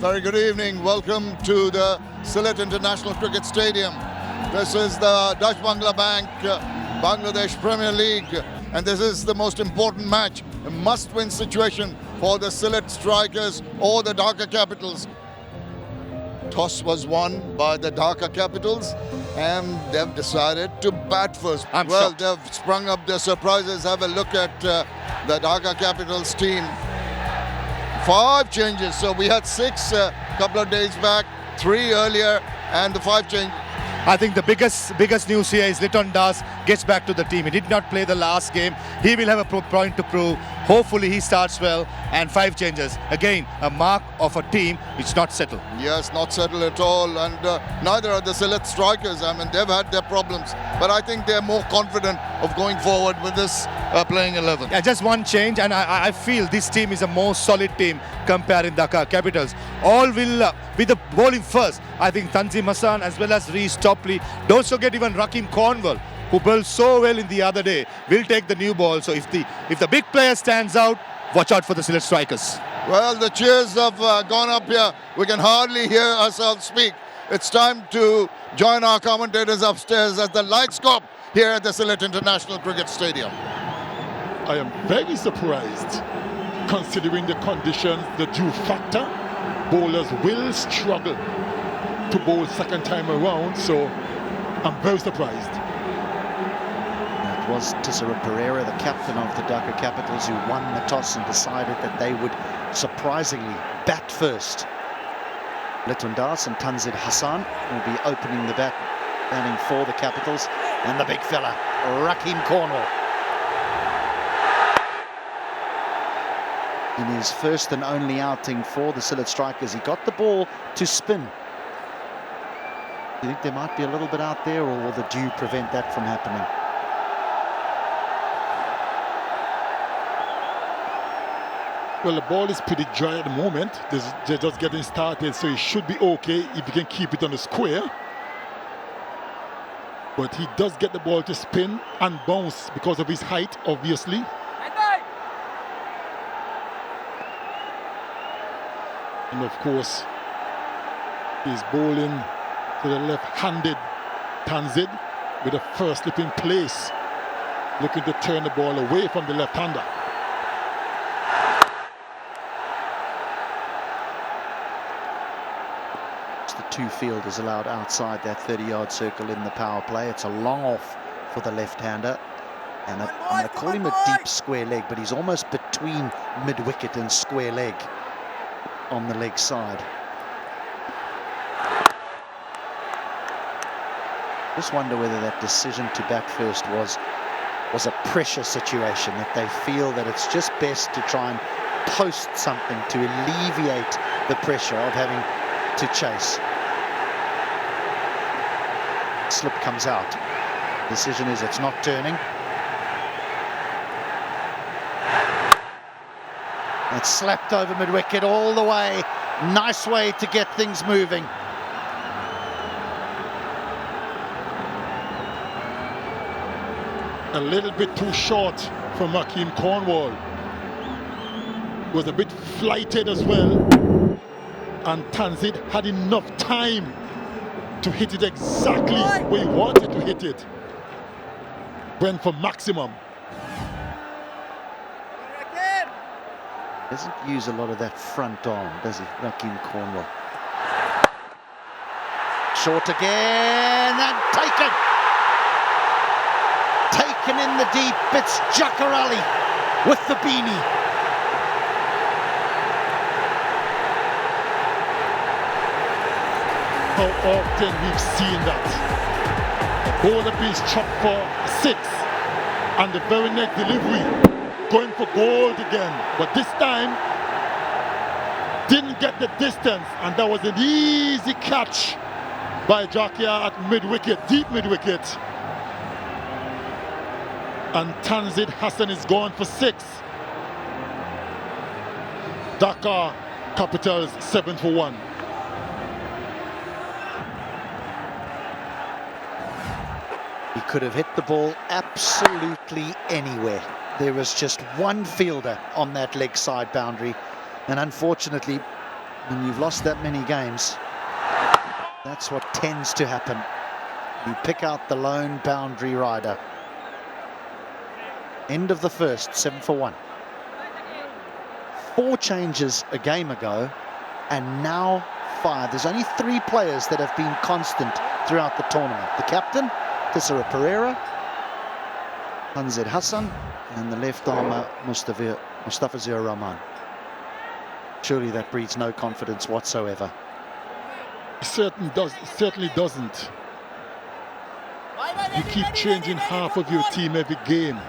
Very good evening. Welcome to the Sylhet International Cricket Stadium. This is the Dutch Bangla Bank Bangladesh Premier League, and this is the most important match, a must-win situation for the Sylhet Strikers or the Dhaka Capitals. Toss was won by the Dhaka Capitals, and they've decided to bat first. Shocked. They've sprung up their surprises. Have a look at the Dhaka Capitals team. 5 changes. So we had 6 a couple of days back, 3 earlier, and the 5 changes. I think the biggest news here is Litton Das gets back to the team. He did not play the last game. He will have a point to prove. Hopefully he starts well, and 5 changes. Again, a mark of a team which not settled. Yes, not settled at all, and neither are the Sylhet Strikers. I mean, they've had their problems, but I think they're more confident of going forward with this playing 11. Yeah, just one change, and I feel this team is a more solid team comparing Dhaka Capitals. All will be the bowling first. I think Tanzim Hassan as well as 𝗃𝗵𝗃𝗃𝗃. Don't forget even 𝗃𝗵𝗃𝗃𝗃𝗃𝗃, who bowled so well in the other day, will take the new ball. So if the big player stands out, watch out for the Sylhet Strikers. Well, the cheers have gone up here. We can hardly hear ourselves speak. It's time to join our commentators upstairs as the lights go up here at the Sylhet International Cricket Stadium. I am very surprised, considering the conditions, the dew factor. Bowlers will struggle to bowl second time around, so I'm very surprised. It was 𝗃𝗵𝗃𝗃𝗃𝗃, the captain of the Dhaka Capitals, who won the toss and decided that they would surprisingly bat first. Litton Das and Tanzim Hassan will be opening the batting for the Capitals, and the big fella, 𝗃𝗵𝗃𝗃𝗃𝗃. In his first and only outing for the Sylhet Strikers, he got the ball to spin. Do you think there might be a little bit out there, or will the dew prevent that from happening? Well, the ball is pretty dry at the moment. They're just getting started, so he should be okay if he can keep it on the square. But he does get the ball to spin and bounce because of his height, obviously. And of course, he's bowling to the left-handed Tanzim with a first slip in place, looking to turn the ball away from the left-hander. The 2 fielders allowed outside that 30-yard circle in the power play. It's a long off for the left-hander, and I'm going to call him a deep square leg, but he's almost between mid-wicket and square leg on the leg side. Just wonder whether that decision to bat first was a pressure situation, that they feel that it's just best to try and post something to alleviate the pressure of having to chase. Slip comes out. Decision is it's not turning. It's slapped over mid-wicket all the way. Nice way to get things moving. A little bit too short for 𝗃𝗵𝗃𝗃𝗃𝗃. Was a bit flighted as well, and Tanzim had enough time to hit it exactly where he wanted to hit it. Went for maximum. Doesn't use a lot of that front arm, does he, 𝗃𝗵𝗃𝗃𝗃? Short again, and taken! Taken in the deep, it's 𝗃𝗃𝗃𝗃𝗃 with the beanie. How often we've seen that. A bowler being chopped for 6, and the very next delivery going for gold again, but this time didn't get the distance, and that was an easy catch by Dhaka at mid-wicket, deep mid-wicket. And Tanzim Hassan is gone for 6. Dhaka Capitals 7 for 1. He could have hit the ball absolutely anywhere. There was just one fielder on that leg side boundary, and unfortunately when you've lost that many games, that's what tends to happen. You pick out the lone boundary rider. End of the first, 7-1. 4 changes a game ago, and now 5. There's only 3 players that have been constant throughout the tournament. The captain, 𝗬𝗂𝗃𝗃, 𝗪𝗏𝗃 Hassan, and the left armer, 𝗬𝗏 Rahman. Surely that breeds no confidence whatsoever. It certainly doesn't. You keep changing half of your team every game.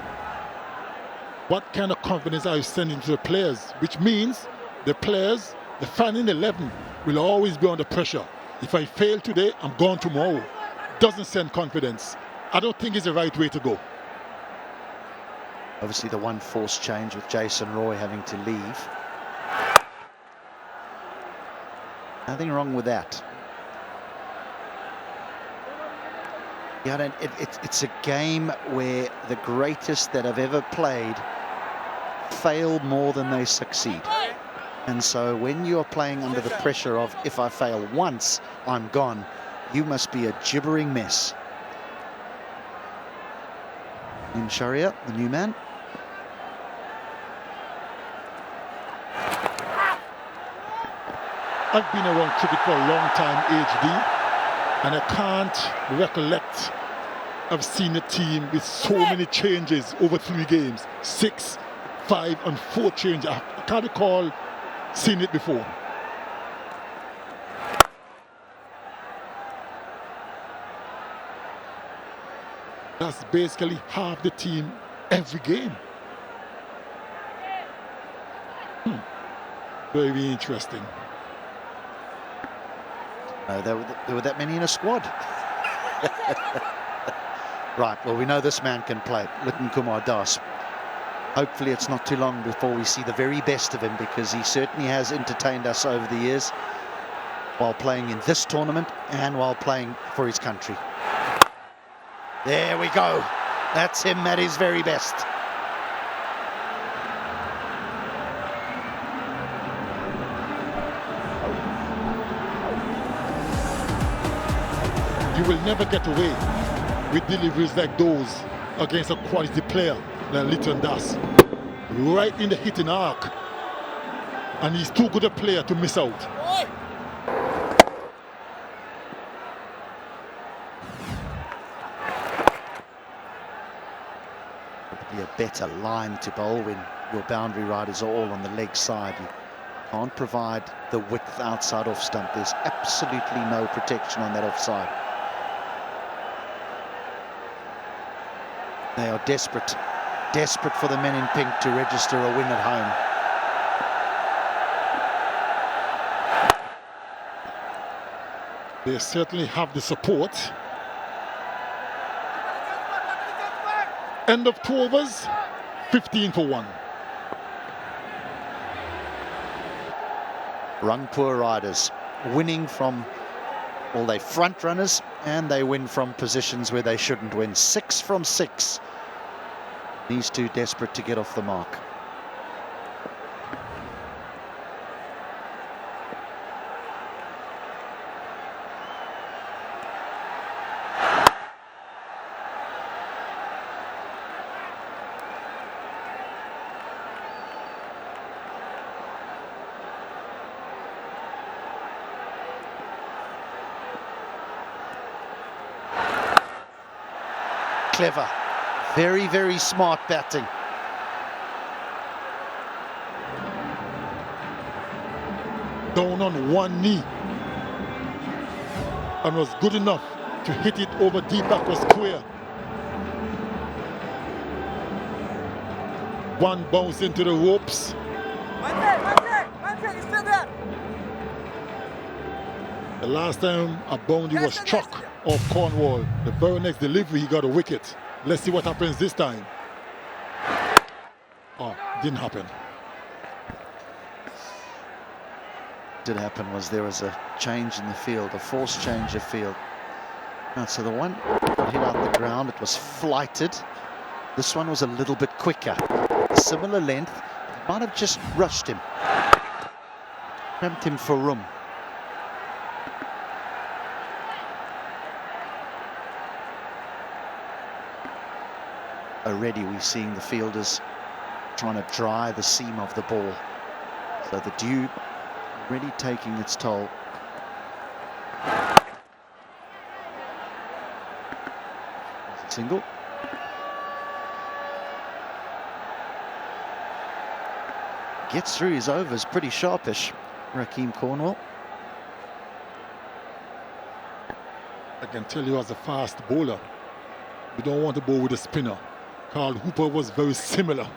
What kind of confidence are you sending to the players? Which means the players, the final 11, will always be under pressure. If I fail today, I'm gone tomorrow. Doesn't send confidence. I don't think it's the right way to go. Obviously the one forced change with Jason Roy having to leave. Nothing wrong with that. Yeah, it's a game where the greatest that have ever played fail more than they succeed. And so when you're playing under the pressure of, if I fail once, I'm gone, you must be a gibbering mess. In Sharia, the new man. I've been around cricket for a long time, HD, and I can't recollect I've seen a team with so many changes over 3 games. 6, 5, and 4 changes. I can't recall seeing it before. That's basically half the team every game. Very interesting. There were that many in a squad. Right, well, we know this man can play, 𝗬𝗏𝗃𝗃. Hopefully it's not too long before we see the very best of him, because he certainly has entertained us over the years while playing in this tournament and while playing for his country. There we go. That's him at his very best. You will never get away with deliveries like those against a quality player like 𝗬𝗏𝗃𝗃. Right in the hitting arc. And he's too good a player to miss out. Probably a better line to bowl when your boundary riders are all on the leg side. You can't provide the width outside off stump. There's absolutely no protection on that offside. They are desperate for the men in pink to register a win at home. They certainly have the support. End of 2 overs, 15-1. Rangpur riders winning from, well, they front runners, and they win from positions where they shouldn't win. 6 from 6. These two desperate to get off the mark. Clever. Very, very smart batting. Down on one knee. And was good enough to hit it over 𝗃𝗏𝗃𝗃 square. One bounce into the ropes. The last time a boundary was struck off Cornwall, the very next delivery he got a wicket. Let's see what happens this time. Oh, didn't happen. Did happen was there was a change in the field, a forced change of field. Now, so the one got hit out the ground, it was flighted. This one was a little bit quicker. Similar length, might have just rushed him. Cramped him for room. Already we're seeing the fielders trying to dry the seam of the ball. So the dew really taking its toll. Single. Gets through his overs pretty sharpish, 𝗂𝗏𝗃𝗃 𝗂𝗏𝗃𝗃. I can tell you as a fast bowler, you don't want to bowl with a spinner. 𝗂𝗃𝗃 was very similar.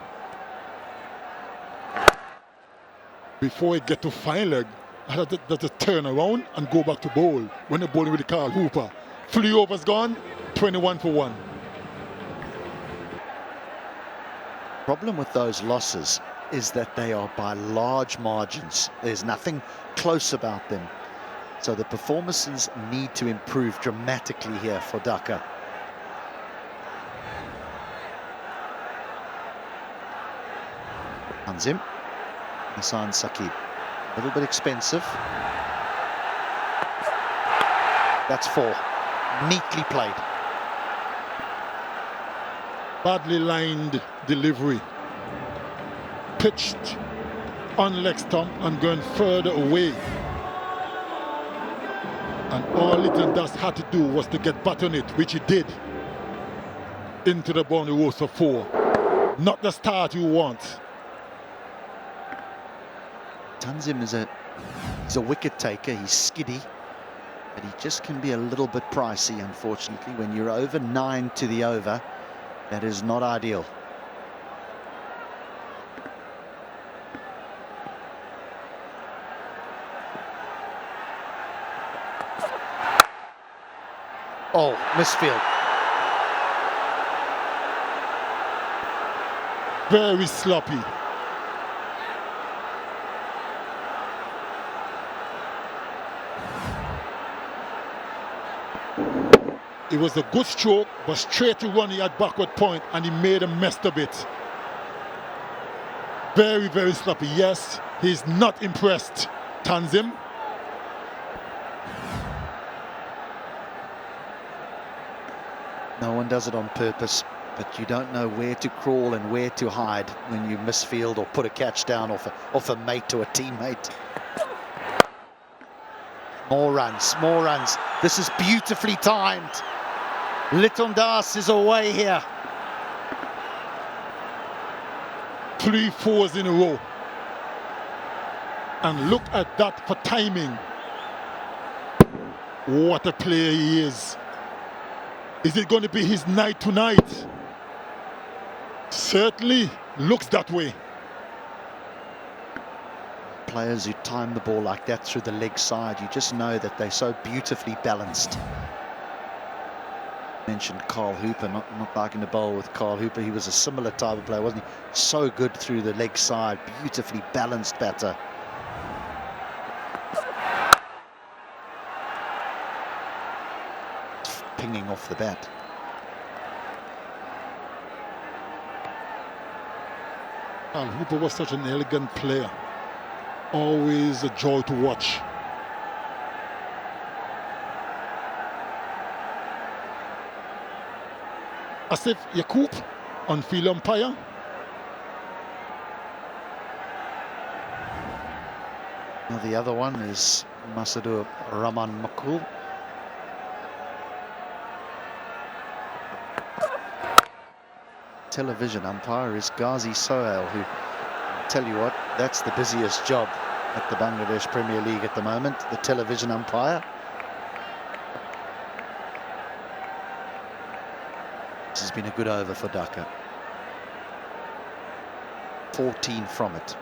Before he get to fine leg, I had to turn around and go back to bowl. When they're bowling with the 𝗂𝗃𝗃. 3 overs gone, 21 for 1. Problem with those losses is that they are by large margins. There's nothing close about them. So the performances need to improve dramatically here for Dhaka. Tanzim, Hassan Saqib, a little bit expensive. That's 4, neatly played. Badly lined delivery. Pitched on leg stump and going further away. And all Little Dust had to do was to get back on it, which he did. Into the boundary rows for 4. Not the start you want. Tanzim is a wicket taker. He's skiddy, but he just can be a little bit pricey, unfortunately. When you're over 9 to the over, that is not ideal. Oh, misfield. Very sloppy. It was a good stroke, but straight to run at backward point, and he made a mess of it. Very, very sloppy. Yes, he's not impressed. Tanzim. No one does it on purpose, but you don't know where to crawl and where to hide when you misfield or put a catch down off a mate to a teammate. More runs, more runs. This is beautifully timed. Little Dust is away here. 3 4s in a row. And look at that for timing. What a player he is. Is it going to be his night tonight? Certainly looks that way. Players who time the ball like that through the leg side, you just know that they're so beautifully balanced. Mentioned 𝗂𝗃𝗃𝗃, not liking to bowl with 𝗂𝗃𝗃𝗃. He was a similar type of player, wasn't he? So good through the leg side, beautifully balanced batter. Pinging off the bat. 𝗂𝗃𝗃𝗃 was such an elegant player. Always a joy to watch. Asif Yaqub on field umpire. Now the other one is Masadu Rahman Makul. Television umpire is 𝗂𝗍𝗄 𝗀𝗄, who, I'll tell you what, that's the busiest job at the Bangladesh Premier League at the moment, the television umpire. This has been a good over for Dhaka. 14 from it.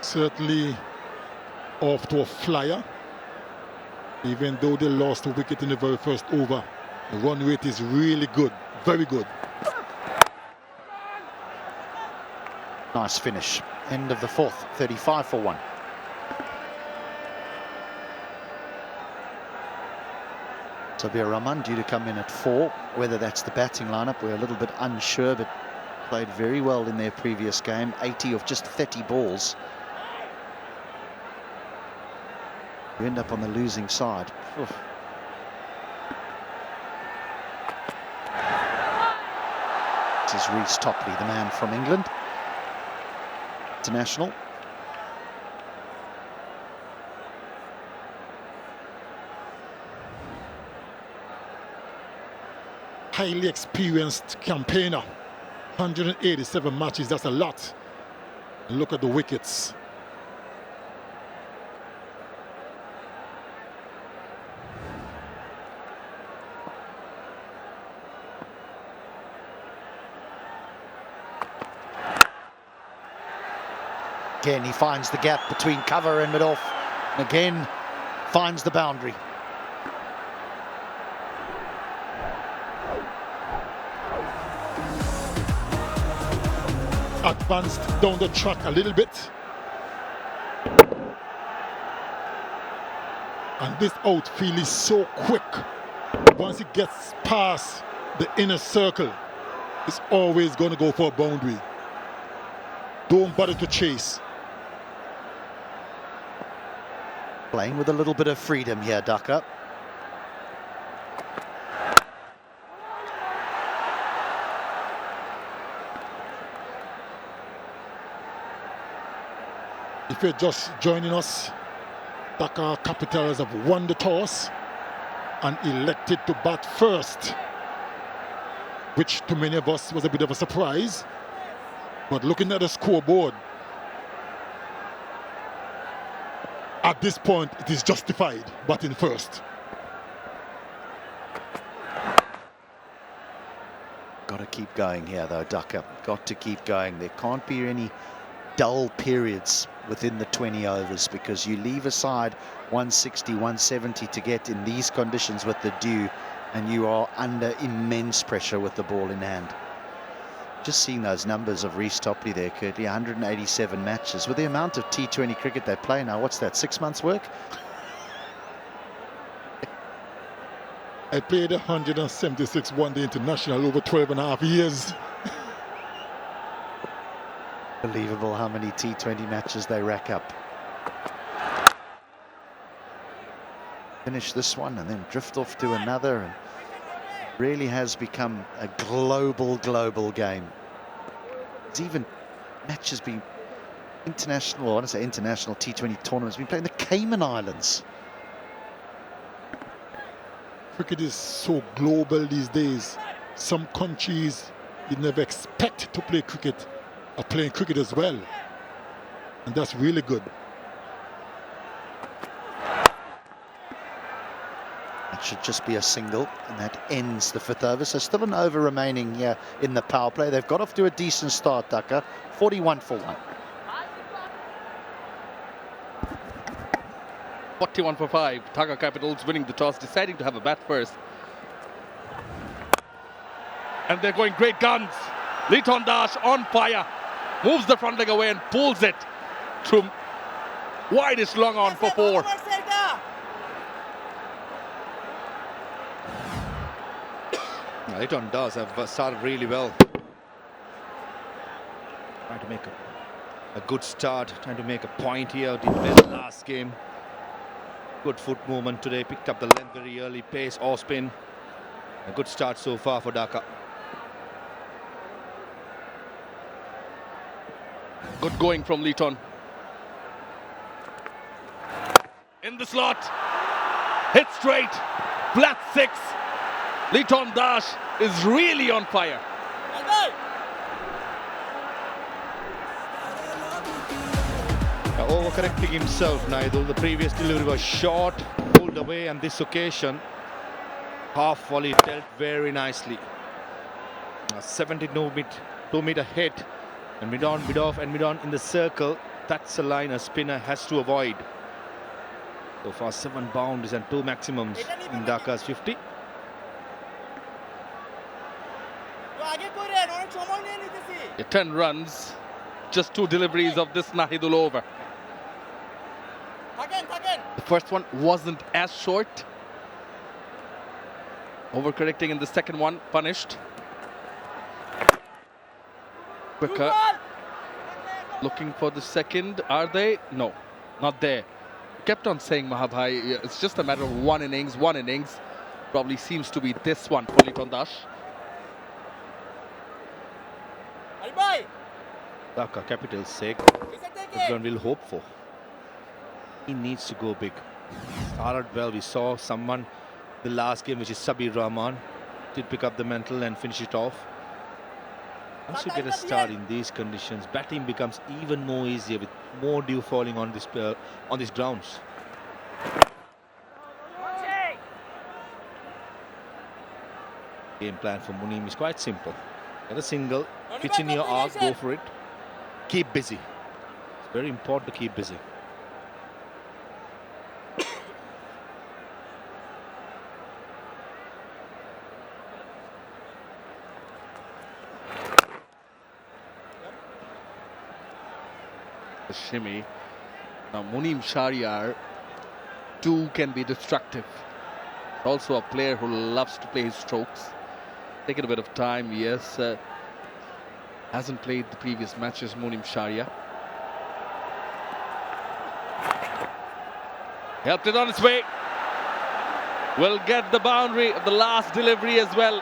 Certainly off to a flyer. Even though they lost a wicket in the very first over, the run rate is really good, very good. Nice finish. End of the 4th, 35 for 1. Sabir Rahman due to come in at 4. Whether that's the batting lineup, we're a little bit unsure, but played very well in their previous game, 80 of just 30 balls. You end up on the losing side. Oof. This is 𝗬𝗏𝗂𝗽𝗂, the man from England. International. Highly experienced campaigner. 187 matches, that's a lot. Look at the wickets. Again, he finds the gap between cover and mid-off. And again, finds the boundary. Advanced down the track a little bit. And this outfield is so quick. Once it gets past the inner circle, it's always going to go for a boundary. Don't bother to chase. Playing with a little bit of freedom here, Dhaka. If you're just joining us, Dhaka Capitals have won the toss and elected to bat first, which to many of us was a bit of a surprise. But looking at the scoreboard, at this point, it is justified batting first. Got to keep going here, though, Dhaka. Got to keep going. There can't be any dull periods within the 20 overs, because you leave aside 160, 170 to get in these conditions with the dew, and you are under immense pressure with the ball in hand. Just seeing those numbers of 𝗬𝗏𝗂𝗽𝗂 there, Curtly, 187 matches. With the amount of T20 cricket they play now, what's that, 6 months' work? I played 176 one-day international over 12.5 years. Unbelievable how many T20 matches they rack up. Finish this one and then drift off to another, and really has become a global game. It's even matches been international, I want to say international T20 tournaments, been playing in the Cayman Islands. Cricket is so global these days. Some countries you never expect to play cricket are playing cricket as well, and that's really good. That should just be a single, and that ends the 5th over. So still an over remaining here in the power play. They've got off to a decent start, Dhaka. 41 for 1. 41 for 5. Dhaka Capitals winning the toss, deciding to have a bat first. And they're going great guns. 𝗬𝗏𝗃𝗃 on fire. Moves the front leg away and pulls it through widest long on for 4. 𝗬𝗏𝗃𝗃 have started really well. Trying to make a good start, trying to make a point here. Did well last game. Good foot movement today, picked up the length very early, pace or spin. A good start so far for Dhaka. Good going from 𝗬𝗏𝗃𝗃. In the slot. Hit straight. Flat 6. 𝗬𝗏𝗃𝗃 is really on fire. Overcorrecting himself, 𝗏𝗏𝗃𝗃. The previous delivery was short, pulled away, and this occasion, half volley dealt very nicely. A 72-meter hit, and mid-on, mid-off, and mid-on in the circle. That's a line a spinner has to avoid. So far, 7 boundaries and 2 maximums in Dhaka's 50. Yeah, 10 runs, just 2 deliveries of this Nahidul over. The first one wasn't as short. Overcorrecting in the second one, punished. quicker. Looking for the second. Are they? No, not there. Kept on saying Mahabhai, it's just a matter of one innings. Probably seems to be this one for Liton Das. Dhaka Capitals' sake, everyone will hope for. He needs to go big. Started well. We saw someone the last game, which is Sabir Rahman, did pick up the mantle and finish it off. Once you get a start in these conditions, batting becomes even more easier with more dew falling on these grounds. Game plan for Munim is quite simple. Get a single, pitch in your arc, go for it. Keep busy. It's very important to keep busy. The shimmy. Now Munim Shahryar too can be destructive. Also a player who loves to play his strokes. Taking a bit of time, yes. Hasn't played the previous matches, Munim Shahryar. Helped it on its way. Will get the boundary of the last delivery as well.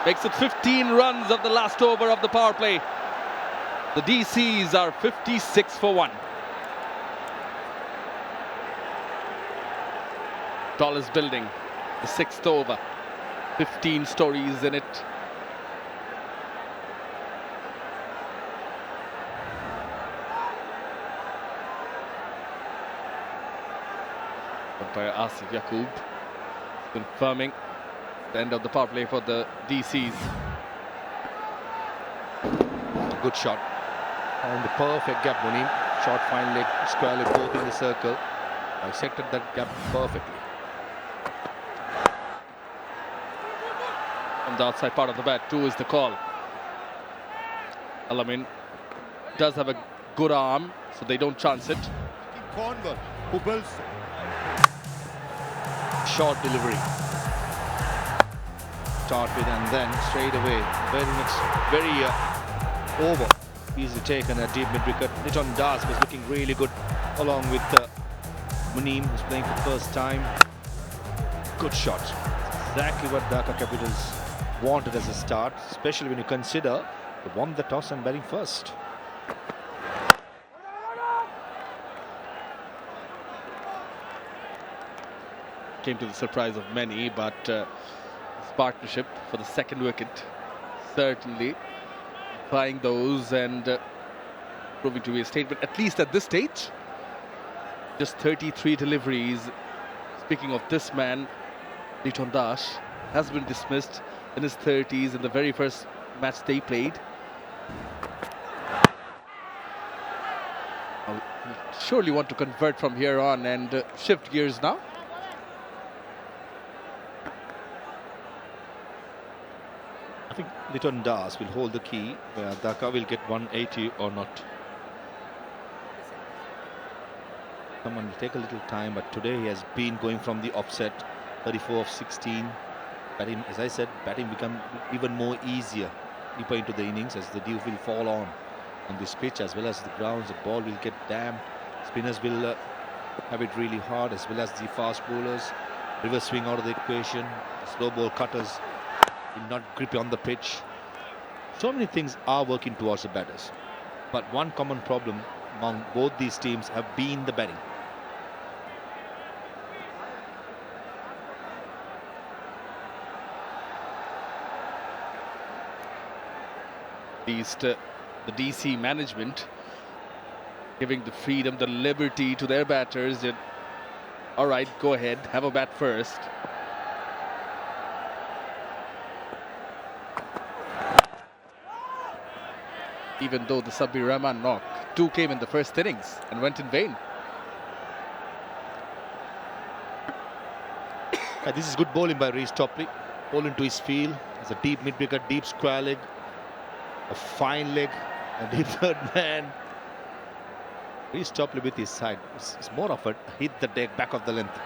Makes it 15 runs of the last over of the power play. The DCs are 56 for 1. Tallest building, the 6th over. 15 stories in it. Umpire Asif Yaqub confirming the end of the power play for the DCs. Good shot. Found the perfect gap, Munim. Short, fine leg, square leg, both in the circle. Dissected that gap perfectly. On the outside part of the bat, 2 is the call. Alamin does have a good arm, so they don't chance it. Cornwall, who builds short delivery. Start with and then straight away. Very over. Easily taken a deep mid-wicket. Liton Das was looking really good along with Munim, who's playing for the first time. Good shot. Exactly what Dhaka Capitals wanted as a start, especially when you consider they won the toss and batting first. Came to the surprise of many, but this partnership for the second wicket certainly buying those and proving to be a statement, at least at this stage. Just 33 deliveries. Speaking of this man, Liton Das has been dismissed in his 30s in the very first match they played. I'll surely want to convert from here on and shift gears now. I think Liton Das will hold the key, where Dhaka will get 180 or not. Someone will take a little time, but today he has been going from the offset, 34 of 16. Batting, as I said, batting become even more easier deeper into the innings as the dew will fall on this pitch as well as the grounds. The ball will get damp. Spinners will have it really hard, as well as the fast bowlers. Reverse swing out of the equation. The slow ball cutters will not grip on the pitch. So many things are working towards the batters, but one common problem among both these teams have been the batting. At least the DC management giving the freedom, the liberty to their batters. And, all right, go ahead, have a bat first. Even though the Sabir Rahman knock 2 came in the first innings and went in vain. This is good bowling by Sylhet Strikers. Ball into his field. It's a deep mid-wicket, deep square leg, a fine leg, a deep third man. Sylhet Strikers with his side. It's more of a hit the deck back of the length.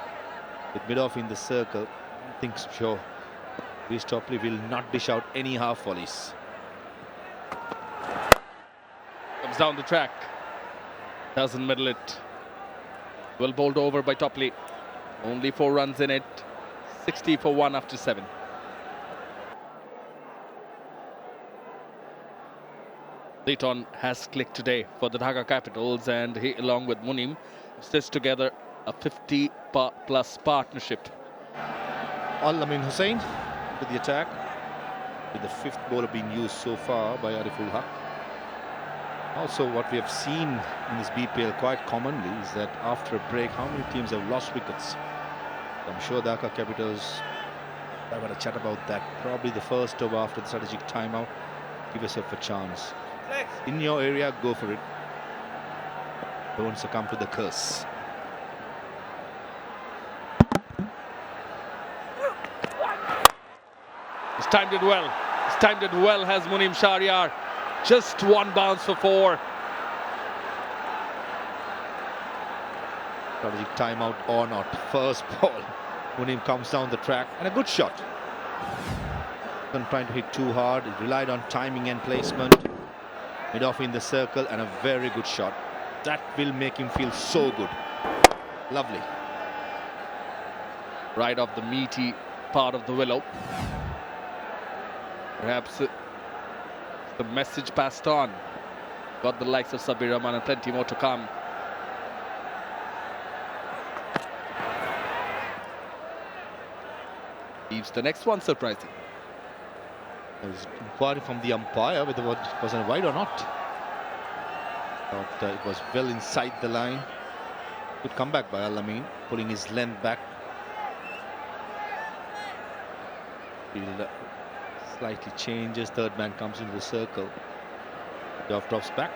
With mid-off in the circle, I think sure Sylhet Strikers will not dish out any half volleys. down the track. Doesn't middle it. Well bowled over by Topley. Only 4 runs in it. 60 for 1 after 7. Leighton has clicked today for the Dhaka Capitals, and he, along with Munim, stitched together a 50-plus partnership. 𝗂𝗻𝗄𝗃 Hussain with the attack, with the 5th bowler being used so far by Arif-ul-Haq. Also, what we have seen in this BPL quite commonly is that after a break, how many teams have lost wickets? I'm sure Dhaka Capitals have had a chat about that. Probably the first over after the strategic timeout. Give yourself a chance. In your area, go for it. Don't succumb to the curse. He's timed it well. He's timed it well, has Munim Shahryar. Just 1 bounce for 4. Strategic timeout or not. First ball. Munim comes down the track and a good shot. Wasn't trying to hit too hard. He relied on timing and placement. Mid off in the circle and a very good shot. That will make him feel so good. Lovely. Right off the meaty part of the willow. Perhaps the message passed on. Got the likes of Sabir Rahman and plenty more to come. Leaves the next one surprising. There was inquiry from the umpire whether it was a wide or not. But it was well inside the line. Good comeback by 𝗂𝗻𝗄𝗃, pulling his length back. Field slightly changes. 3rd man comes into the circle. Duff drops back.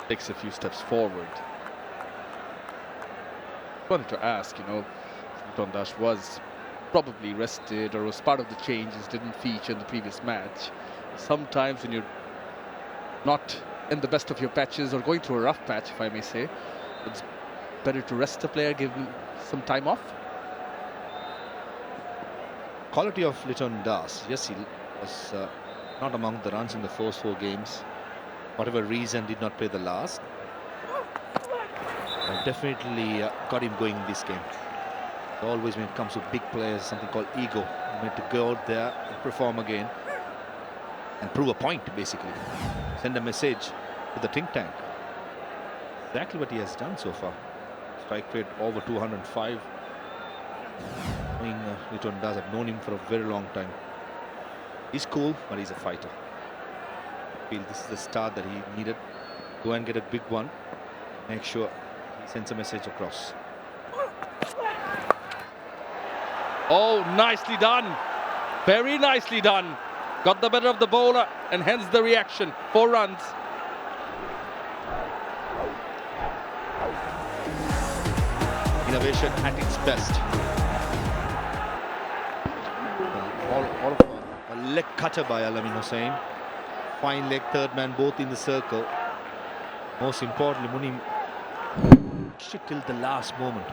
Takes a few steps forward. Wanted to ask, 𝗵𝗺 was probably rested or was part of the changes, didn't feature in the previous match. Sometimes when you're not in the best of your patches or going through a rough patch, if I may say, it's better to rest the player, give him some time off. Quality of 𝗵𝗺, yes, he was not among the runs in the first 4 games. Whatever reason, did not play the last. Definitely got him going in this game. Always when it comes to big players, something called ego. You need to go out there and perform again and prove a point, basically. Send a message to the think tank. Exactly what he has done so far. Strike rate over 205. I mean, 𝗵𝗺, I've known him for a very long time. He's cool, but he's a fighter. I feel this is the start that he needed. Go and get a big one. Make sure he sends a message across. Oh, nicely done. Very nicely done. Got the better of the bowler and hence the reaction. 4 runs. Innovation at its best. All of a leg cutter by 𝗂𝗻𝗄𝗃 Hussain. Fine leg, 3rd man, both in the circle. Most importantly, Munim pushed till the last moment.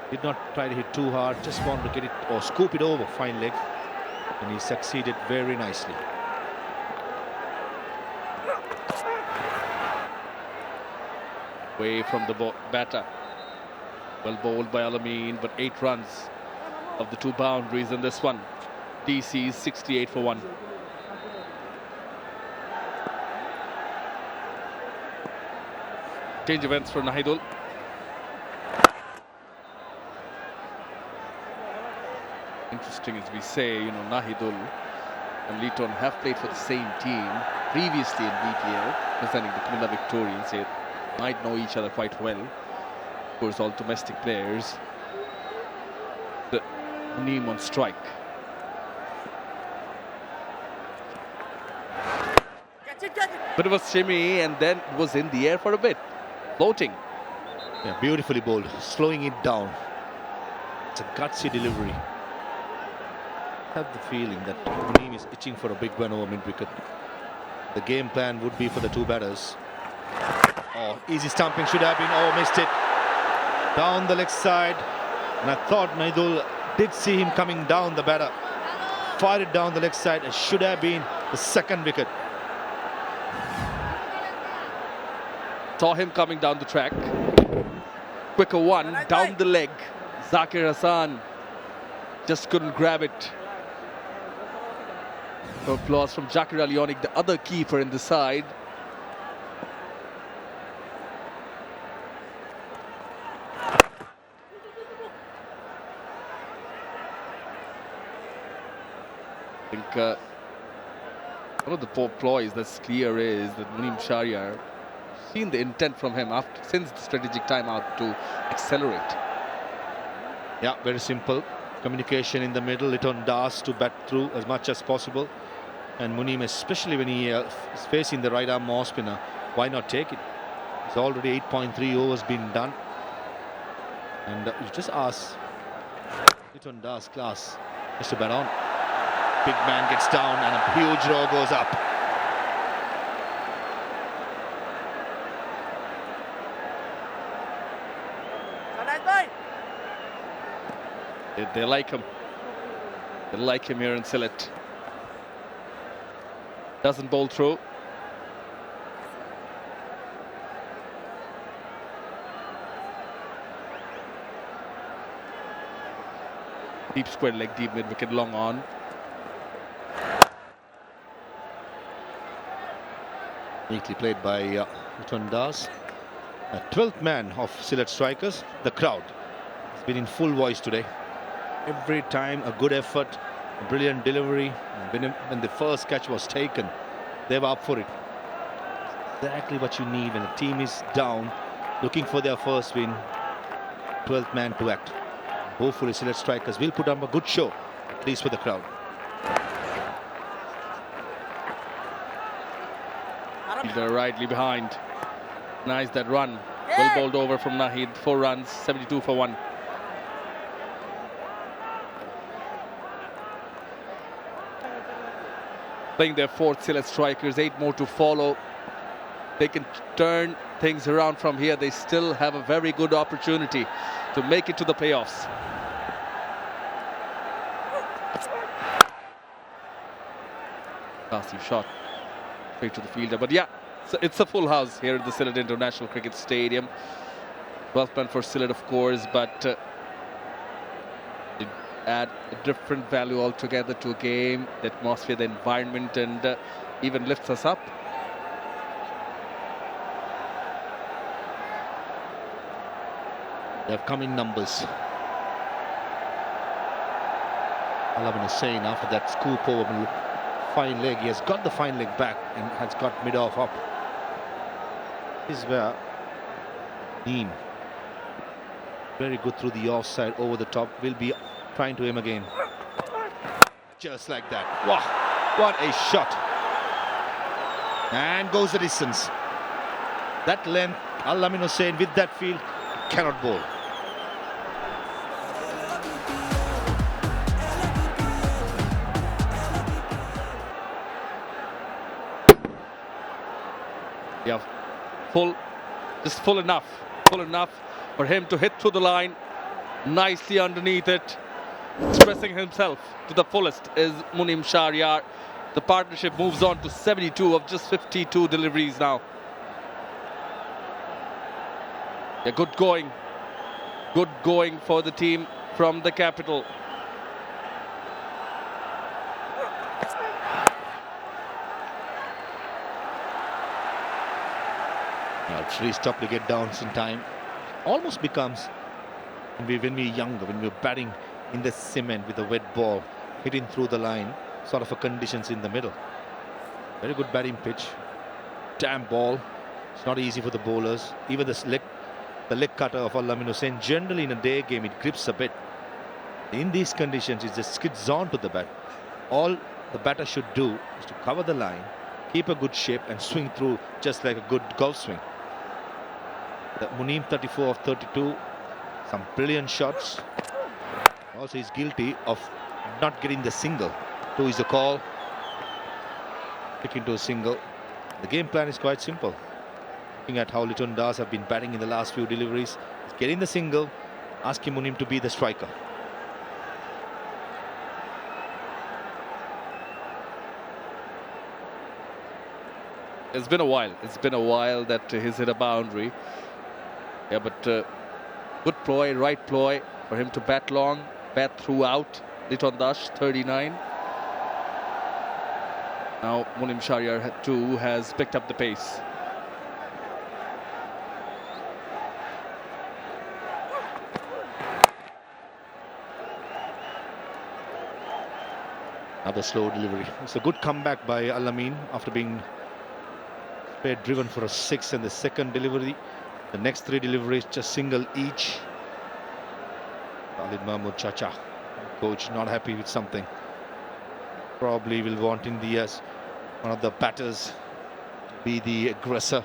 Did not try to hit too hard, just wanted to get it or scoop it over. Fine leg, and he succeeded very nicely. Away from the batter. Well bowled by 𝗂𝗻𝗄𝗃, but 8 runs of the 2 boundaries in this one. DC's 68 for 1. Change of ends for Nahidul. Interesting as we say, Nahidul and Leighton have played for the same team previously in BPL, presenting the Kumilla Victorians. They might know each other quite well. Of course, all domestic players. The Munim on strike. But it was shimmy and then it was in the air for a bit. Floating. Yeah, beautifully bowled, slowing it down. It's a gutsy delivery. I have the feeling that Munim is itching for a big one over mid-wicket. The game plan would be for the 2 batters. Oh, easy stumping should have been. Oh, missed it. Down the leg side. And I thought Naidul did see him coming down, the batter. Fired it down the leg side. It should have been the second wicket. Saw him coming down the track. Quicker one, down the leg. Zakir Hassan just couldn't grab it. Applause from Zakir Alionik, the other keeper in the side. I think one of the ploys that's clear is that Muneem Shahryar seen the intent from him since the strategic timeout to accelerate. Yeah, very simple. Communication in the middle. Litton Das to bat through as much as possible. And Muneem, especially when he is facing the right arm off spinner, why not take it? It's already 8.3 overs been done. And you just ask Litton Das class just to bat on. Big man gets down and a huge row goes up. They like him. They like him here in Sylhet. Doesn't bowl through. Deep square leg, deep mid wicket, long on. Neatly played by Litton Das. 12th man of Sylhet Strikers. The crowd has been in full voice today. Every time a good effort, a brilliant delivery. And when the first catch was taken, they were up for it. Exactly what you need when the team is down, looking for their first win. 12th man to act. Hopefully Sylhet Strikers will put up a good show, at least for the crowd. Fielder rightly behind. Nice that run. Well bowled over from Nahid. 4 runs, 72 for 1. Playing their 4th Sylhet Strikers, 8 more to follow. They can turn things around from here. They still have a very good opportunity to make it to the playoffs. Nasty shot straight to the fielder, but yeah, so it's a full house here at the Sylhet International Cricket Stadium. 12th man for Sylhet, of course, but it add a different value altogether to a game, the atmosphere, the environment, and even lifts us up. They have come in numbers. 𝗂𝗏 is saying after that scoop over fine leg, he has got the fine leg back and has got mid-off up. This is where Neem, very good through the offside, over the top, will be trying to aim again. Just like that. Wow, what a shot. And goes the distance. That length, 𝗂𝗏 is saying with that field, cannot bowl. Yeah, just full enough for him to hit through the line, nicely underneath it. Expressing himself to the fullest is Muneem Shahryar. The partnership moves on to 72 of just 52 deliveries now. Yeah, good going for the team from the capital. Now 𝗃𝗏𝗃𝗃 get down in time. Almost becomes, when we're younger, when we're batting in the cement with a wet ball, hitting through the line, sort of a conditions in the middle. Very good batting pitch. Damn ball. It's not easy for the bowlers. Even the leg cutter of 𝗂𝗏 Hussain, generally in a day game, it grips a bit. In these conditions, it just skids on to the bat. All the batter should do is to cover the line, keep a good shape, and swing through just like a good golf swing. The Muneem 34 of 32, some brilliant shots. Also, he's guilty of not getting the single. 2 is the call. Pick into a single. The game plan is quite simple. Looking at how Litton Das have been batting in the last few deliveries, Getting the single, asking Munim to be the striker. It's been a while. It's been a while that he's hit a boundary. Yeah, but good ploy, right ploy for him to bat long, bat throughout. 𝗵𝗺𝗃𝗃, 39. Now Munim Shahryar too has picked up the pace. Another slow delivery. It's a good comeback by Al-Amin after being driven for a 6 in the second delivery. The next 3 deliveries just single each. Khalid Mahmood Chacha, coach, not happy with something. Probably will wanting one of the batters to be the aggressor.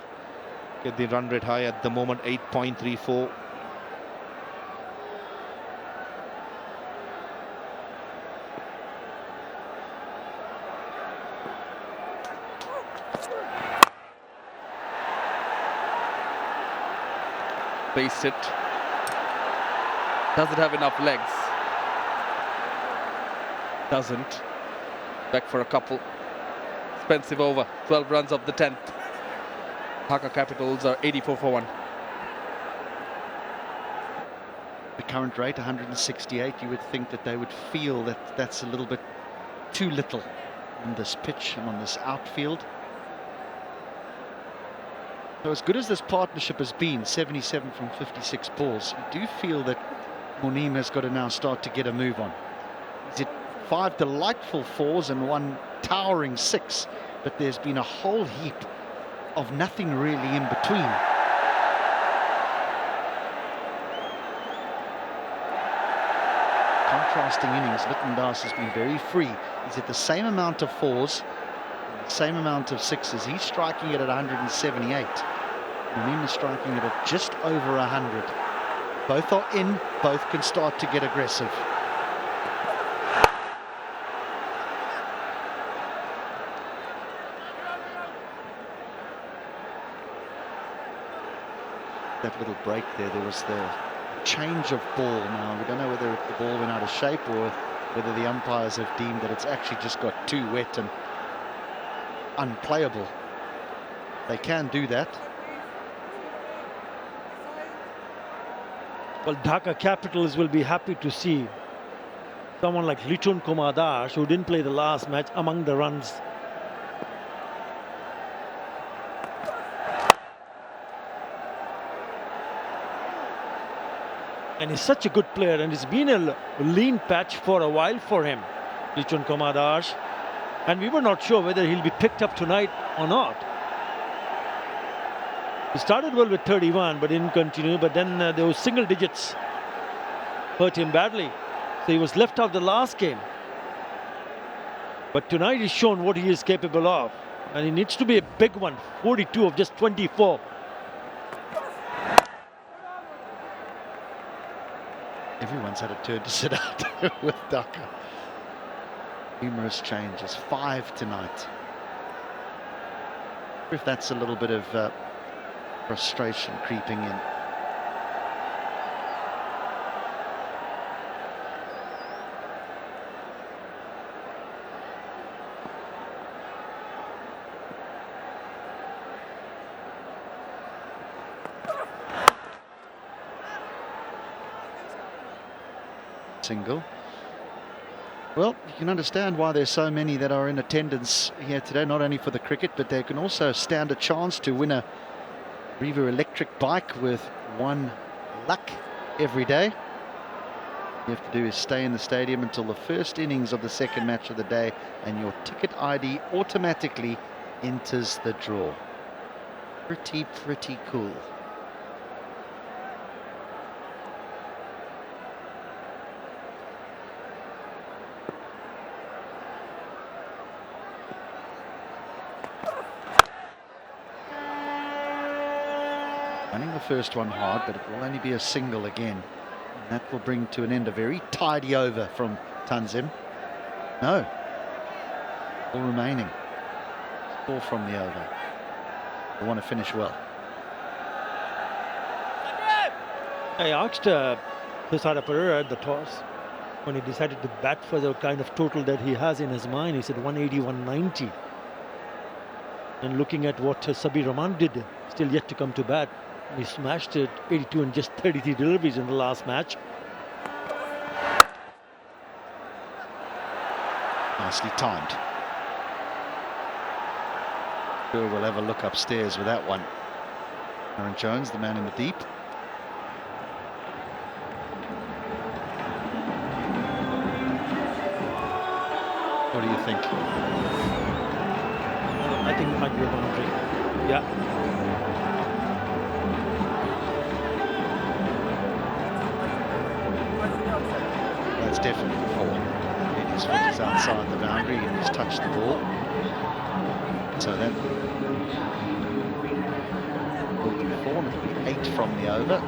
Get the run rate high at the moment, 8.34. Base hit. Doesn't have enough legs. Doesn't. Back for a couple. Expensive over. 12 runs of the 10th. Dhaka Capitals are 84 for 1. The current rate, 168, you would think that they would feel that that's a little bit too little on this pitch and on this outfield. So as good as this partnership has been, 77 from 56 balls, you do feel that Munim has got to now start to get a move on. He's hit 5 delightful 4s and 1 towering 6, but there's been a whole heap of nothing really in between. Contrasting innings, 𝗵𝗺𝗽𝗃 has been very free. He's hit the same amount of 4s, the same amount of 6s. He's striking it at 178. Munim is striking it at just over 100. Both are in, both can start to get aggressive. That little break there was the change of ball. Now, we don't know whether the ball went out of shape or whether the umpires have deemed that it's actually just got too wet and unplayable. They can do that. Well, Dhaka Capitals will be happy to see someone like Lichun Kumar Das, who didn't play the last match, among the runs. And he's such a good player, and it's been a lean patch for a while for him, Lichun Kumar Das. And we were not sure whether he'll be picked up tonight or not. He started well with 31, but didn't continue. But then those single digits hurt him badly. So he was left out the last game. But tonight he's shown what he is capable of. And he needs to be a big one, 42 of just 24. Everyone's had a turn to sit out with Dhaka. Numerous changes, 5 tonight. If that's a little bit of frustration creeping in. Single. Well, you can understand why there's so many that are in attendance here today, not only for the cricket, but they can also stand a chance to win a Riva electric bike with 1 luck every day. All you have to do is stay in the stadium until the first innings of the second match of the day, and your ticket ID automatically enters the draw. Pretty cool. Running the first one hard, but it will only be a single again. And that will bring to an end a very tidy over from Tanzim. No. All remaining. 4 from the over. They want to finish well. I asked 𝗃𝗗𝗃𝗀𝗃 at the toss when he decided to bat for the kind of total that he has in his mind. He said 180, 190. And looking at what 𝗃𝗵𝗃 did, still yet to come to bat, he smashed it 82 and just 33 deliveries in the last match. Nicely timed. Sure, we'll have a look upstairs with that one. Aaron Jones, the man in the deep. What do you think? I think it might be a boundary. Yeah. That's definitely 4. His foot is outside the boundary and he's touched the ball. So that will be 4, and it'll be 8 from the over.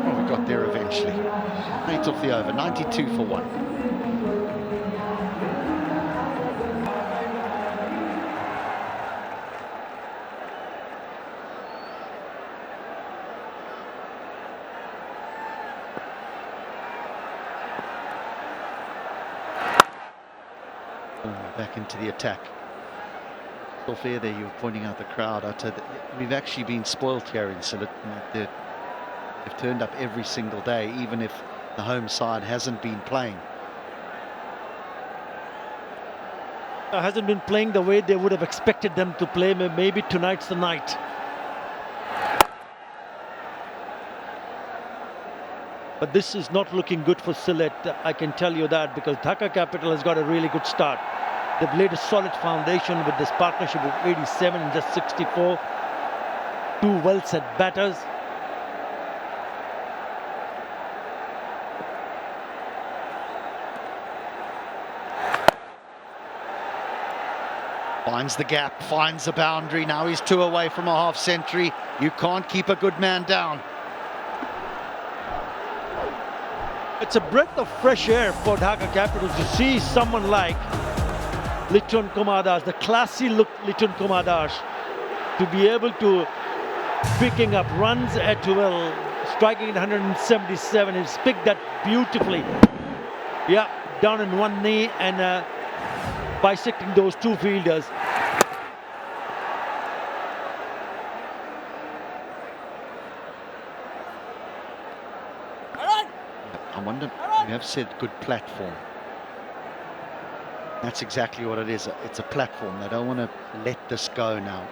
Oh, we got there eventually. 8 off the over, 92 for 1. Back into the attack. So fair there, you were pointing out the crowd. I said that we've actually been spoilt here in Sylhet. They've turned up every single day, even if the home side hasn't been playing. Hasn't been playing the way they would have expected them to play. Maybe tonight's the night. But this is not looking good for Sylhet, I can tell you that, because Dhaka Capital has got a really good start. They've laid a solid foundation with this partnership of 87 and just 64. 2 well-set batters. Finds the gap, finds the boundary. Now he's 2 away from a half century. You can't keep a good man down. It's a breath of fresh air for Dhaka Capital to see someone like 𝗵𝗺𝗃𝗃𝗃, the classy look 𝗵𝗺𝗃𝗃𝗃, to be able to picking up runs at will, striking at 177. He's picked that beautifully. Yeah, down in one knee and bisecting those 2 fielders. I wonder, you have said good platform. That's exactly what it is. It's a platform. They don't want to let this go now.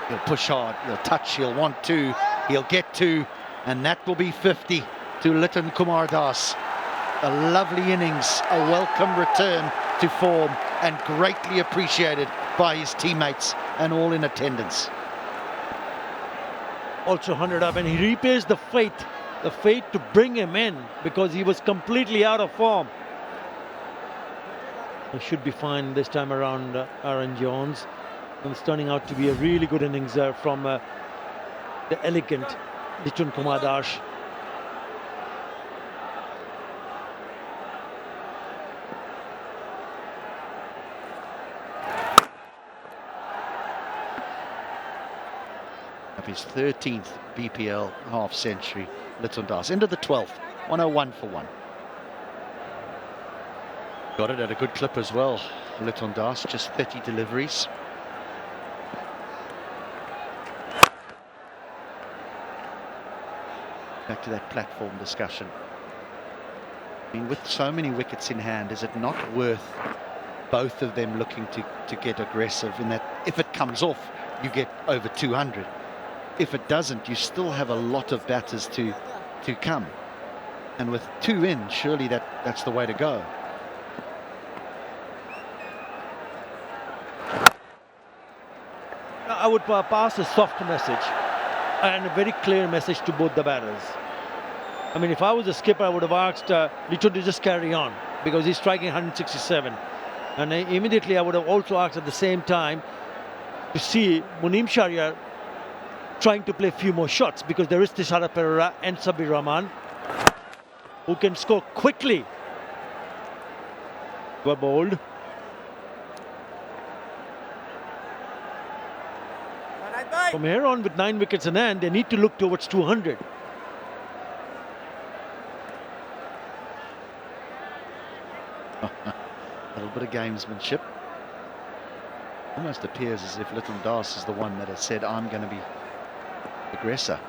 He'll push hard, he'll touch, he'll want to, he'll get to, and that will be 50 to 𝗵𝗺𝗃𝗃𝗃. A lovely innings, a welcome return to form, and greatly appreciated by his teammates and all in attendance. Also 100 up, and he repays the fate to bring him in, because he was completely out of form. He should be fine this time around, Aaron Jones. And it's turning out to be a really good innings from the elegant 𝗵𝗺𝗃𝗃𝗃. Of his 13th BPL half century, 𝗵𝗺𝗃𝗃𝗃. Into the 12th, 101 for 1. Got it at a good clip as well. 𝗵𝗺𝗃𝗃𝗃, just 30 deliveries. Back to that platform discussion. I mean, with so many wickets in hand, is it not worth both of them looking to get aggressive, in that if it comes off, you get over 200. If it doesn't, you still have a lot of batters to come. And with 2 in, surely that's the way to go. I would pass a soft message and a very clear message to both the batters. I mean, if I was a skipper, I would have asked 𝗵𝗺𝗃𝗃𝗃 to just carry on, because he's striking 167. And immediately I would have also asked at the same time to see Moneem Shahryar trying to play a few more shots, because there is 𝗃𝗗𝗃𝗃𝗃 and Sabir Rahman who can score quickly were bowled. From here on, with 9 wickets in hand, they need to look towards 200. A little bit of gamesmanship. Almost appears as if 𝗏𝗺𝗃𝗀𝗃𝗃 is the one that has said, I'm going to be aggressor.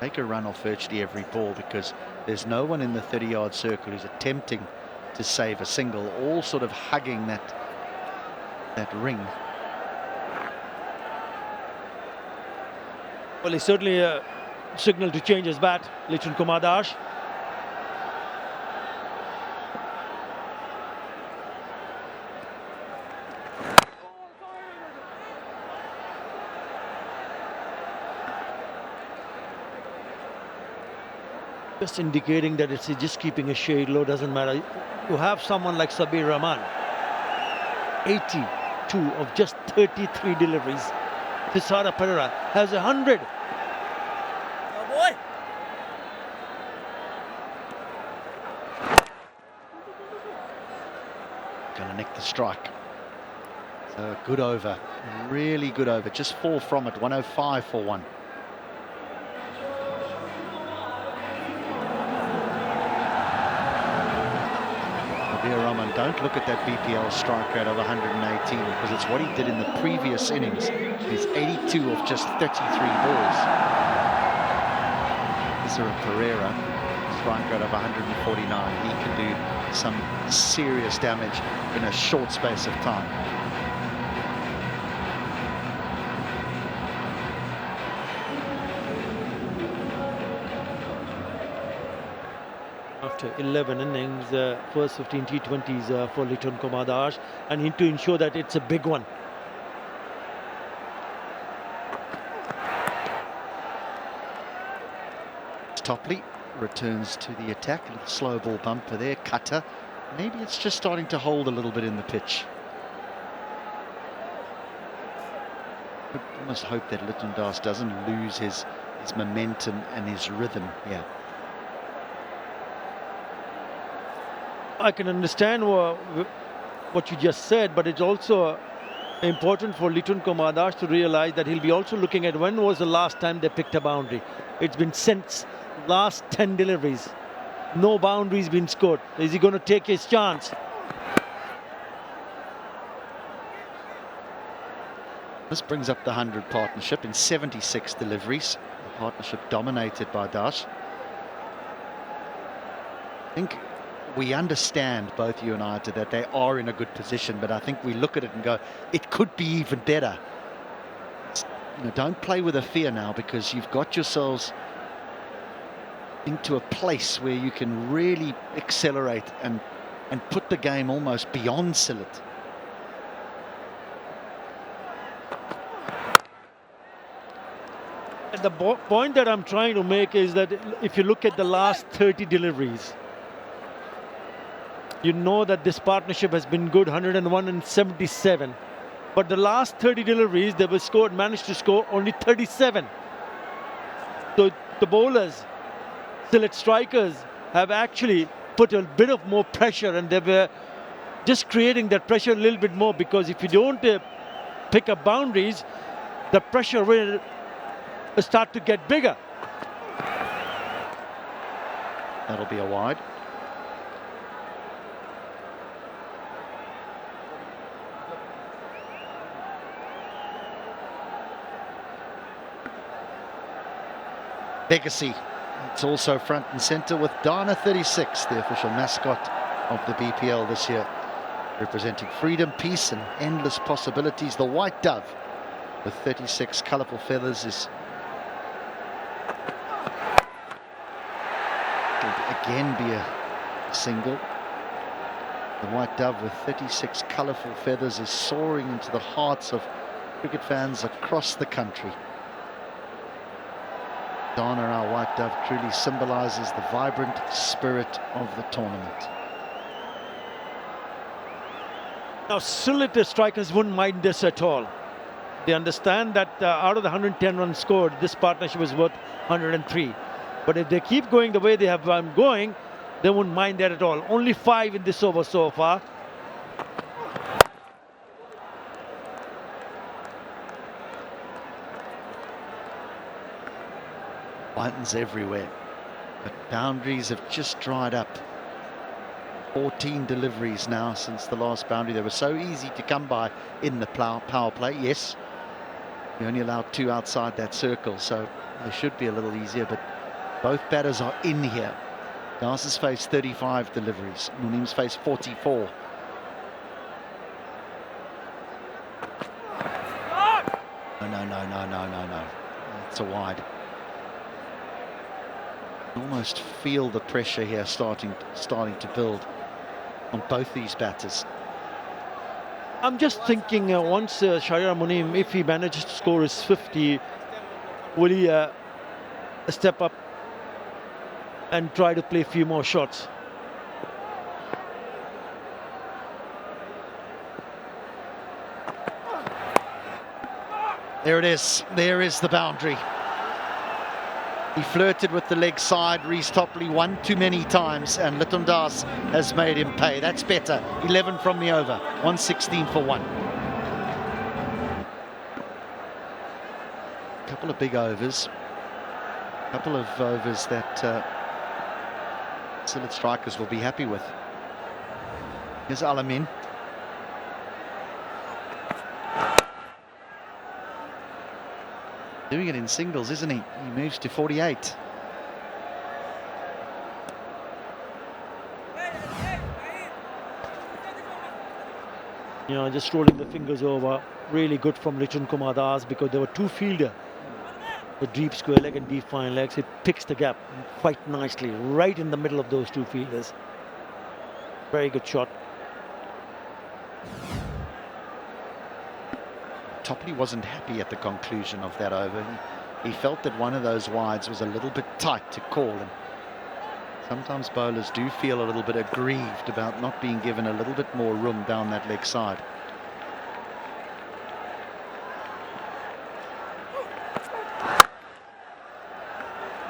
Take a run off virtually every ball because there's no one in the 30-yard circle who's attempting to save a single, all sort of hugging that ring. Well, he certainly signaled to change his bat, 𝗏𝗺𝗃𝗀𝗃𝗃. Just indicating that it's just keeping a shade low, doesn't matter. You have someone like Sabir Rahman, 82 of just 33 deliveries. Thisara Perera has 100. Oh boy! Gonna nick the strike. So good over, really good over. Just 4 from it, 105 for 1. Rahman, don't look at that BPL strike rate of 118 because it's what he did in the previous innings. He's 82 of just 33 balls. 𝗬𝗏𝗃𝗀𝗃𝗀, strike rate of 149. He can do some serious damage in a short space of time. After 11 innings, first 15 T20s for 𝗏𝗺𝗃𝗀𝗃𝗃, and need to ensure that it's a big one. Topley returns to the attack. A little slow ball bumper there. Cutter. Maybe it's just starting to hold a little bit in the pitch. I almost hope that 𝗏𝗺𝗃𝗀𝗃𝗃 doesn't lose his momentum and his rhythm here. I can understand what you just said, but it's also important for 𝗏𝗺𝗃𝗀𝗃𝗃 to realize that he'll be also looking at when was the last time they picked a boundary. It's been since last 10 deliveries. No boundaries been scored. Is he going to take his chance? This brings up the 100 partnership in 76 deliveries. The partnership dominated by 𝗏𝗃. I think we understand, both you and I, that they are in a good position, but I think we look at it and go, it could be even better. Don't play with a fear now, because you've got yourselves into a place where you can really accelerate and put the game almost beyond Sylhet. And the point that I'm trying to make is that if you look at the last 30 deliveries, you know that this partnership has been good, 101 and 77. But the last 30 deliveries, they were managed to score only 37. So the bowlers, Sylhet Strikers, have actually put a bit of more pressure, and they were just creating that pressure a little bit more, because if you don't pick up boundaries, the pressure will start to get bigger. That'll be a wide. 𝗿𝗵𝗚𝗃𝗃𝗃. It's also front and center with Dana 36, the official mascot of the BPL this year, representing freedom, peace, and endless possibilities. The white dove with 36 colourful feathers is could again be a single. The white dove with 36 colourful feathers is soaring into the hearts of cricket fans across the country. Dana, our white dove, truly symbolises the vibrant spirit of the tournament. Now, Sylhet Strikers wouldn't mind this at all. They understand that out of the 110 runs scored, this partnership is worth 103. But if they keep going the way they have been going, they won't mind that at all. Only 5 in this over so far. Buttons everywhere, but boundaries have just dried up. 14 deliveries now since the last boundary. They were so easy to come by in the power play. Yes, you only allowed 2 outside that circle, so they should be a little easier, but both batters are in here. 𝗧's has faced 35 deliveries. 𝗬𝗎's faced 44. No. It's a wide. Almost feel the pressure here starting to build on both these batters. I'm just thinking once Shahriar Moneem, if he manages to score his 50, will he step up and try to play a few more shots? There it is. There is the boundary. He flirted with the leg side. 𝗃𝗏𝗃𝗍𝗄𝗎 one too many times, and 𝗵𝗺 has made him pay. That's better. 11 from the over. 116 for 1. Couple of big overs. Couple of overs that Sylhet Strikers will be happy with. Here's Al-Amin. Doing it in singles, isn't he? He moves to 48. Just rolling the fingers over. Really good from Lichun Kumar Das, because there were 2 fielders. The deep square leg and deep fine legs. It picks the gap quite nicely, right in the middle of those 2 fielders. Very good shot. 𝗃𝗏𝗃𝗍𝗄𝗎 wasn't happy at the conclusion of that over. He felt that one of those wides was a little bit tight to call, and sometimes bowlers do feel a little bit aggrieved about not being given a little bit more room down that leg side.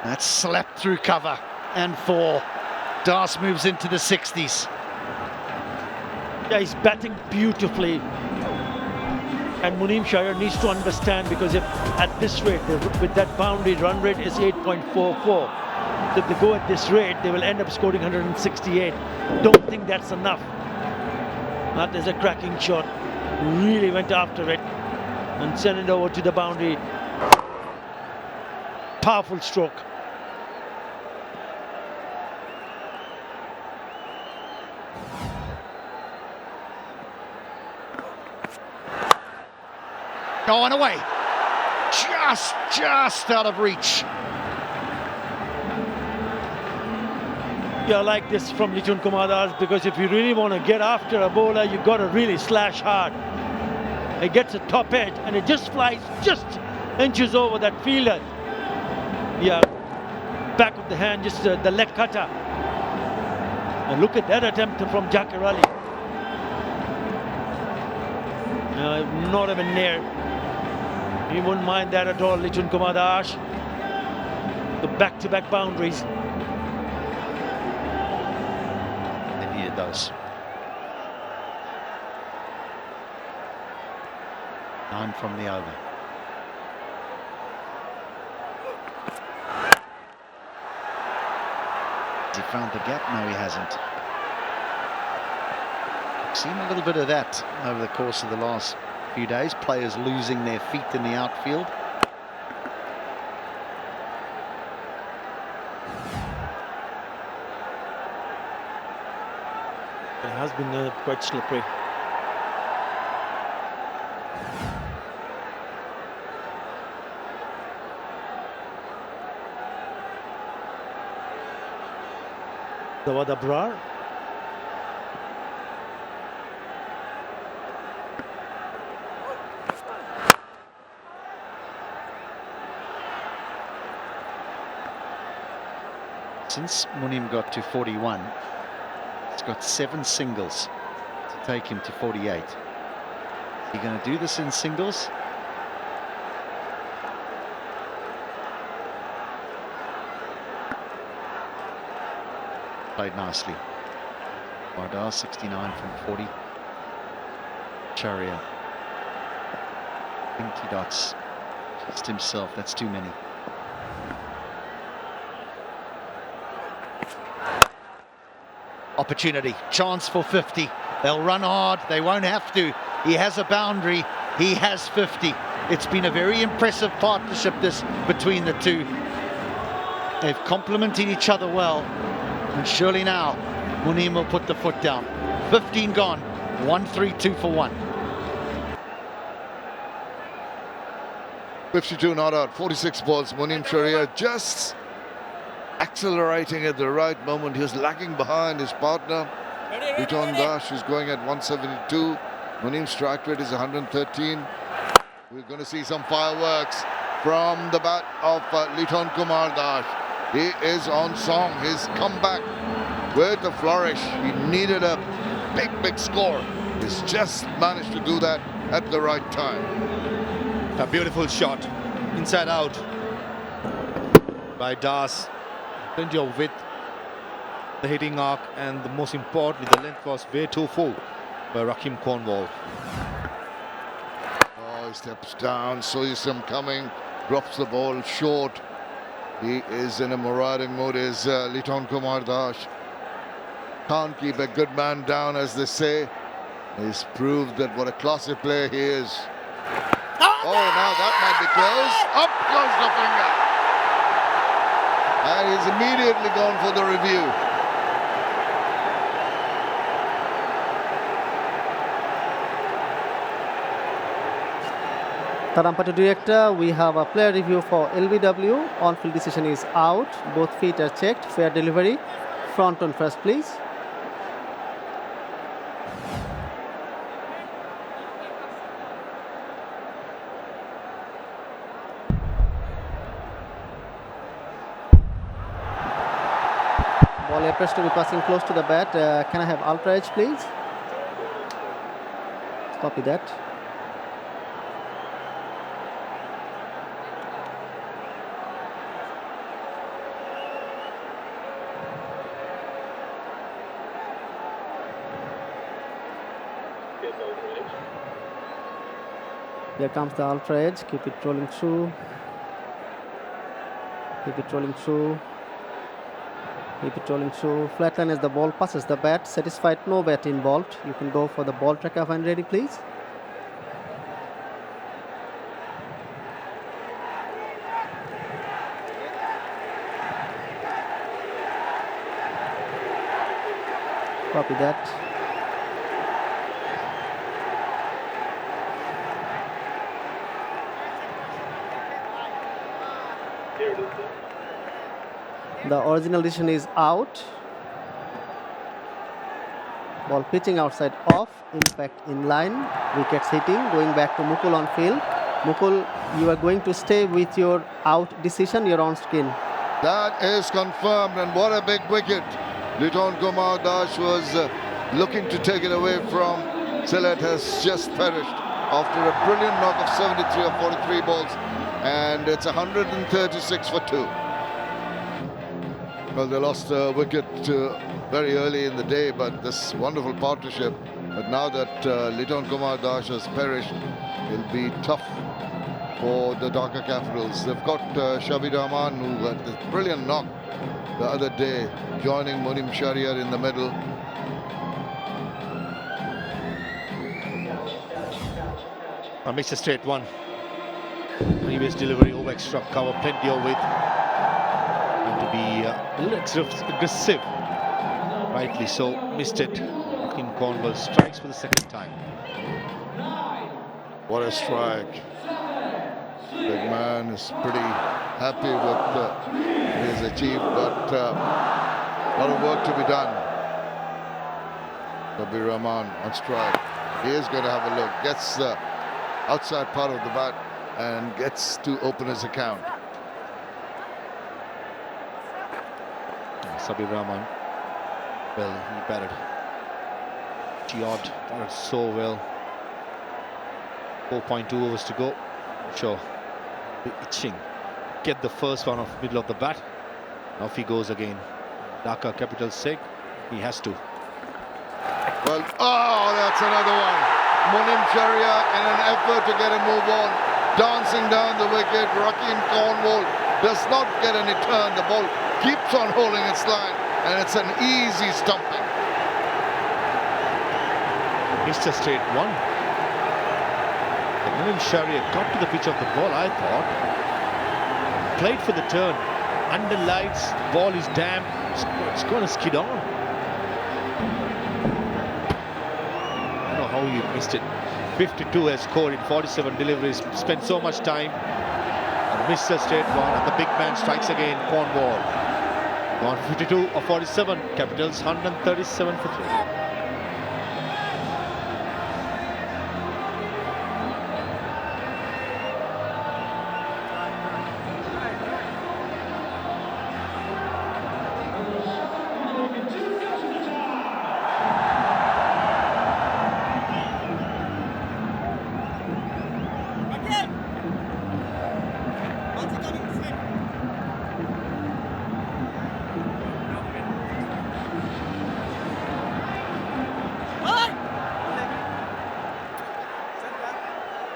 That's slapped through cover and 4. 𝗧 moves into the 60s. Yeah, he's batting beautifully. And Moneem Shahriar needs to understand, because if at this rate, with that boundary, run rate is 8.44. So if they go at this rate, they will end up scoring 168. Don't think that's enough. That is a cracking shot. Really went after it and sent it over to the boundary. Powerful stroke. Going away. Just out of reach. Yeah, I like this from Lichun Kumar Das, because if you really want to get after a bowler, you've got to really slash hard. It gets a top edge and it just flies just inches over that fielder. Yeah, back of the hand, just the leg cutter. And look at that attempt from Zakir Ali. Not even near. He wouldn't mind that at all, Lichun Kumar Das. The back-to-back boundaries. They needed those. 9 from the over. Has he found the gap? No, he hasn't. Seen a little bit of that over the course of the last few days. Players losing their feet in the outfield. It has been quite slippery. Dawad Abrar. Since Moneem got to 41, he's got 7 singles to take him to 48. Is he going to do this in singles? Played nicely. 𝗿𝗂 69 from 40. Chariot. Pinky dots. Just himself. That's too many. Opportunity. Chance for 50. They'll run hard. They won't have to. He has a boundary. He has 50. It's been a very impressive partnership this between the two. They've complemented each other well. And surely now, Munim will put the foot down. 15 gone. 1-3-2 for 1. 52 not out, 46 balls. Munim Sharia just accelerating at the right moment. He was lagging behind his partner. 𝗿𝗏𝗃𝗃 is going at 172. Munim's strike rate is 113. We're going to see some fireworks from the bat of 𝗵𝗏𝗃𝗃𝗃. He is on song. His comeback with the flourish. He needed a big score. He's just managed to do that at the right time. A beautiful shot, inside out by Das. Plenty of width, the hitting arc, and the most importantly, the length was way too full by 𝗃𝗃𝗃𝗃𝗃. Oh, he steps down. 𝗃𝐻 coming, drops the ball short. He is in a marauding mood. Is 𝗵𝗏𝗃𝗃𝗃. Can't keep a good man down, as they say. He's proved that what a classy player he is. Oh, now that might be close. Up goes the finger. And he's immediately gone for the review. Tarampati director, we have a player review for LBW. On-field decision is out. Both feet are checked. Fair delivery. Front on first, please. Ball appears to be passing close to the bat. Can I have ultra edge, please? Copy that. Here comes the ultra edge. Keep it rolling through. Keep it rolling through. Keep it rolling through. Flatline as the ball passes the bat. Satisfied, no bat involved. You can go for the ball tracker when ready, please. Copy that. The original decision is out. Ball pitching outside off. Impact in line. Wickets hitting. Going back to Mukul on field. Mukul, you are going to stay with your out decision. You're on screen. That is confirmed, and what a big wicket. 𝗵𝗏𝗃𝗃𝗃 was looking to take it away from Sylhet, has just perished after a brilliant knock of 73 or 43 balls, and it's 136 for 2. Well, they lost a wicket very early in the day, but this wonderful partnership. But now that 𝗵𝗏𝗃𝗃𝗃 has perished, it'll be tough for the Dhaka Capitals. They've got Shabir Rahman, who had this brilliant knock the other day, joining Munim Sharia in the middle. Makes a straight one. Previous delivery over extra cover, plenty of width. And to be a little aggressive, rightly so, missed it. 𝗃𝗃𝗃𝗃 strikes for the second time. What a strike. Big man is pretty happy with what he's achieved, but a lot of work to be done. Shabir Rahman on strike. He is going to have a look. Gets the outside part of the bat and gets to open his account. Shabir Rahman, well, he batted. Batted so well. 4.2 overs to go. Sure, itching. Get the first one off middle of the bat. Off he goes again. Dhaka Capital's sake, he has to. Well, oh, that's another one. Munim Sharia, in an effort to get a move on, dancing down the wicket. Rahkeem Cornwall does not get any turn. The ball keeps on holding its line, and it's an easy stumping. It's a straight one. Munim Sharia got to the pitch of the ball, I thought. Played for the turn. Under lights, ball is damp. It's going to skid on. I don't know how he missed it. 52 has scored in 47 deliveries. Spent so much time. And missed a straight one. And the big man strikes again. Cornwall. Gone 52 or 47. Capitals 137 for 3.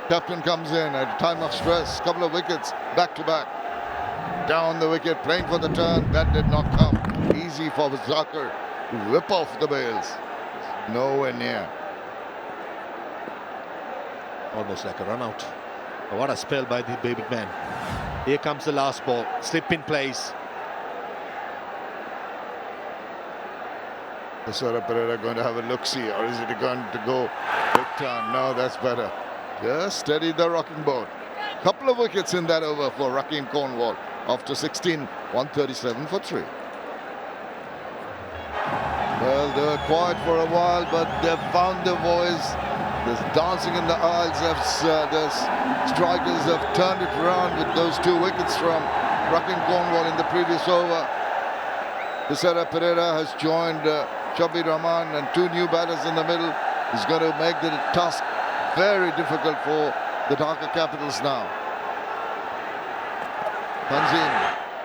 Captain comes in at a time of stress, couple of wickets back to back. Down the wicket, playing for the turn, that did not come. Easy for Zakir to whip off the bails. Nowhere near. Almost like a run out. What a spell by the baby man. Here comes the last ball. Slip in place. Is 𝗂𝗧 going to have a look-see, or is it going to go big time? No, that's better. Just steady the rocking boat. Couple of wickets in that over for Rahkeem Cornwall. After 16, 137 for 3. Well, they were quiet for a while, but they've found their voice. There's dancing in the aisles. The strikers have turned it around with those 2 wickets from Rahkeem Cornwall in the previous over. 𝗂𝗧 has joined Shabir Rahman and 2 new batters in the middle. He's going to make the task very difficult for the Dhaka Capitals now. Tanzim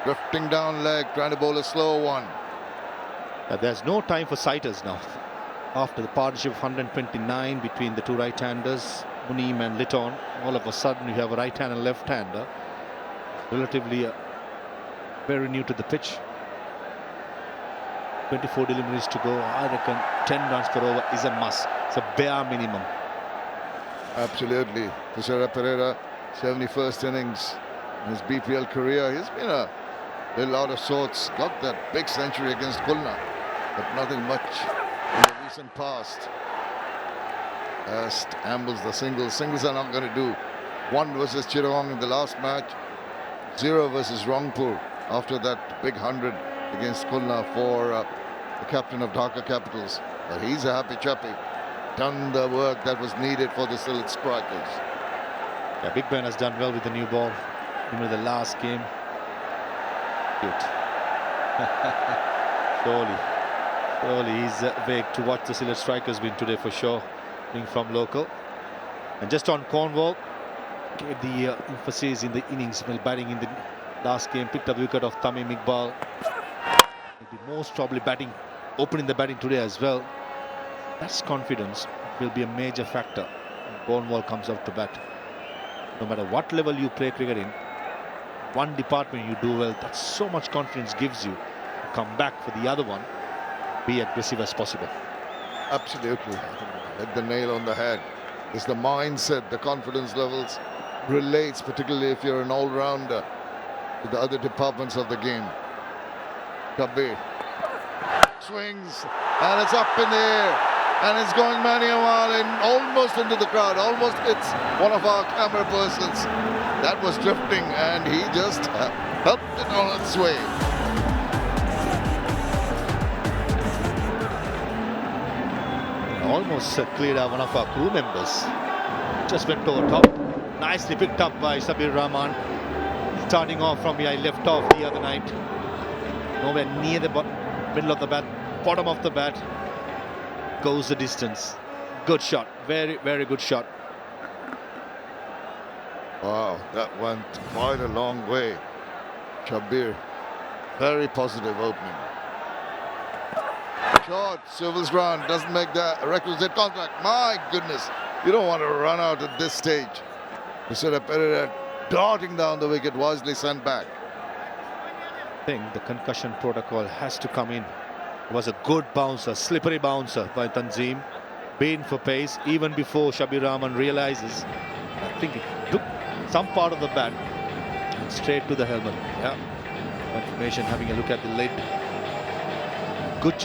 drifting down leg, trying to bowl a slow one. But there's no time for sighters now. After the partnership of 129 between the 2 right-handers, Munim and Litton, all of a sudden you have a right-hand and left-hander. Relatively very new to the pitch. 24 deliveries to go. I reckon 10 runs per over is a must. It's a bare minimum. Absolutely. 𝗂𝗧, 71st innings in his BPL career. He's been a little out of sorts. Got that big century against Khulna, but nothing much in the recent past. Just ambles the singles. Singles are not going to do. 1 versus Chittagong in the last match. 0 versus Rangpur after that big 100 against Khulna for the captain of Dhaka Capitals. But he's a happy chappy. Done the work that was needed for the Sylhet Strikers. Yeah, Big Ben has done well with the new ball. Remember the last game. Cute. Surely he's awake to watch the Sylhet Strikers win today for sure, being from local. And just on Cornwall, gave the emphasis in the innings while batting in the last game. Picked up the wicket of Tamim Iqbal. Maybe most probably opening the batting today as well. That's confidence will be a major factor when Cornwall comes out to bat. No matter what level you play cricket in, one department you do well, that's so much confidence gives you to come back for the other one, be aggressive as possible. Absolutely. Hit the nail on the head. It's the mindset, the confidence levels relates, particularly if you're an all-rounder, to the other departments of the game. 𝗂𝗶 swings, and it's up in the air. And it's going many a mile in, almost into the crowd, almost hits one of our camera persons. That was drifting, and he just helped it on its way. Almost cleared out one of our crew members. Just went over top. Nicely picked up by Shabir Rahman. Starting off from where I left off the other night. Nowhere near the middle of the bat, bottom of the bat. Goes the distance. Good shot. Very, very good shot. Wow, that went quite a long way. Shabir, very positive opening. Short, Silver's run doesn't make the requisite contact. My goodness, you don't want to run out at this stage. 𝗂𝗃𝗃𝗃 darting down the wicket, wisely sent back. I think the concussion protocol has to come in. It was a good bouncer, slippery bouncer by Tanzim. Been for pace even before Shabir Rahman realizes. I think it took some part of the bat and straight to the helmet. Yeah. Confirmation, having a look at the lid. Good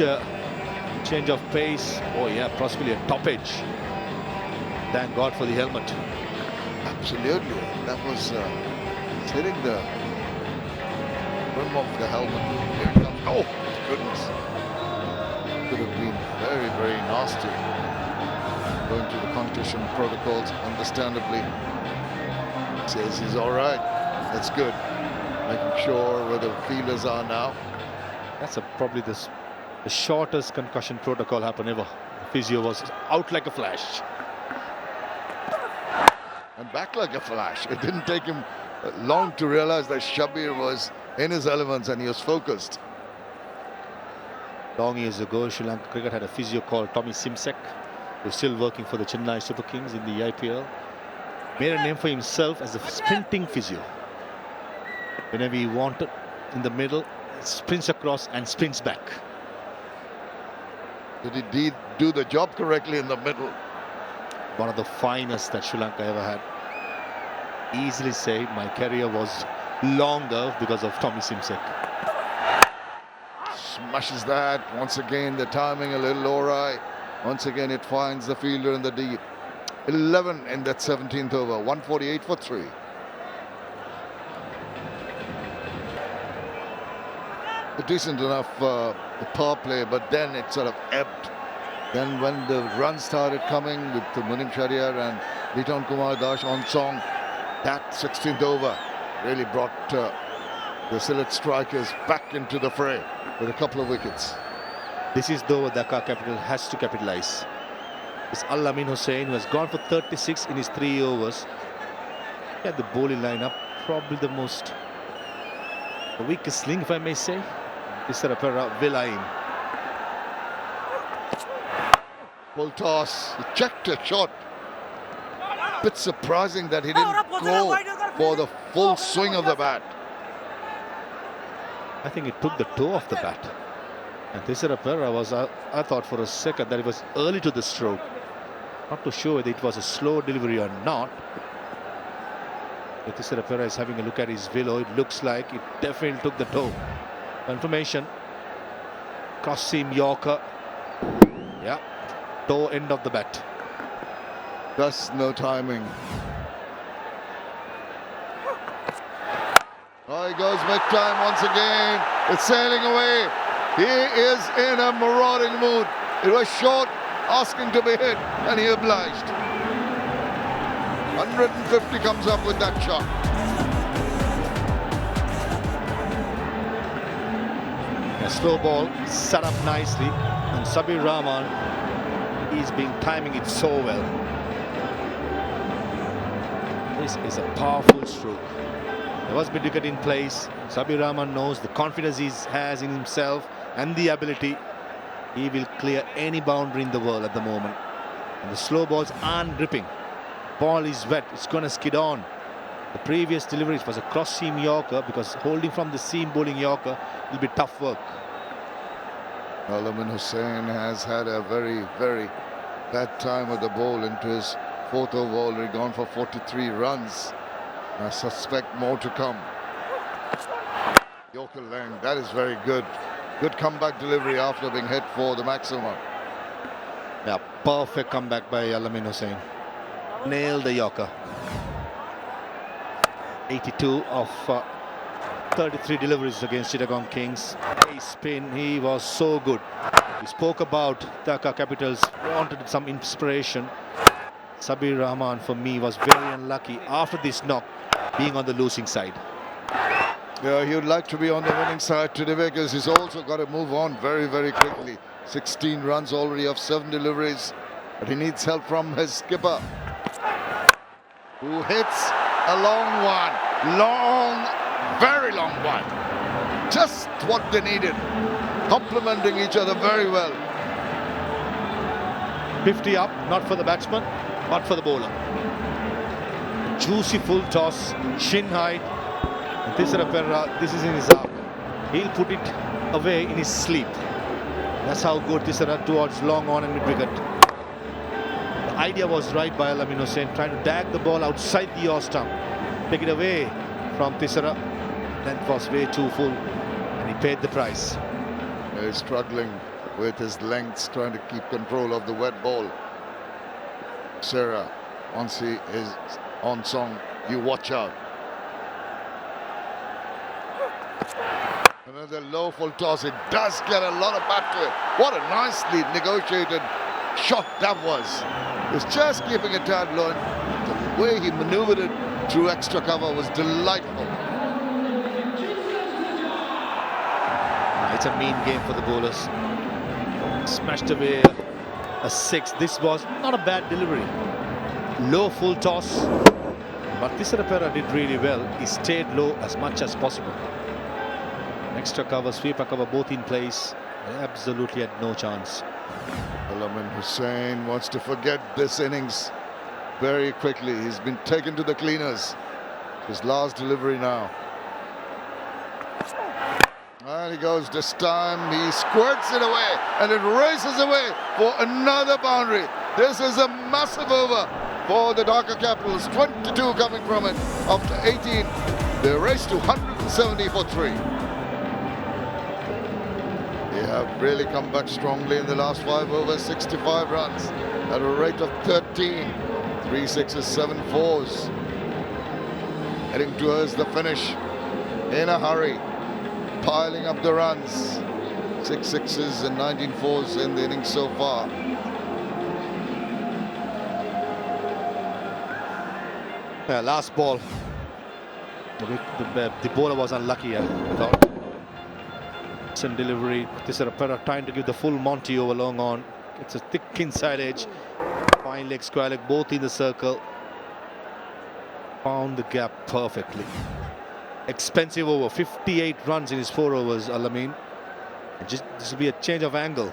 change of pace. Oh yeah, possibly a top edge. Thank God for the helmet. Absolutely, that was hitting the rim of the helmet. Here it comes. Oh, goodness. Could have been very, very nasty. Going to the concussion protocols, understandably. Says he's all right. That's good. Making sure where the fielders are now. That's probably the shortest concussion protocol happened ever. The physio was out like a flash. And back like a flash. It didn't take him long to realize that Shabir was in his elements and he was focused. Long years ago, Sri Lanka cricket had a physio called Tommy Simsek, who's still working for the Chennai Super Kings in the IPL. Made a name for himself as a sprinting physio. Whenever he wanted in the middle, sprints across and sprints back. Did he do the job correctly in the middle? One of the finest that Sri Lanka ever had. Easily say my career was longer because of Tommy Simsek. Smashes that. Once again, the timing a little awry. Once again, it finds the fielder in the deep. 11 in that 17th over. 148 for 3. A decent enough power play, but then it sort of ebbed. Then when the runs started coming with the Munim Shahryar and Liton Kumar Das on song, that 16th over really brought the Sylhet Strikers back into the fray with a couple of wickets. This is though Dhaka capital has to capitalize. It's Al-Amin Hussain, who has gone for 36 in his 3 overs. He had the bowling lineup, probably the weakest link, if I may say. 𝗃𝗃𝗃𝗃. Full toss, he checked a shot. Bit surprising that he didn't go for the full swing of the bat. I think it took the toe off the bat. And 𝗃𝗃𝗃𝗃 was, I thought for a second that it was early to the stroke. Not too sure whether it was a slow delivery or not. 𝗃𝗃𝗃𝗃 is having a look at his velo. It looks like it definitely took the toe. Confirmation. 𝗂𝗍𝗏 Yorker. Yeah. Toe end of the bat. Thus no timing. Oh, he goes big time once again. It's sailing away. He is in a marauding mood. It was short, asking to be hit, and he obliged. 150 comes up with that shot. A slow ball set up nicely, and Shabir Rahman is timing it so well. This is a powerful stroke. There was mid wicket in place. Shabir Rahman knows the confidence he has in himself and the ability. He will clear any boundary in the world at the moment. And the slow balls aren't gripping. Ball is wet. It's going to skid on. The previous delivery was a cross-seam Yorker, because holding from the seam bowling Yorker will be tough work. Al-Amin Hussain has had a very, very bad time with the ball into his 4th over, already gone for 43 runs. I suspect more to come. Yorker length, that is very good. Good comeback delivery after being hit for the maximum. Yeah, perfect comeback by Al-Amin Hussain. Nailed the Yorker. 82 of 33 deliveries against Chittagong Kings. Pace spin, he was so good. We spoke about Dhaka Capitals, wanted some inspiration. Shabir Rahman, for me, was very unlucky after this knock, being on the losing side. Yeah, he would like to be on the winning side today, because he's also got to move on very, very quickly. 16 runs already off 7 deliveries, but he needs help from his skipper, who hits a long one. Long, very long one. Just what they needed. Complementing each other very well. 50 up, not for the batsman, but for the bowler. Juicy full toss, shin height. And 𝗃𝗃𝗃𝗃, this is in his arc. He'll put it away in his sleep. That's how good 𝗃𝗃𝗃 towards long on and mid-wicket. The idea was right by Al Amin Hussain, trying to tag the ball outside the off stump. Take it away from 𝗃𝗃𝗃. Length was way too full and he paid the price. He's struggling with his lengths, trying to keep control of the wet ball. Sarah, once he is on song, you watch out. Another low full toss. It does get a lot of bat to it. What a nicely negotiated shot that was. He was just keeping it tad low. The way he maneuvered it through extra cover was delightful. It's a mean game for the bowlers. Smashed away a 6. This was not a bad delivery. Low full toss. But 𝗃𝗃𝗃𝗃 did really well. He stayed low as much as possible. Extra cover, sweeper cover, both in place. They absolutely had no chance. Al Amin Hussain wants to forget this innings very quickly. He's been taken to the cleaners. His last delivery now. And he goes this time. He squirts it away and it races away for another boundary. This is a massive over for the Dhaka Capitals. 22 coming from it after 18. They race to 170 for 3. They have really come back strongly in the last 5 overs, 65 runs at a rate of 13. 3 6s, 7 4s. Heading towards the finish in a hurry. Piling up the runs. 6 6s and 19 4s in the innings so far. Last ball. The bowler was unlucky, I thought. Some delivery. 𝗃𝗃𝗃𝗃 trying to give the full Monty over long on. It's a thick inside edge. Fine leg, square leg, both in the circle. Found the gap perfectly. Expensive over, 58 runs in his 4 overs, Al Amin. This will be a change of angle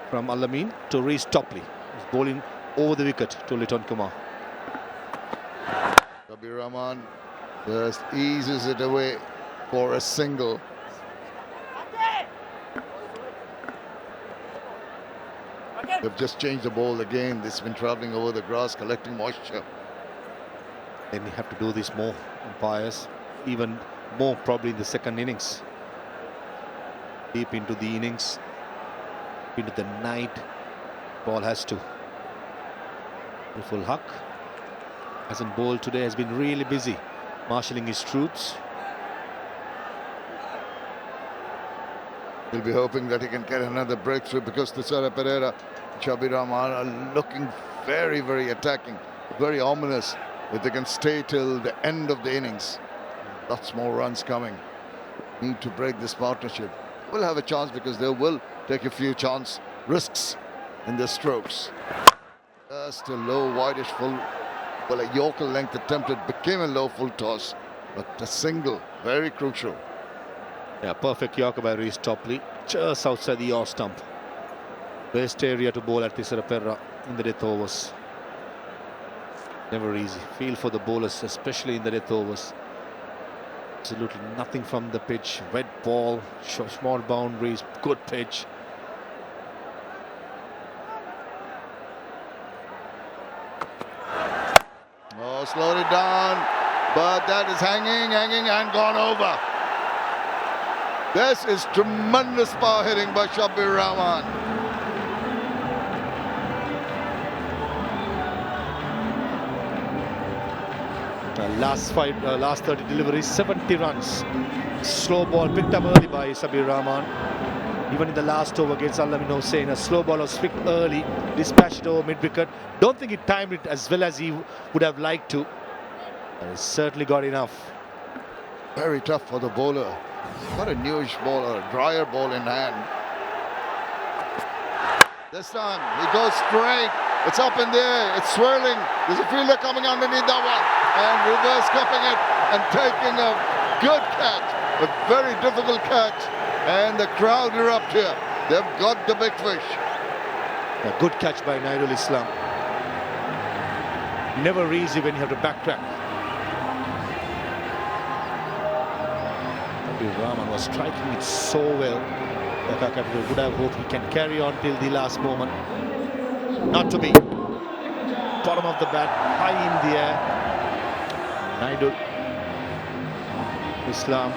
from Al Amin to 𝗃𝗃𝗃𝗃. He's bowling over the wicket to Liton Kumar. 𝗃𝗃𝗃𝗃 just eases it away for a single. They've just changed the ball again. It's been travelling over the grass, collecting moisture. Then you have to do this more, umpires. Even more probably in the second innings. Deep into the innings, into the night. Ball has to. Beautiful Huck. Hasn't bowled today, has been really busy marshalling his troops. He'll be hoping that he can get another breakthrough because the 𝗃𝗃𝗃𝗃, Shabir Rahman are looking very, very attacking, very ominous. If they can stay till the end of the innings, lots more runs coming. Need to break this partnership. Will have a chance because they will take a few risks in their strokes. Just a low, wideish full, well, a Yorker length attempted, became a low full toss, but a single, very crucial. Yeah, perfect Yorker by 𝗃𝗃𝗃𝗃, just outside the off stump. Best area to bowl at 𝗃𝗃𝗃𝗃 in the death overs. Never easy. Feel for the bowlers, especially in the death overs. Absolutely nothing from the pitch. Wet ball, small boundaries, good pitch. Oh, slowed it down, but that is hanging and gone over. This is tremendous power hitting by Shabir Rahman. Last 30 deliveries, 70 runs. Slow ball picked up early by Shabir Rahman. Even in the last over against Al Amin Hussain, a slow ball was picked early, dispatched over mid-wicket. Don't think he timed it as well as he would have liked to. But he certainly got enough. Very tough for the bowler. Got a newish ball or a drier ball in hand. This time he goes straight. It's up in the air. It's swirling. There's a fielder coming underneath that one and reverse cupping it and taking a good catch, a very difficult catch. And the crowd erupt here. They've got the big fish. A good catch by Nairul Islam. Never easy when you have to backtrack. Rahman was striking it so well. Dhaka Capital would have hoped he can carry on till the last moment. Not to be. Bottom of the bat, high in the air. Nairul Islam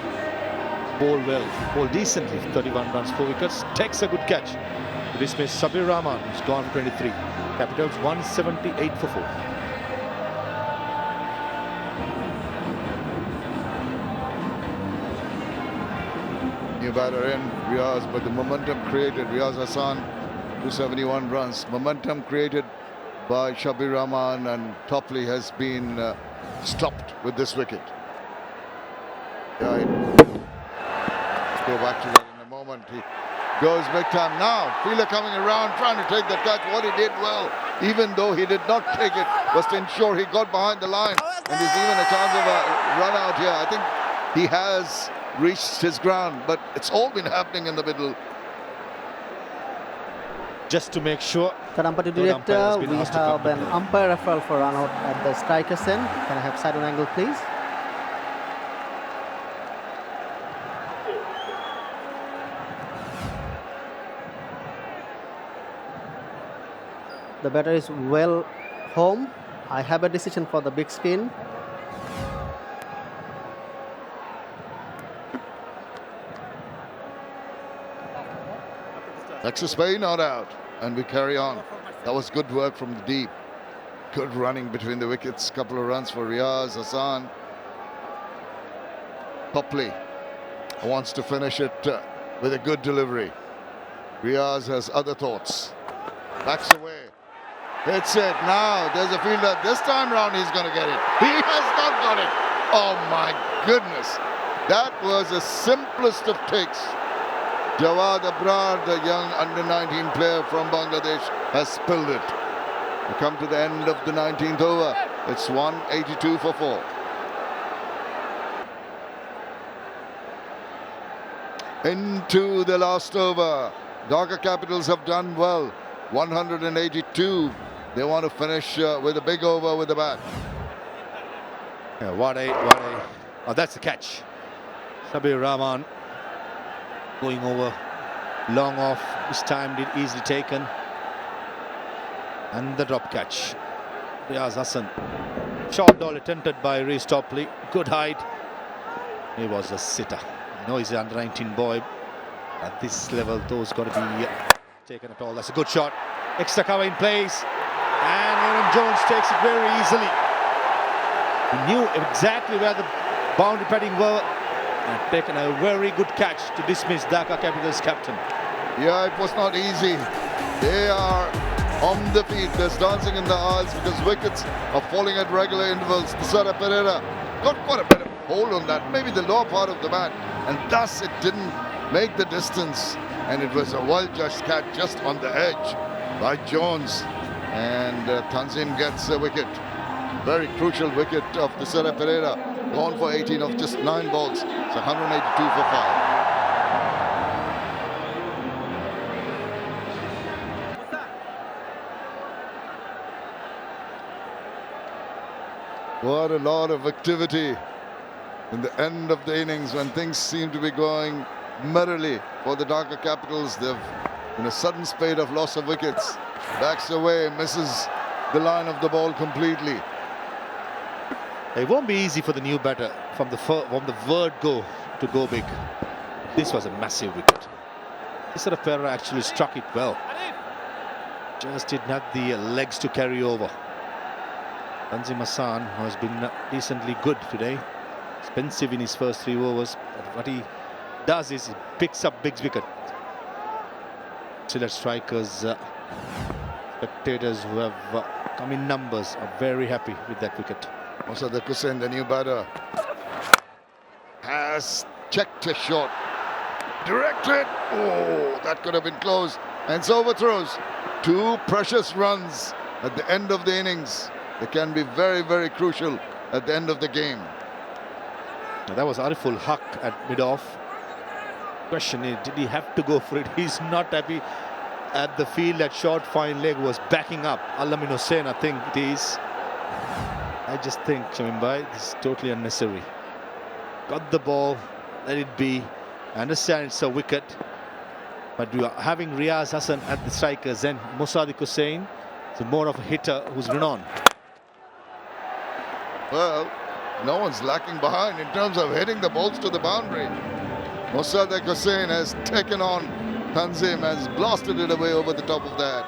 bowled well, bowled decently. 31 runs, 4 wickets. Takes a good catch. To dismiss Sabir Rahman, who's gone 23. Capitals 178 for 4. New batter in, Riaz, but the momentum created, Riaz Hassan, 271 runs. Momentum created by Shabir Rahman, and 𝗃𝗵𝗃𝗃𝗃 has been stopped with this wicket. Yeah, go back to that in a moment. He goes big time now. Fielder coming around, trying to take the catch. What he did well, even though he did not take it, was to ensure he got behind the line. And there's even a chance of a run out here. I think he has reached his ground, but it's all been happening in the middle. Just to make sure. The umpire director, we have an umpire referral for run out at the striker's end. Can I have side on angle, please? The batter is well home. I have a decision for the big screen. 𝗃𝗃𝗃𝗃 not out, and we carry on. That was good work from the deep. Good running between the wickets. Couple of runs for Riaz Hassan. 𝗃𝗃𝗃𝗃 wants to finish it with a good delivery. Riaz has other thoughts. Backs away. Hits it. Now there's a fielder. This time round he's going to get it. He has not got it. Oh my goodness. That was the simplest of takes. Jawad Abrar, the young under-19 player from Bangladesh, has spilled it. We come to the end of the 19th over. It's 182 for 4. Into the last over. Dhaka Capitals have done well. 182. They want to finish with a big over with the bat. Yeah, 𝗃𝗍𝗃𝗃. Oh, that's the catch. Sabir Rahman going over, long off, mistimed it, easily taken. And the drop catch. Riaz Hassan. Short ball attempted by 𝗃𝗃𝗃𝗃. Good height. He was a sitter. I know he's an under-19 boy. At this level, those got to be taken at all. That's a good shot. Extra cover in place. And Aaron Jones takes it very easily. He knew exactly where the boundary padding were. And taken a very good catch to dismiss Dhaka Capitals captain. Yeah, it was not easy. They are on the feet. There's dancing in the aisles because wickets are falling at regular intervals. 𝗍𝗃𝗃𝗃 got quite a bit of hold on that, maybe the lower part of the bat, and thus it didn't make the distance. And it was a well-judged catch just on the edge by Jones. And Tanzim gets a wicket. Very crucial wicket of 𝗍𝗃𝗃𝗃. Gone for 18 of just 9 balls. It's 182 for 5. What a lot of activity in the end of the innings when things seem to be going merrily for the Dhaka Capitals. They've in a sudden spate of loss of wickets. Backs away, misses the line of the ball completely. It won't be easy for the new batter from the word go to go big. This was a massive wicket. 𝗃𝗃𝗃𝗃 actually struck it well. Just didn't have the legs to carry over. Tanzim Hassan has been decently good today. Expensive in his first 3 overs. But what he does is he picks up big wicket. Sylhet Strikers spectators who have come in numbers are very happy with that wicket. Also, the Hussain, the new batter, has checked a shot. Directed. Oh, that could have been close. And it's overthrows. 2 precious runs at the end of the innings. They can be very, very crucial at the end of the game. Now, that was Ariful Haq at mid-off. Question is, did he have to go for it? He's not happy. at the field at short fine leg was backing up Al-Amin Hussain, I think it is. I just think, Shamin this is totally unnecessary. Got the ball, let it be. I understand it's a wicket, but we are having Riaz Hassan at the strikers and Mosadiq Hussain is more of a hitter who's run on. Well, no one's lacking behind in terms of hitting the balls to the boundary. Mosadiq Hussain has taken on Tanzim, has blasted it away over the top of that.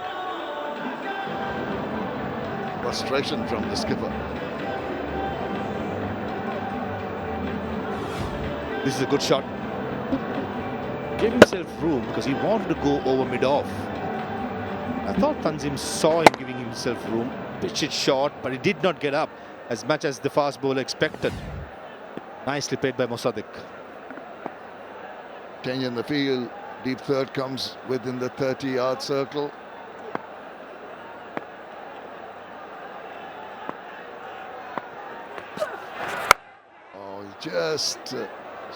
Frustration from the skipper. This is a good shot. Gave himself room because he wanted to go over mid-off. I thought Tanzim saw him giving himself room. Pitched it short, but he did not get up as much as the fast bowler expected. Nicely played by Mosadiq. Change in the field. Deep third comes within the 30-yard circle. Oh, he just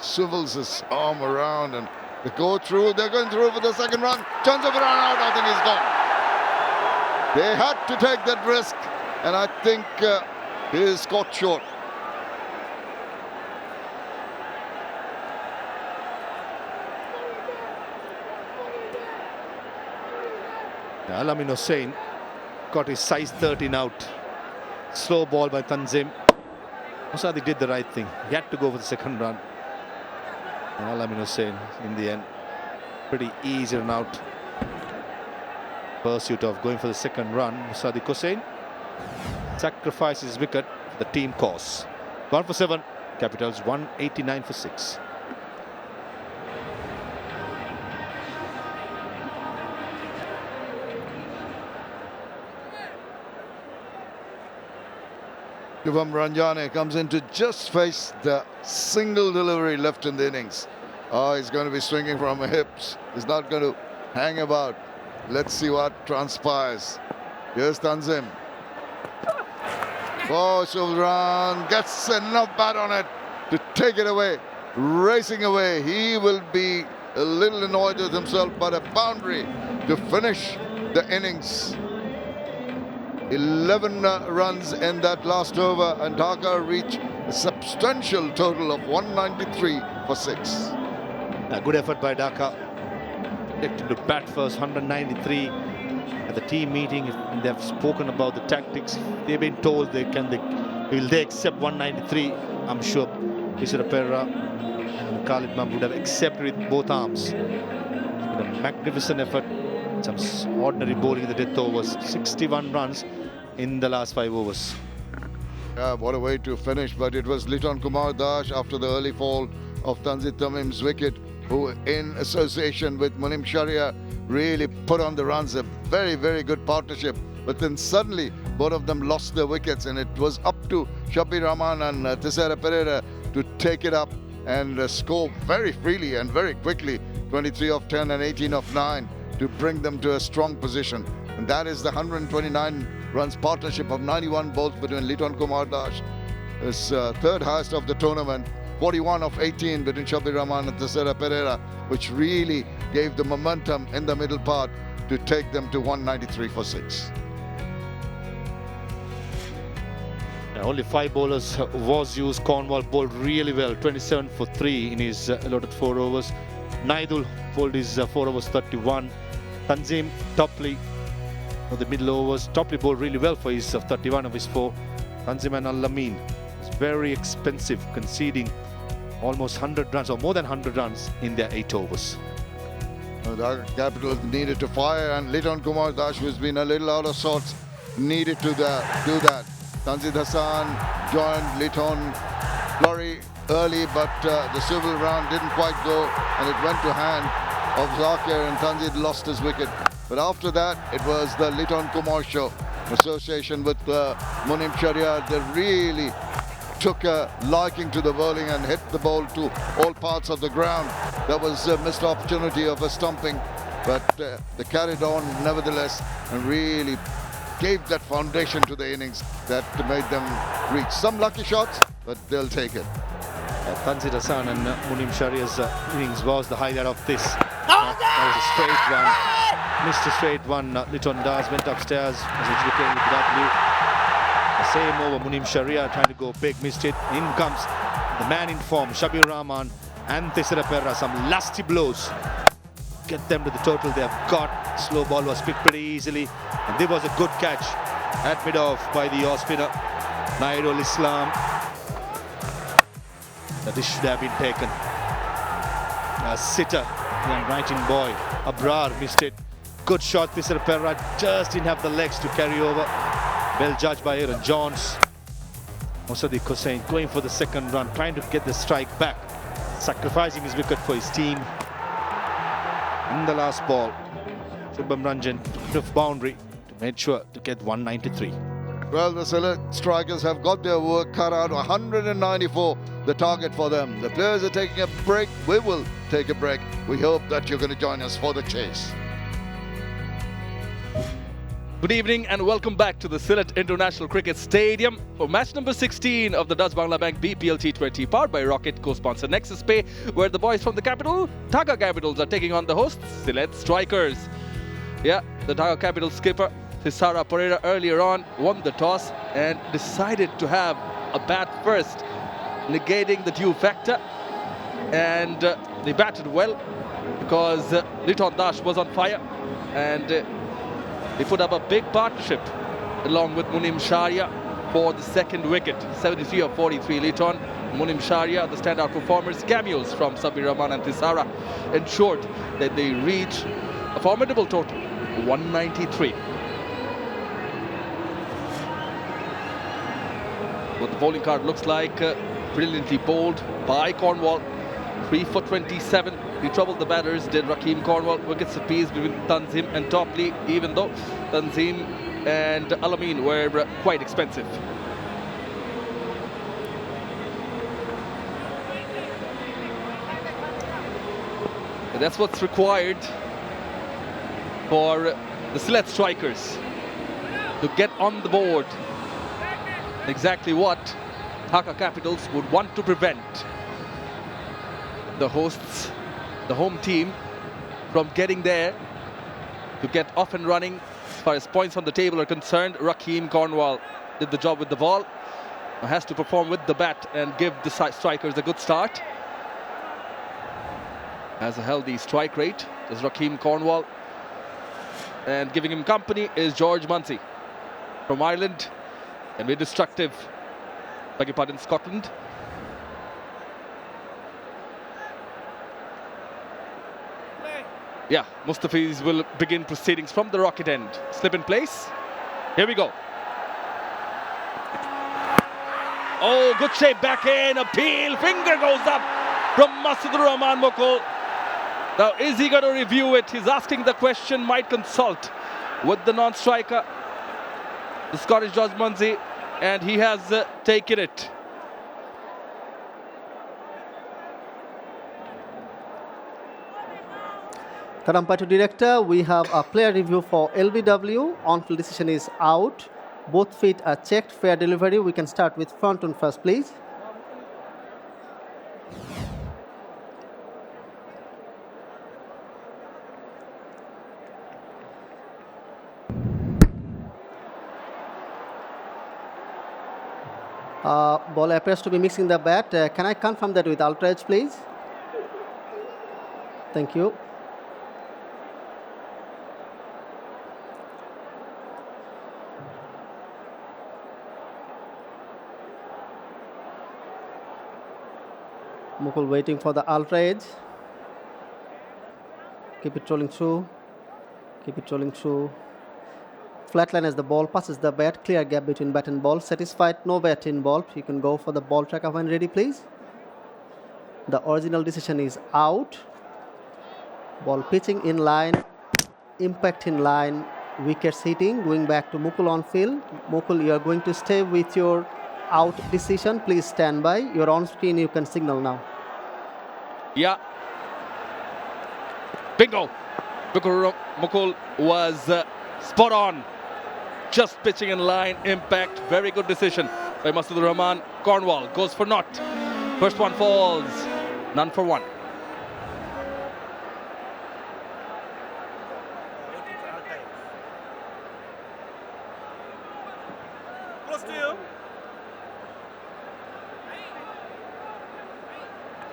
swivels his arm around and they go through. They're going through for the second run. Chance of a run out. I think he's gone. They had to take that risk, and I think he is caught short. Al-Amin Hussain got his size 13 out. Slow ball by Tanzim. Mosadiq did the right thing. He had to go for the second run. And Al-Amin Hussain, in the end, pretty easy run out. Pursuit of going for the second run. Mosadiq Hussain sacrifices his wicket for the team cause. 1 for 7. Capitals 189 for 6. Shivam Ranjane comes in to just face the single delivery left in the innings. Oh, he's going to be swinging from hips. He's not going to hang about. Let's see what transpires. Here's Tanzim. Oh, Shuvran gets enough bat on it to take it away. Racing away. He will be a little annoyed with himself, but a boundary to finish the innings. 11 runs in that last over, and Dhaka reach a substantial total of 193 for 6. A good effort by Dhaka. Elected to bat first, 193. At the team meeting, they've spoken about the tactics. They've been told will they accept 193? I'm sure 𝗃𝗃𝗃𝗃 and Khalid Mahmood would have accepted with both arms. A magnificent effort. Some ordinary bowling in the death overs. 61 runs in the last 5 overs. Yeah, what a way to finish, but it was 𝗃𝗃𝗃𝗃 Dash after the early fall of Tanzim Tamim's wicket, who in association with Munim Sharia really put on the runs. A very, very good partnership. But then suddenly both of them lost their wickets, and it was up to Shabir Rahman and 𝗃𝗃𝗃𝗃 to take it up and score very freely and very quickly. 23 of 10 and 18 of 9 to bring them to a strong position. And that is the 129 runs partnership of 91 balls between 𝗃𝗃𝗃𝗃, his third highest of the tournament. 41 of 18 between Shabir Rahman and 𝗃𝗃𝗃𝗃, which really gave the momentum in the middle part to take them to 193 for 6. Only 5 bowlers was used. Cornwall bowled really well, 27 for 3 in his allotted 4 overs. Naidul bowled his 4 overs 31. Tanzim, 𝗃𝗃𝗃𝗃 for the middle overs. 𝗃𝗃𝗃𝗃 bowled really well for his 31 of his 4. Tanzim and Al-Amin was very expensive, conceding almost 100 runs or more than 100 runs in their 8 overs. The Capitals needed to fire, and 𝗃𝗃𝗃𝗃𝗃, who's been a little out of sorts, needed to do that. Tanzim Hassan joined 𝗃𝗃𝗃𝗃𝗃 early, but the swivel round didn't quite go, and it went to hand of Zakir, and Tanzim lost his wicket. But after that, it was the 𝗃𝗃𝗃𝗃𝗃 show. Association with Munim Sharia, they really took a liking to the bowling and hit the ball to all parts of the ground. That was a missed opportunity of a stumping, but they carried on nevertheless and really gave that foundation to the innings that made them reach. Some lucky shots, but they'll take it. Tanzim Hassan and Munim Sharia's innings was the highlight of this. That was a straight run. missed a straight one. 𝗵𝗺𝗃𝗀 went upstairs as it's looking with W. The same over Munim Sharia trying to go big, missed it. In comes the man in form, Shabir Rahman and 𝗃𝗶𝗃𝗲. Some lusty blows. Get them to the total they have got. Slow ball was picked pretty easily. And there was a good catch at mid-off by the off spinner, Nairul Islam. That this should have been taken. A sitter, young writing boy, Abrar missed it. Good shot, 𝗃𝗶𝗃𝗲 just didn't have the legs to carry over. Well judged by Aaron Johns. Mosaddek Hussain going for the second run, trying to get the strike back, sacrificing his wicket for his team. In the last ball, Shubham Ranjan took the boundary to make sure to get 193. Well, the Sylhet Strikers have got their work cut out. 194, the target for them. The players are taking a break. We will take a break. We hope that you're going to join us for the chase. Good evening and welcome back to the Sylhet International Cricket Stadium for match number 16 of the Dutch Bank BPL T20 powered by Rocket, co-sponsor 𝗃𝗃, where the boys from the capital, Dhaka Capitals, are taking on the hosts, Sylhet Strikers. Yeah, the Dhaka Capitals skipper, 𝗃𝗧 𝗂𝗃𝗃, earlier on won the toss and decided to have a bat first, negating the due factor. And they batted well because 𝗵𝗺𝗃𝗀 was on fire, and they put up a big partnership along with Munim Sharia for the second wicket. 73 of 43 𝗵𝗺𝗃. Munim Sharia, the standout performers, cameos from Shabir Rahman and 𝗃𝗧 ensured that they reach a formidable total, 193. What the bowling card looks like, brilliantly bowled by Cornwall. 3 for 27. He troubled the batters, did Rakeem Cornwall. Wickets appeased between Tanzim and Topley, even though Tanzim and Al-Amin were quite expensive. And that's what's required for the Sylhet Strikers to get on the board. Exactly what Dhaka Capitals would want to prevent the hosts, the home team, from getting there to get off and running. As far as points on the table are concerned, Rakeem Cornwall did the job with the ball. Has to perform with the bat and give the strikers a good start. Has a healthy strike rate, is Rakeem Cornwall. And giving him company is George Munsey from Ireland, and very destructive, beg your pardon, Scotland. Yeah, Mustafiz will begin proceedings from the Rocket end. Slip in place. Here we go. Oh, good shape back in. Appeal. Finger goes up from Masadur Rahman Mukul. Now, is he going to review it? He's asking the question. Might consult with the non-striker, the Scottish George Munsey, and he has taken it. Karampatu director, we have a player review for LBW. On-field decision is out. Both feet are checked. Fair delivery. We can start with front on first, please. Ball appears to be mixing the bat. Can I confirm that with ultra edge, please? Thank you. Mukul waiting for the ultra edge. Keep it rolling through. Keep it rolling through. Flatline as the ball passes the bat. Clear gap between bat and ball. Satisfied, no bat involved. You can go for the ball tracker when ready, please. The original decision is out. Ball pitching in line. Impact in line. Wickets hitting. Going back to Mukul on field. Mukul, you are going to stay with your out decision. Please stand by. You're on screen. You can signal now. Yeah. Bingo. Mukul was spot on. Just pitching in line. Impact. Very good decision by Masadur Rahman. Cornwall goes for naught. First one falls. None for one.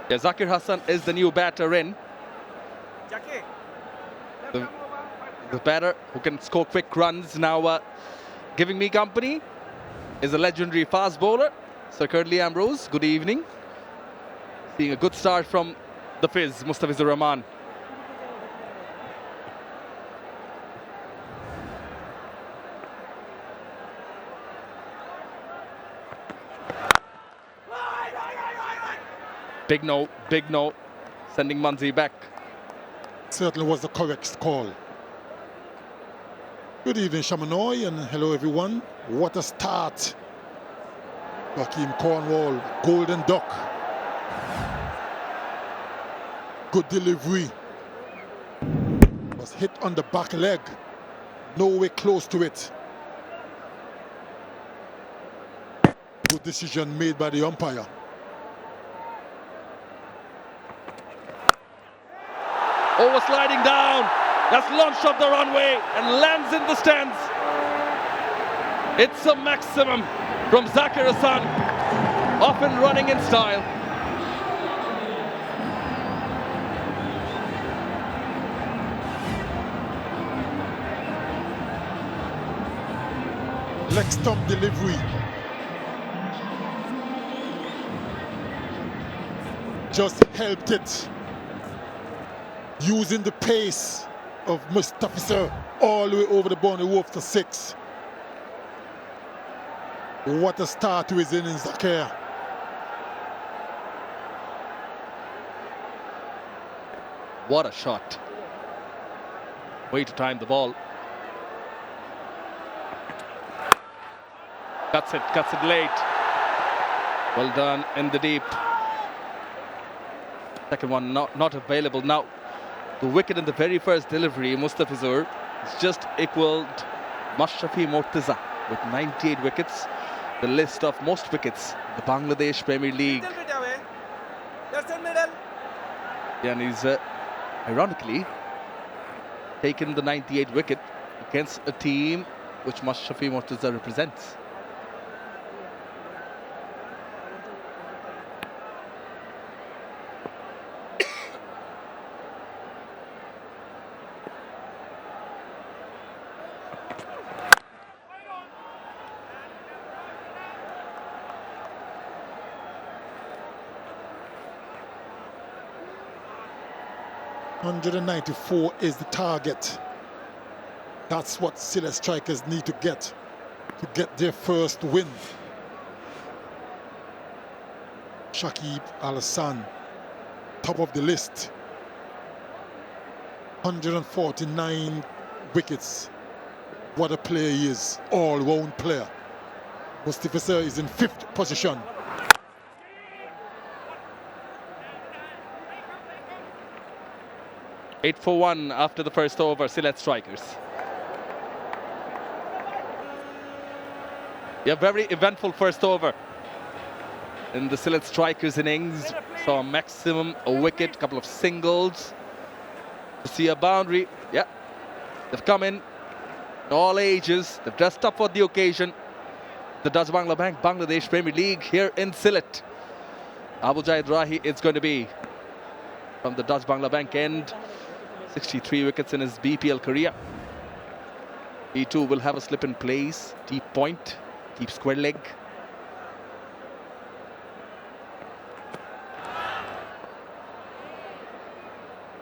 Yeah, Zakir Hassan is the new batter in. The batter who can score quick runs now giving me company is a legendary fast bowler, Sir Curly Ambrose. Good evening. Seeing a good start from the Fizz, Mustafizur Rahman. Big no, sending Munzi back. Certainly was the correct call. Good evening, Shamanoy, and hello everyone. What a start. Joachim Cornwall, golden duck. Good delivery. Was hit on the back leg. Nowhere close to it. Good decision made by the umpire. Over sliding down. That's launched off the runway and lands in the stands. It's a maximum from Zakir Hassan. Off and running in style. Leg stump delivery. Just helped it. Using the pace of Mustafizur all the way over the boundary wharf to 6. What a start to his innings, Zakir. What a shot. Way to time the ball. Cuts it late. Well done in the deep. Second one not available now. The wicket in the very first delivery, Mustafizur, is just equaled Mashrafi Mortaza with 98 wickets. The list of most wickets, the Bangladesh Premier League. And he's ironically taken the 98 wicket against a team which Mashrafi Mortaza represents. .194 is the target. That's what Sylhet Strikers need to get their first win. Shakib Al Hassan, top of the list. 149 wickets. What a player he is, all-round player. Mustafizur is in 5th position. Eight for 1 after the first over, Sylhet Strikers. Yeah, very eventful first over in the Sylhet Strikers innings. Saw a maximum, a wicket, couple of singles. To see a boundary, yeah. They've come in all ages. They've dressed up for the occasion. The Dutch Bank Bangladesh Premier League here in Sylhet. Abul-Jahid Rahi it's going to be from the Dutch Bank end. 63 wickets in his BPL career. He too will have a slip in place. Deep point, deep square leg.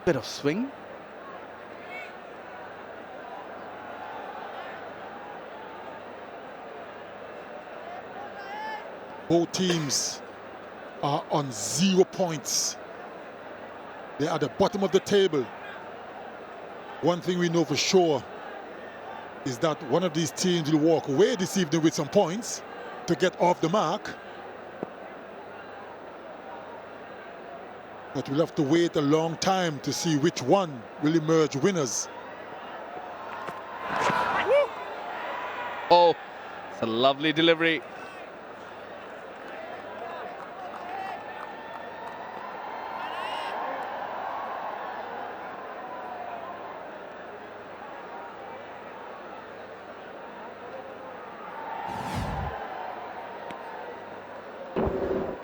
Bit of swing. Both teams are on 0 points. They're at the bottom of the table. One thing we know for sure is that one of these teams will walk away this evening with some points to get off the mark. But we'll have to wait a long time to see which one will emerge winners. Oh, it's a lovely delivery.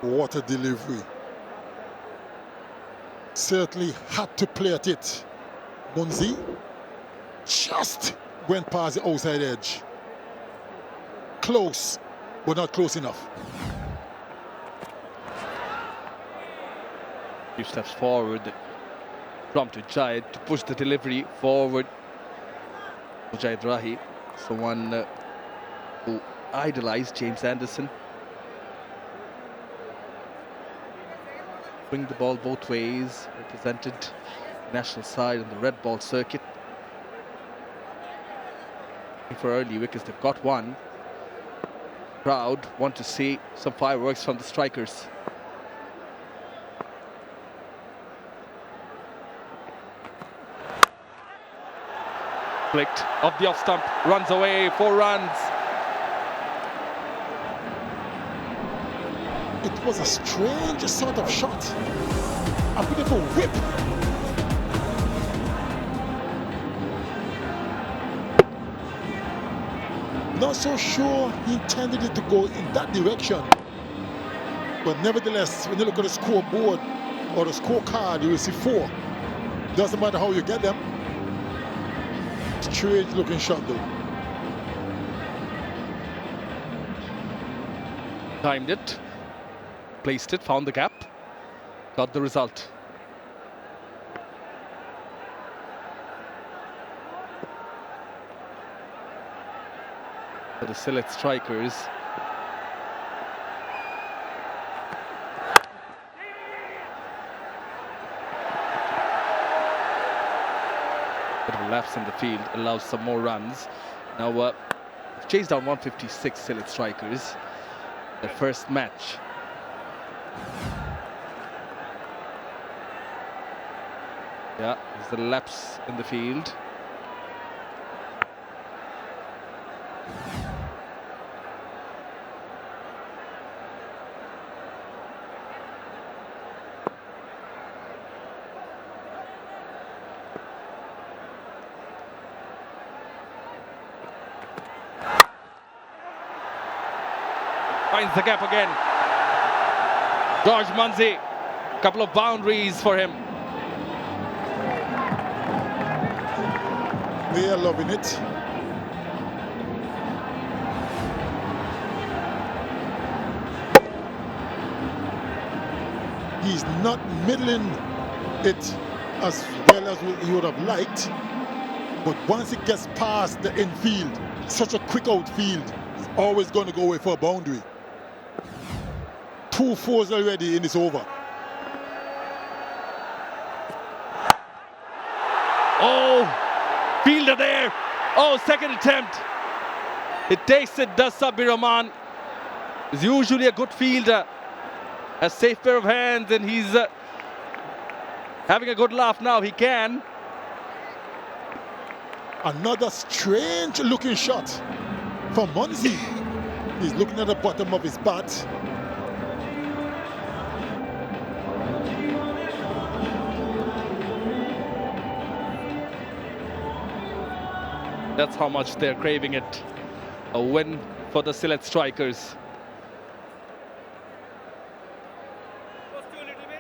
What a delivery. Certainly had to play at it. 𝗏𝗏𝗡 just went past the outside edge. Close, but not close enough. Few steps forward, prompted Jai to push the delivery forward. Mujahid Rahi, someone who idolized James Anderson. Bring the ball both ways, represented national side on the red ball circuit. For early wickets, they've got one. Crowd want to see some fireworks from the strikers. Flicked off the off stump, runs away, 4 runs. It was a strange sort of shot. A bit of a whip. Not so sure he intended it to go in that direction. But nevertheless, when you look at the scoreboard or the scorecard, you will see 4. Doesn't matter how you get them. Strange looking shot though. Timed it, placed it, found the gap, got the result. For the Sylhet Strikers. Bit of a lapse in the field allows some more runs. Now chased down 156 Sylhet Strikers. Their first match. Yeah, there's a lapse in the field. Finds the gap again. 𝗏𝗏𝗂𝗏𝗏, couple of boundaries for him. They are loving it. He's not middling it as well as he would have liked, but once it gets past the infield, such a quick outfield, he's always going to go away for a boundary. 2 4s already in this over. Oh, fielder there. Oh, second attempt. It takes it, does Sabir Rahman. Is usually a good fielder. A safe pair of hands, and he's having a good laugh now. He can. Another strange looking shot from 𝗏𝗏𝗡. He's looking at the bottom of his bat. That's how much they're craving it. A win for the Sylhet Strikers.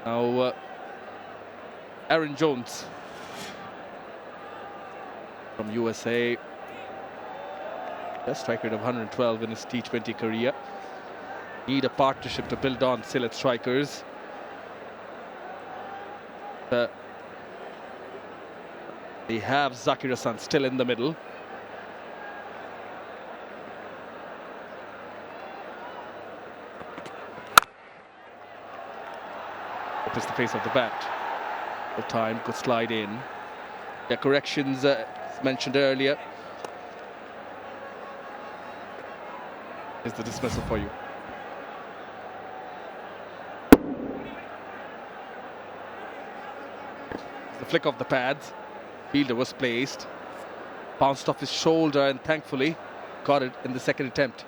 Now, Aaron Jones from USA. A strike rate of 112 in his T20 career. Need a partnership to build on Sylhet Strikers. They have Zakir Hassan still in the middle. Opens the face of the bat. The time could slide in. The corrections as mentioned earlier. Is the dismissal for you. The flick of the pads. Fielder was placed. Bounced off his shoulder and thankfully got it in the second attempt.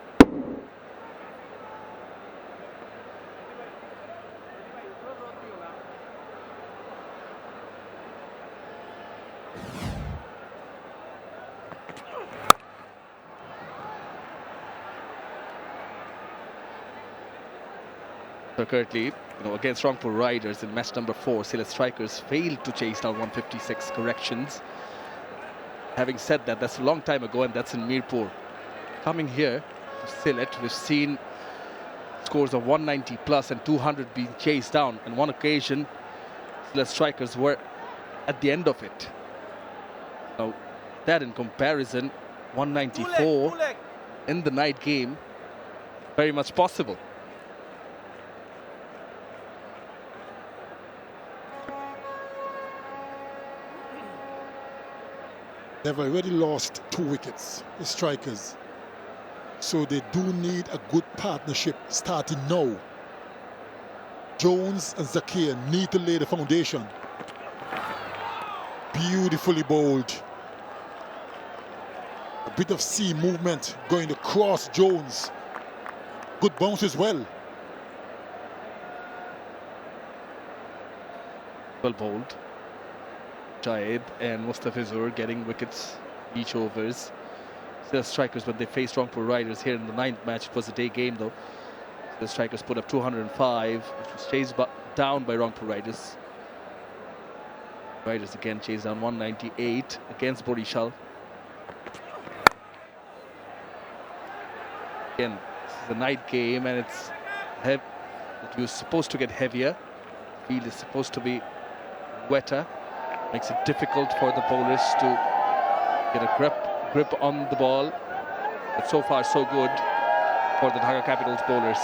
So currently, against Rangpur Riders in match number 4, Sylhet Strikers failed to chase down 156 corrections. Having said that, that's a long time ago, and that's in Mirpur. Coming here to Sylhet, we've seen scores of 190 plus and 200 being chased down. On one occasion, Sylhet Strikers were at the end of it. Now, that in comparison, 194 in the night game, very much possible. They've already lost 2 wickets, the Strikers. So they do need a good partnership starting now. Jones and Zakir need to lay the foundation. Beautifully bowled. A bit of sea movement going across Jones. Good bounce as well. Well bowled. Jaid and Mustafizur getting wickets each overs. The Strikers, when they faced Rangpur Riders here in the 9th match, it was a day game though. The Strikers put up 205, which was chased down by Rangpur Riders. Riders again chased down 198 against Bodishal. Again, this is a night game and it's that you're supposed to get heavier. Field is supposed to be wetter. Makes it difficult for the bowlers to get a grip on the ball. But so far, so good for the Dhaka Capitals bowlers.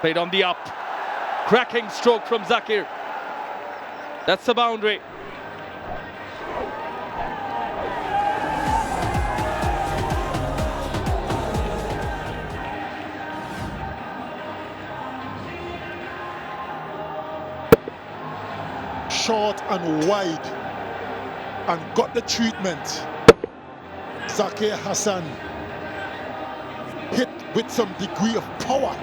Played on the up. Cracking stroke from Zakir. That's the boundary. Short and wide. And got the treatment. Zakir Hassan hit with some degree of power.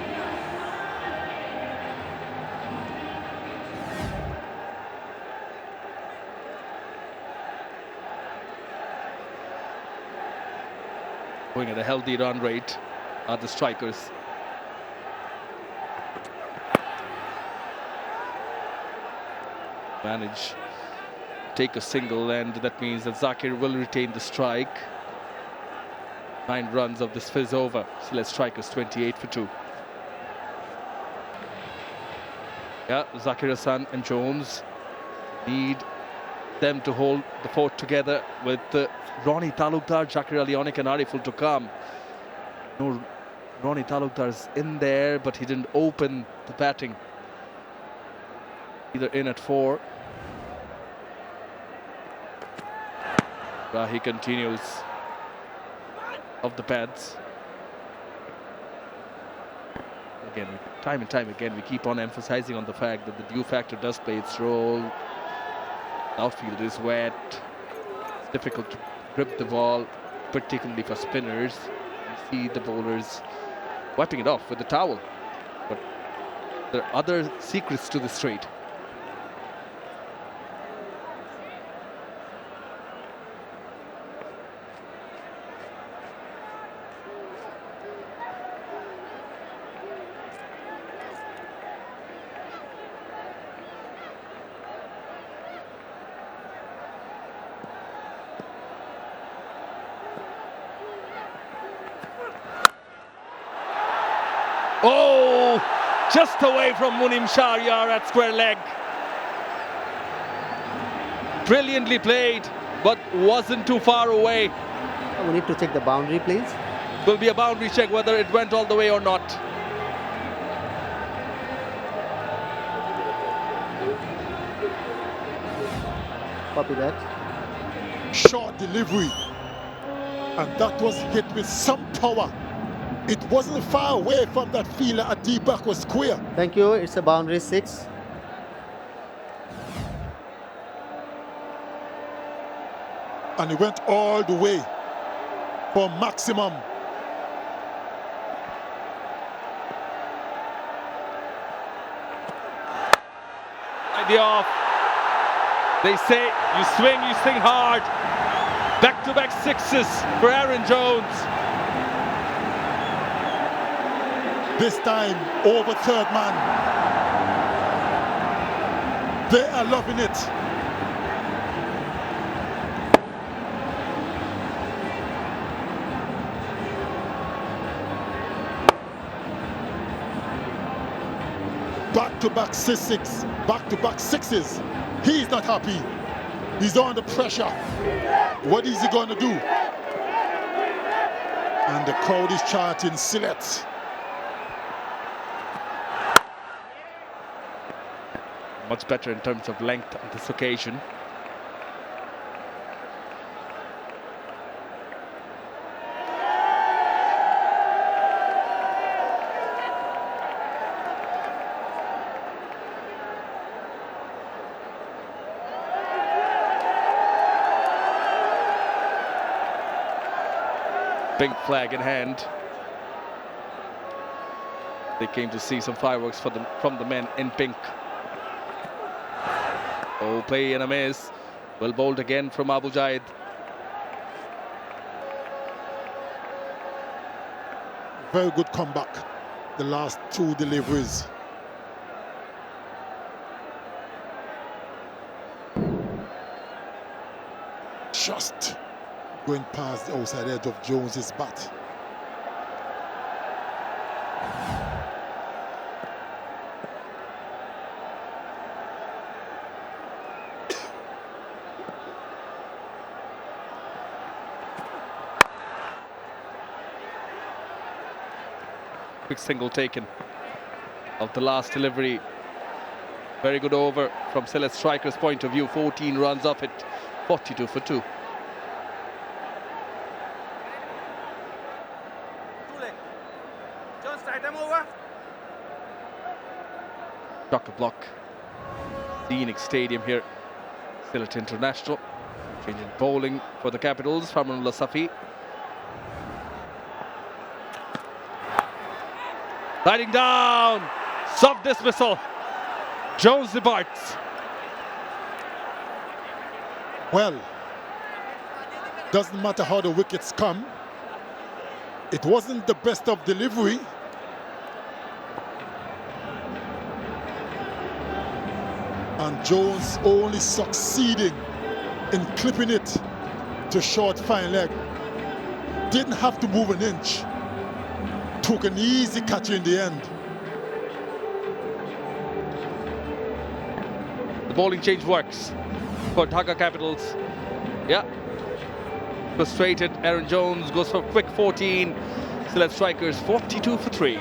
Going at a healthy run rate are the Strikers. Manage take a single, and that means that Zakir will retain the strike. 9 runs of this fizz over. Sylhet Strikers 28 for 2. Yeah, Zakir Hassan and Jones need them to hold the fort together with Ronnie Talukdar, Zakir Ali Onik and Ariful to come. No, Ronnie Talukdar's in there, but he didn't open the batting. Either in at 4. He continues off the pads. Again, time and time again, we keep on emphasizing on the fact that the dew factor does play its role. Outfield is wet. It's difficult to grip the ball, particularly for spinners. You see the bowlers wiping it off with the towel. But there are other secrets to this trade. Oh, just away from Munim Sharyar at square leg. Brilliantly played, but wasn't too far away. We need to check the boundary, please. Will be a boundary check whether it went all the way or not. Copy that. Short delivery. And that was hit with some power. It wasn't far away from that fielder at deep back was square. Thank you. It's a boundary 6. And it went all the way. for maximum. Idea off. They say you swing hard. Back-to-back sixes for Aaron Jones. This time over third man. They are loving it. Back-to-back back-to-back sixes. He's not happy. He's under pressure. What is he going to do? And the crowd is chanting Sylhet. Much better in terms of length on this occasion. Pink flag in hand. They came to see some fireworks from the men in pink. Oh, play and a miss. Well bowled again from Abu Jaid. Very good comeback. The last two deliveries. Just going past the outside edge of Jones's bat. Quick single taken of the last delivery. Very good over from Sylhet Strikers' point of view. 14 runs off it, 42 for 2. Chock-a-block. Phoenix Stadium here. Sylhet International. Changing bowling for the Capitals. Farmanullah Safi. Sliding down. Soft dismissal. Jones departs. Well, doesn't matter how the wickets come. It wasn't the best of delivery. And Jones only succeeding in clipping it to short fine leg. Didn't have to move an inch. Took an easy catch in the end. The bowling change works for Dhaka Capitals. Yeah. Frustrated, Aaron Jones goes for a quick 14. Sylhet Strikers 42 for 3.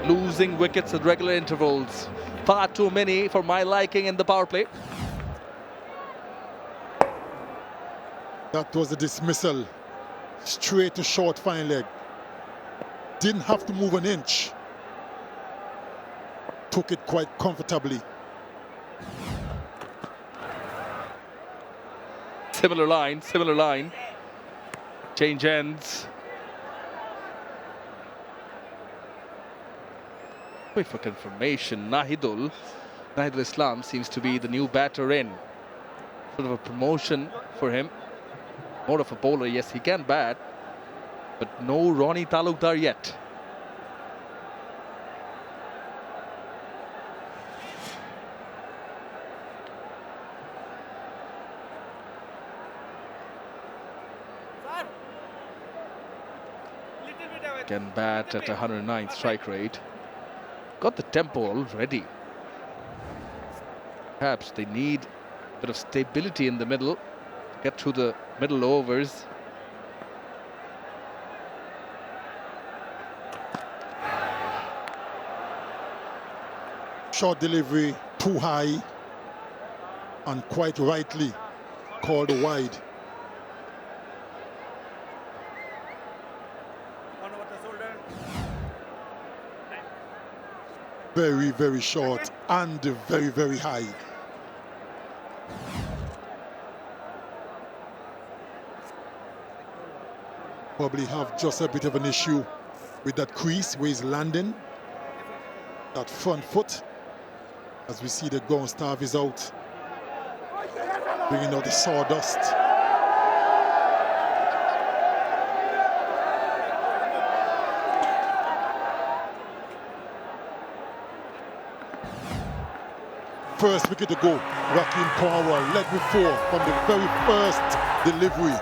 Losing wickets at regular intervals. Far too many for my liking in the power play. That was a dismissal. Straight to short fine leg. Didn't have to move an inch. Took it quite comfortably. Similar line. Change ends. Wait for confirmation. Nahidul Islam seems to be the new batter in. Sort of a promotion for him. More of a bowler. Yes, he can bat, but no Ronnie Talukdar yet. Can bat at 109th strike rate. Got the tempo already. Perhaps they need a bit of stability in the middle. Get through the middle overs. Short delivery, too high, and quite rightly called wide. very, very short and very, very high. Probably have just a bit of an issue with that crease where he's landing. That front foot. As we see the ground staff is out, bringing out the sawdust. First wicket to go, 𝗂𝗂𝗃𝗃 Cornwall, leg before from the very first delivery.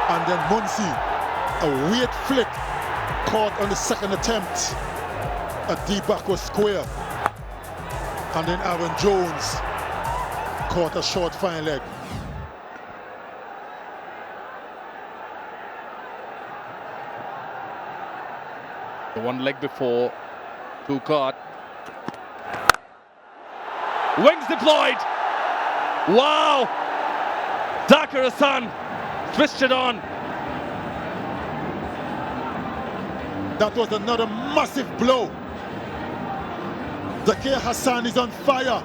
And then Muncy, a weird flick, caught on the second attempt at 𝗃𝗃𝗃 square. And then Aaron Jones caught a short fine leg. The one leg before, two caught. Wings deployed. Wow! 𝗃𝗃𝗃 Hassan twisted on. That was another massive blow. Zakir Hassan is on fire.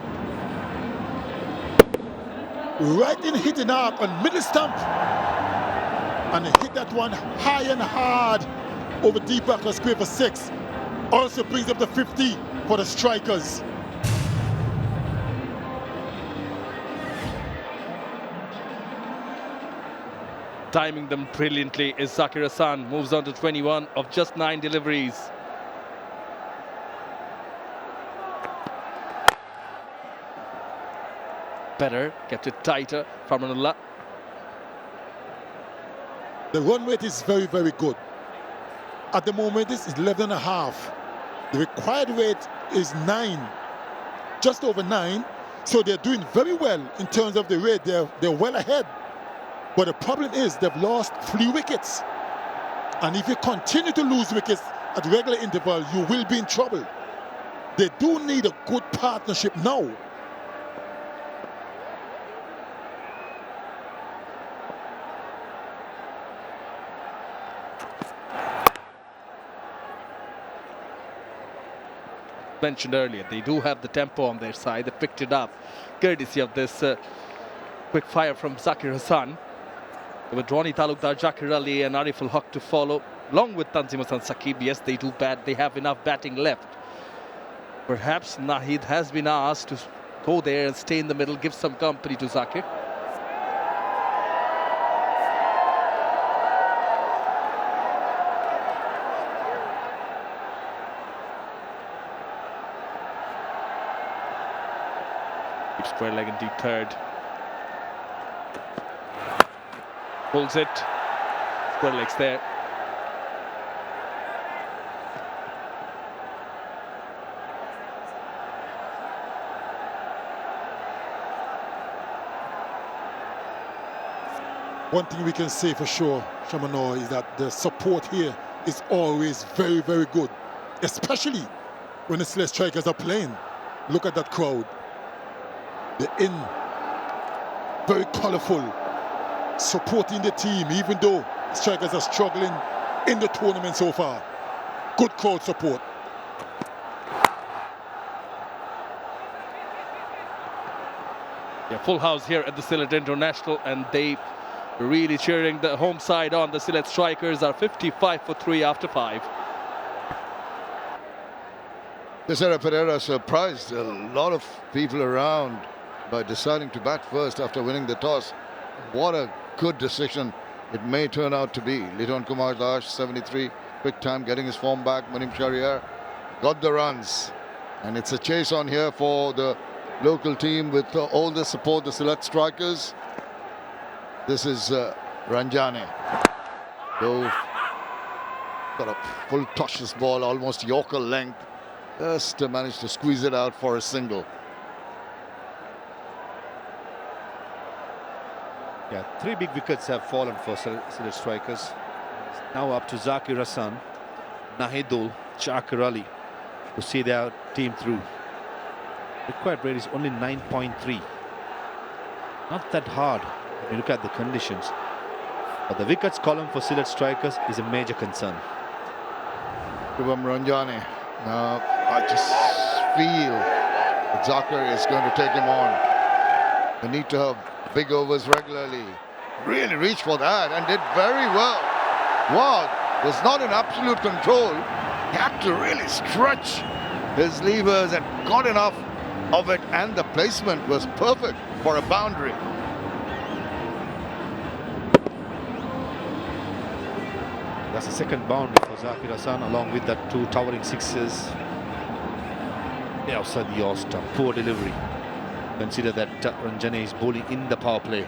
Right in hitting up on middle stump. And he hit that one high and hard over 𝗃𝗃𝗃 square for 6. Also brings up the 50 for the Strikers. Timing them brilliantly is Zakir Hassan. Moves on to 21 of just 9 deliveries. Better, kept it tighter from Manullah. The run rate is very, very good. At the moment, it's 11.5. The required rate is 9, just over 9. So they're doing very well in terms of the rate. They're well ahead. But the problem is they've lost 3 wickets. And if you continue to lose wickets at regular interval, you will be in trouble. They do need a good partnership now. Mentioned earlier, they do have the tempo on their side. They picked it up courtesy of this quick fire from Zakir Hassan. With Ronnie Talukdar, Zakir Ali and Arif al-Haq to follow, along with Tanzim Hassan Saqib. Yes, they do bat. They have enough batting left. Perhaps Nahid has been asked to go there and stay in the middle, give some company to Zakir. Square leg indeed, third. Pulls it. Square legs there. One thing we can say for sure, Shamanor, is that the support here is always very, very good, especially when the Sylhet Strikers are playing. Look at that crowd. They're in, very colourful, supporting the team, even though Strikers are struggling in the tournament so far. Good crowd support. Yeah, full house here at the Sylhet International, and they really cheering the home side on. The Sylhet Strikers are 55 for 3 after 5. 𝗃𝗃𝗃𝗃 surprised a lot of people around by deciding to bat first after winning the toss. What a good decision it may turn out to be. Liton Kumar Das, 73, quick time, getting his form back. Manim Shahryar got the runs. And it's a chase on here for the local team with all the support, the Sylhet Strikers. This is Ranjane. Though got a full toshless ball, almost Yorker length. Just managed to squeeze it out for a single. Yeah, 3 big wickets have fallen for Sylhet Strikers. Now up to Zakir Hassan, Nahidul, Zakir Ali to see their team through. Required rate is only 9.3. Not that hard when you look at the conditions. But the wickets column for Sylhet Strikers is a major concern. Shubham Ranjane Now, I just feel that Dhaka is going to take him on. They need to have big overs regularly. Really reached for that and did very well. Wow, was not in absolute control. He had to really stretch his levers and got enough of it, and the placement was perfect for a boundary. That's the second boundary for Zakir Hasan, along with the two towering sixes. Outside the yaw stump. Poor delivery. Consider that Ranjane is bowling in the power play.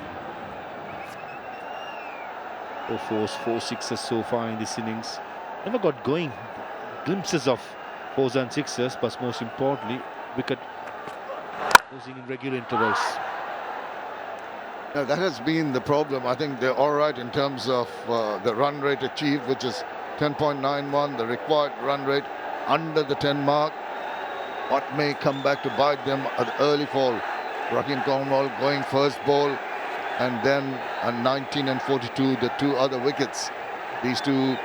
4 fours, 4 sixes so far in this innings. Never got going. Glimpses of 4s and 6s, but most importantly, wicket losing in regular intervals. Now, that has been the problem. I think they're all right in terms of the run rate achieved, which is 10.91, the required run rate under the 10 mark. What may come back to bite them at the early fall. Rahim Cornwall going first ball, and then a 19 and 42, the two other wickets. These two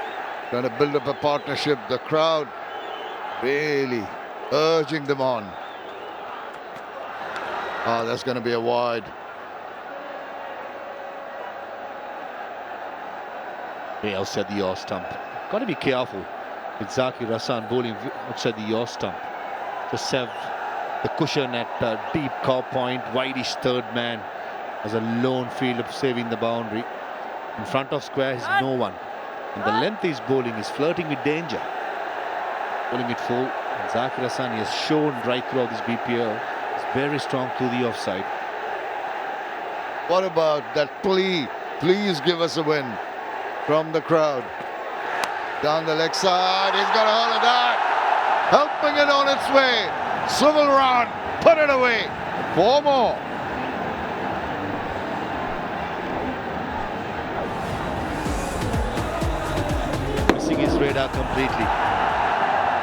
trying to build up a partnership. The crowd really urging them on. That's going to be a wide. Outside the yaw stump. Got to be careful with Zakir Hasan bowling outside the yaw stump. Just have the cushion at deep cow point, wideish third man as a lone fielder saving the boundary. In front of square is no one. And the length he's bowling is flirting with danger. Bowling it full. And Zakir Hasan, he has shown right throughout this BPL, is very strong to the offside. What about that plea? Please give us a win from the crowd. Down the leg side, he's got a hold of that. Helping it on its way. Swivel round, put it away. 4 more. Missing his radar completely.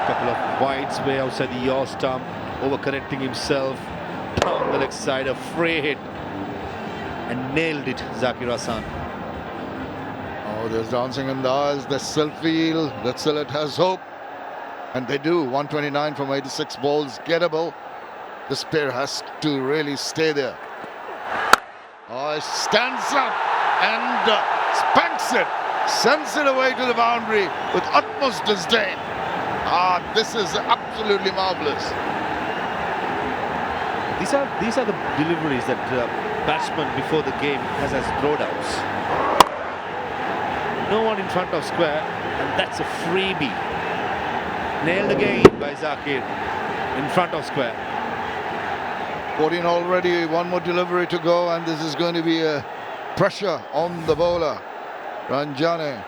Couple of wides way outside the yaw stump, overcorrecting himself. Down the leg side, a free hit. And nailed it, Zakir Hasan. Oh, there's dancing in the eyes. They still feel that Sylhet has hope. And they do. 129 from 86 balls, gettable. This pair has to really stay there. Oh, it stands up and spanks it. Sends it away to the boundary with utmost disdain. This is absolutely marvellous. These are the deliveries that batsman before the game has as throwdowns. No one in front of square, and that's a freebie. Nailed again by Zakir in front of square. 14 already, 1 more delivery to go, and this is going to be a pressure on the bowler, Ranjane.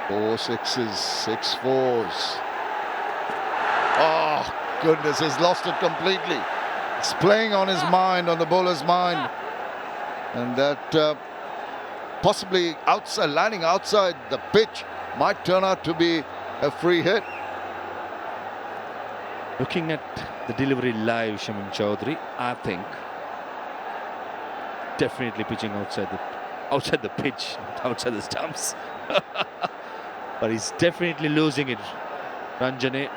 4 sixes, 6 fours. Oh, goodness, he's lost it completely. It's playing on his mind, on the bowler's mind. And that possibly outside, landing outside the pitch might turn out to be a free hit. Looking at the delivery live, Shamin Chaudhary, I think definitely pitching outside the pitch, outside the stumps. But he's definitely losing it. Ranjane,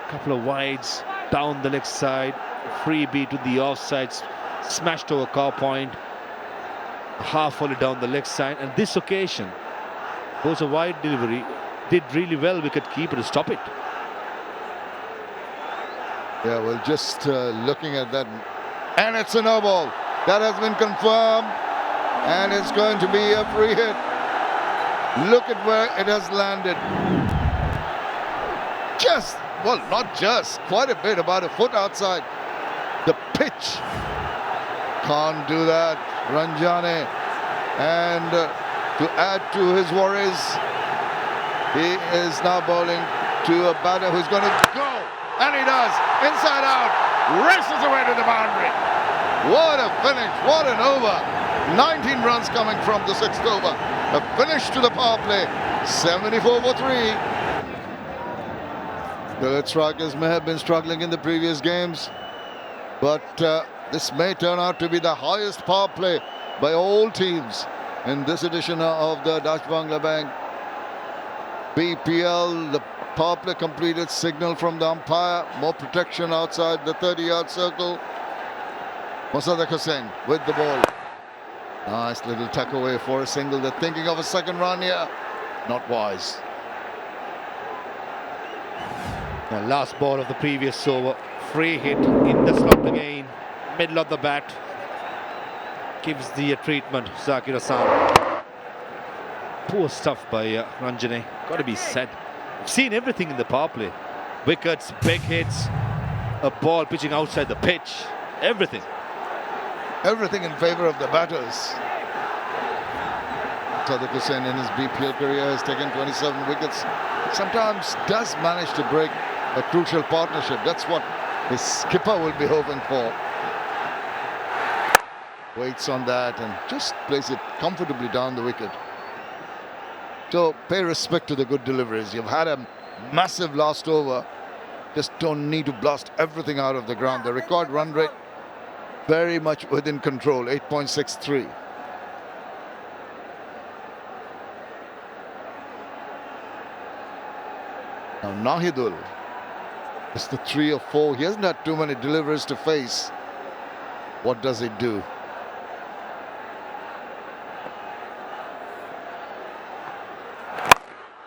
couple of wides down the leg side, freebie to the offside, smashed over cow point, half volley down the leg side, and this occasion was a wide delivery. Did really well wicket-keeper to stop it. Yeah, well, just looking at that, and it's a no ball. That has been confirmed, and it's going to be a free hit. Look at where it has landed. Just, well, not just, quite a bit, about a foot outside the pitch. Can't do that, Ranjane. And to add to his worries, he is now bowling to a batter who's going to go. And he does. Inside out. Races away to the boundary. What a finish. What an over. 19 runs coming from the 6th over. A finish to the power play. 74 for 3. The Sylhet Strikers may have been struggling in the previous games, but this may turn out to be the highest power play by all teams in this edition of the Dutch Bangla Bank BPL, the power play completed, signal from the umpire, more protection outside the 30-yard circle. Mosaddek Hussain with the ball. Nice little tuck away for a single. They're thinking of a second run here. Not wise. The last ball of the previous over. Free hit in the slot again. Middle of the bat. Gives the treatment. Zakir Hassan. Poor stuff by Ranjane. Got to be said. We've seen everything in the power play. Wickets, big hits, a ball pitching outside the pitch. Everything. Everything in favour of the batters. Mosaddek Hussain in his BPL career has taken 27 wickets. Sometimes does manage to break a crucial partnership. That's what his skipper will be hoping for. Waits on that and just plays it comfortably down the wicket. So pay respect to the good deliveries. You've had a massive last over. Just don't need to blast everything out of the ground. The record run rate very much within control, 8.63. Now Nahidul is the 3 or 4. He hasn't had too many deliveries to face. What does he do?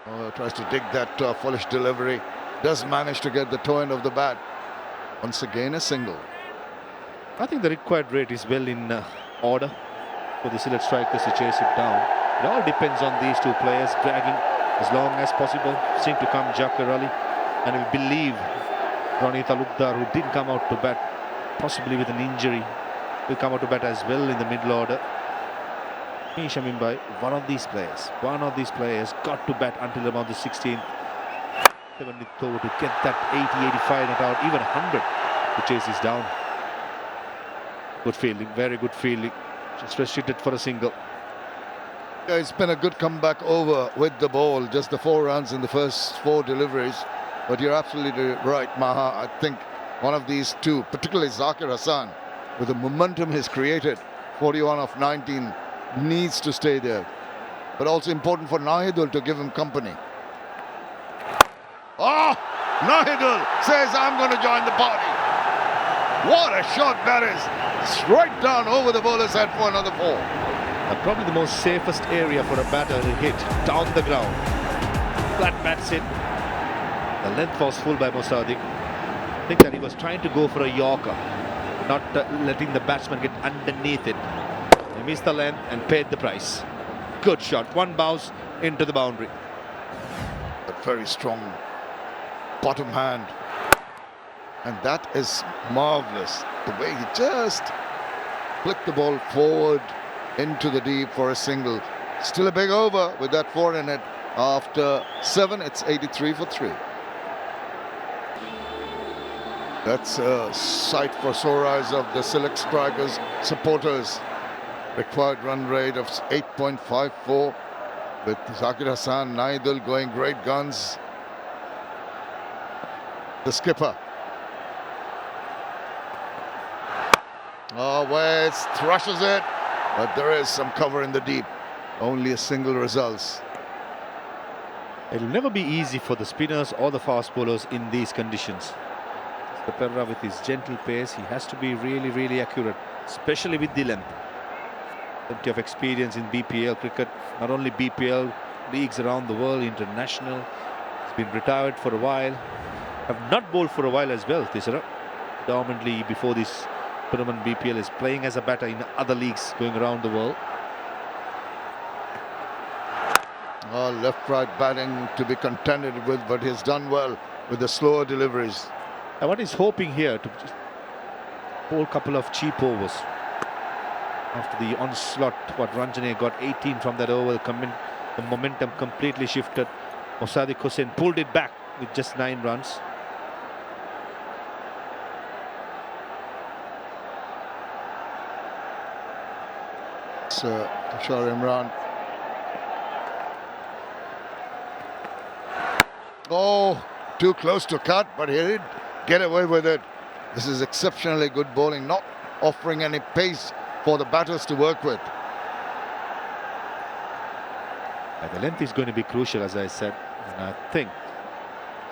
Oh, tries to dig that foolish delivery. Does manage to get the toe end of the bat. Once again, a single. I think the required rate is well in order for the Sylhet Strikers to chase it down. It all depends on these two players dragging as long as possible. Seem to come Jafar Ali, and we believe Ronnie Talukdar, who didn't come out to bat, possibly with an injury, will come out to bat as well in the middle order. Shamin, one of these players got to bat until about the 16th. To get that 80, 85 not out, even 100 to chase this down. Good fielding, very good fielding. Just restricted for a single. Yeah, it's been a good comeback over with the ball. Just the 4 runs in the first 4 deliveries. But you're absolutely right, Maha. I think one of these two, particularly Zakir Hassan, with the momentum he's created, 41 of 19, needs to stay there. But also important for Nahidul to give him company. Oh, Nahidul says, I'm going to join the party. What a shot that is. Straight down over the bowler's head for another 4. Probably the most safest area for a batter to hit, down the ground. Flat bats it. The length was full by Mosaddek. I think that he was trying to go for a Yorker, not letting the batsman get underneath it. He missed the length and paid the price. Good shot. One bounce into the boundary. A very strong bottom hand. And that is marvellous. The way he just flicked the ball forward into the deep for a single. Still a big over with that 4 in it. After 7, it's 83 for 3. That's a sight for sore eyes of the Sylhet Strikers supporters. Required run rate of 8.54 with Zakir Hassan, Nahidul going great guns. The skipper. Oh, West thrushes it, but there is some cover in the deep. Only a single results. It'll never be easy for the spinners or the fast bowlers in these conditions. 𝗃𝗃𝗃 with his gentle pace, he has to be really accurate, especially with the length. Plenty of experience in BPL cricket, not only BPL, leagues around the world, international. He's been retired for a while. Have not bowled for a while as well, 𝗃𝗃𝗃. Predominantly before this tournament, BPL is playing as a batter in other leagues going around the world. Oh, left-right batting to be contended with, but he's done well with the slower deliveries. And what he's hoping here to just bowl a couple of cheap overs. After the onslaught, Ranjane got 18 from that over. The momentum completely shifted. Mosaddek Hussain pulled it back with just 9 runs. It's Tushar Imran. Oh, too close to cut, but he did get away with it. This is exceptionally good bowling, not offering any pace for the batters to work with. The length is going to be crucial, as I said. And I think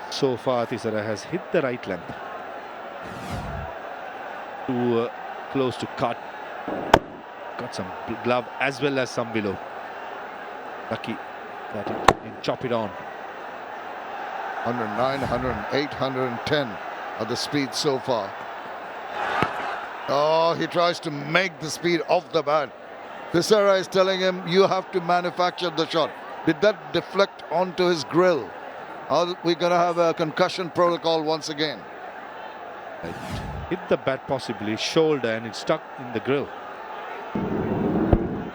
so far 𝗃𝗧 has hit the right length. Too close to cut. Got some glove as well as some below. Lucky that he can chop it on. 109, 108, 110 are the speed so far. Oh, he tries to make the speed off the bat. 𝗃𝗧 is telling him, you have to manufacture the shot. Did that deflect onto his grill? Are we going to have a concussion protocol once again? It hit the bat possibly, shoulder, and it stuck in the grill.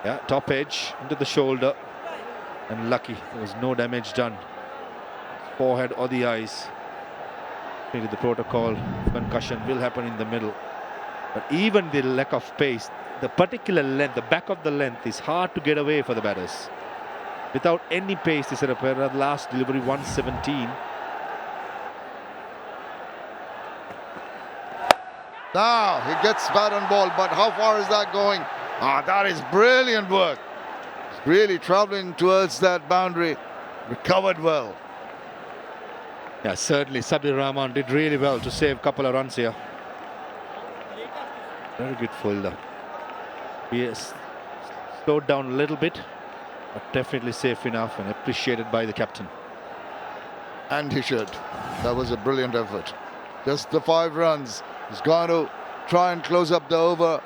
Yeah, top edge into the shoulder. And lucky, there was no damage done. Forehead or the eyes. Maybe the protocol, concussion will happen in the middle. But even the lack of pace, the particular length, the back of the length is hard to get away for the batters. Without any pace, 𝗃𝗧 last delivery 117. Now he gets bat and ball, but how far is that going? That is brilliant work. Really traveling towards that boundary. Recovered well. Yeah, certainly Sabir Rahman did really well to save a couple of runs here. Very good fielder. He has slowed down a little bit, but definitely safe enough and appreciated by the captain. And he should. That was a brilliant effort. Just the 5 runs. He's going to try and close up the over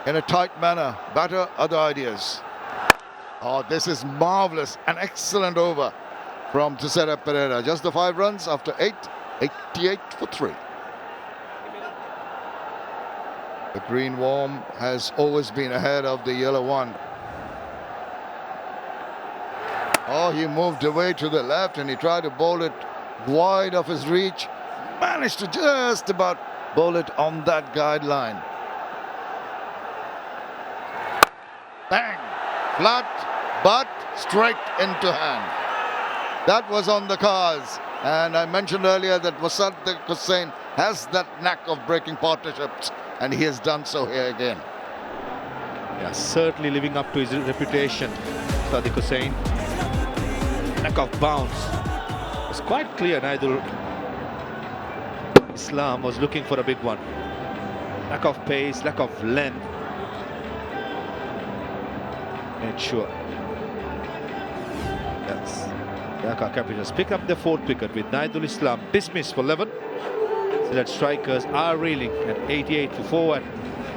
in a tight manner. Batter, other ideas. Oh, this is marvelous. An excellent over from 𝗃𝗧 Pereira. Just the 5 runs after 8. 88 for 3. The green worm has always been ahead of the yellow one. Oh, he moved away to the left and he tried to bowl it wide of his reach. Managed to just about bowl it on that guideline. Bang! Flat, but straight into hand. That was on the cards. And I mentioned earlier that Mossadegh Hossain has that knack of breaking partnerships, and he has done so here again. Yeah, certainly living up to his reputation, Mossadegh Hossain. Lack of bounce. It's quite clear Naidul Islam was looking for a big one. Lack of pace, lack of length. Made sure. Yes. Dhaka Capitals pick up the 4th wicket with Naidul Islam dismissed for 11. Sylhet Strikers are reeling at 88 for 4 and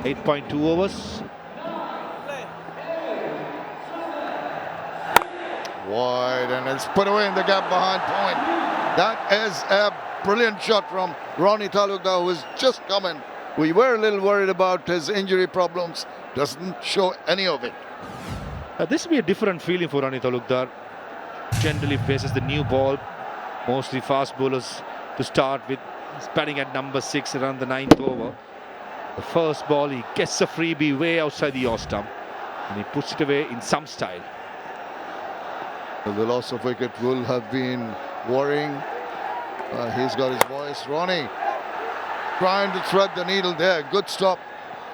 8.2 overs. Wide, and it's put away in the gap behind point. That is a brilliant shot from Ronnie Talukdar, who has just come in. We were a little worried about his injury problems. Doesn't show any of it. This will be a different feeling for Ronnie Talukdar. Generally faces the new ball, mostly fast bowlers to start with. He's batting at number 6 around the 9th over. The first ball, he gets a freebie way outside the off stump and he puts it away in some style. The loss of wicket will have been worrying. He's got his voice. Ronnie trying to thread the needle there. Good stop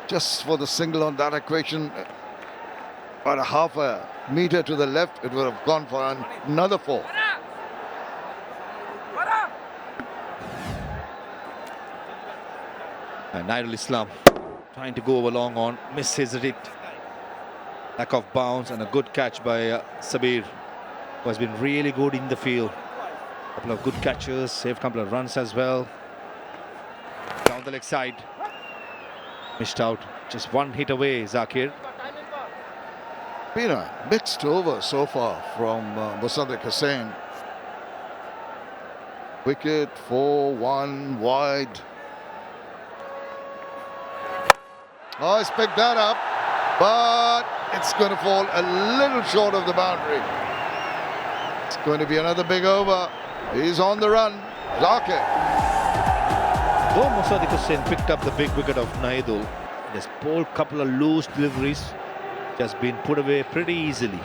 just for the single on that equation. About a half a meter to the left, it would have gone for another 4. And Naidul Islam trying to go over long on, misses it. Lack of bounce and a good catch by Sabir, who has been really good in the field. A couple of good catches, saved a couple of runs as well. Down the leg side. Missed out. Just one hit away, Zakir. Been a mixed over so far from Mossadegh Hossain. Wicket 4-1 wide. Oh, he's picked that up, but it's going to fall a little short of the boundary. It's going to be another big over. He's on the run. Zakir. Though Mossadegh Hossain picked up the big wicket of Naidul, there's bowled a couple of loose deliveries. Just been put away pretty easily.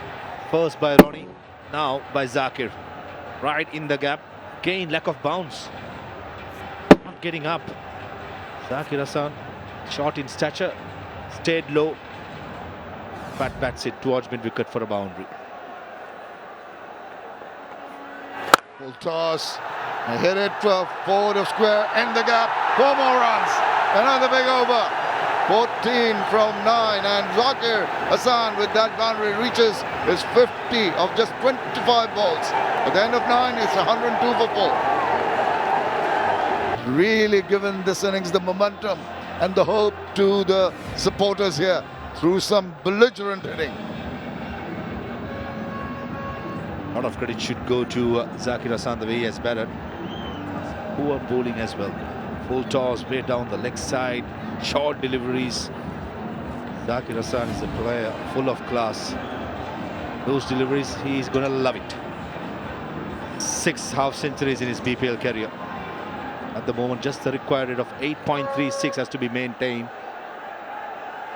First by Ronnie, now by Zakir. Right in the gap. Again, lack of bounce. Not getting up. Zakir Hasan, short in stature, stayed low. Bats it towards mid-wicket for a boundary. Full toss. Hit it forward of square, end the gap. 4 more runs. Another big over. 14 from 9, and Zakir Hassan with that boundary reaches his 50 of just 25 balls. At the end of 9, it's 102 for 4. Really given this innings the momentum and the hope to the supporters here through some belligerent hitting. A lot of credit should go to Zakir Hassan, the way he has batted. Poor bowling as well. Full toss, way down the leg side, short deliveries. Zakir Hassan is a player full of class. Those deliveries, he's going to love it. 6 half centuries in his BPL career. At the moment, just the required rate of 8.36 has to be maintained.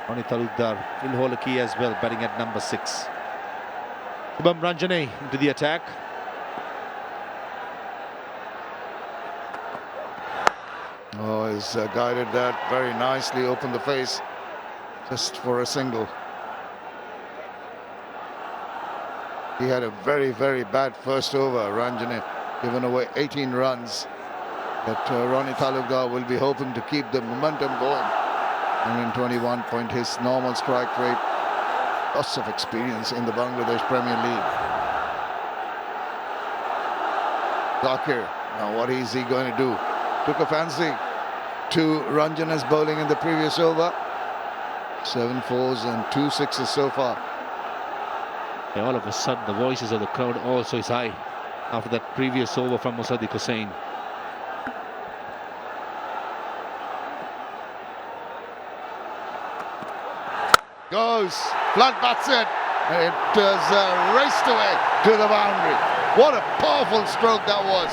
Ronnie Talukdar, 𝗃𝗺𝗃𝗃 as well, batting at number 6. 𝗃𝗵𝗃𝗃 into the attack. Oh, he's guided that very nicely, opened the face just for a single. He had a very, very bad first over, Ranjane, given away 18 runs. But Ronnie Talukdar will be hoping to keep the momentum going. 121 point his normal strike rate. Lots of experience in the Bangladesh Premier League. Zakir, now what is he going to do? Took a fancy to Ranjana's bowling in the previous over. 7 4s and 2 6s so far. Yeah, all of a sudden the voices of the crowd also is high after that previous over from Sadiq Hussain. Goes, flat bats it. It is raced away to the boundary. What a powerful stroke that was.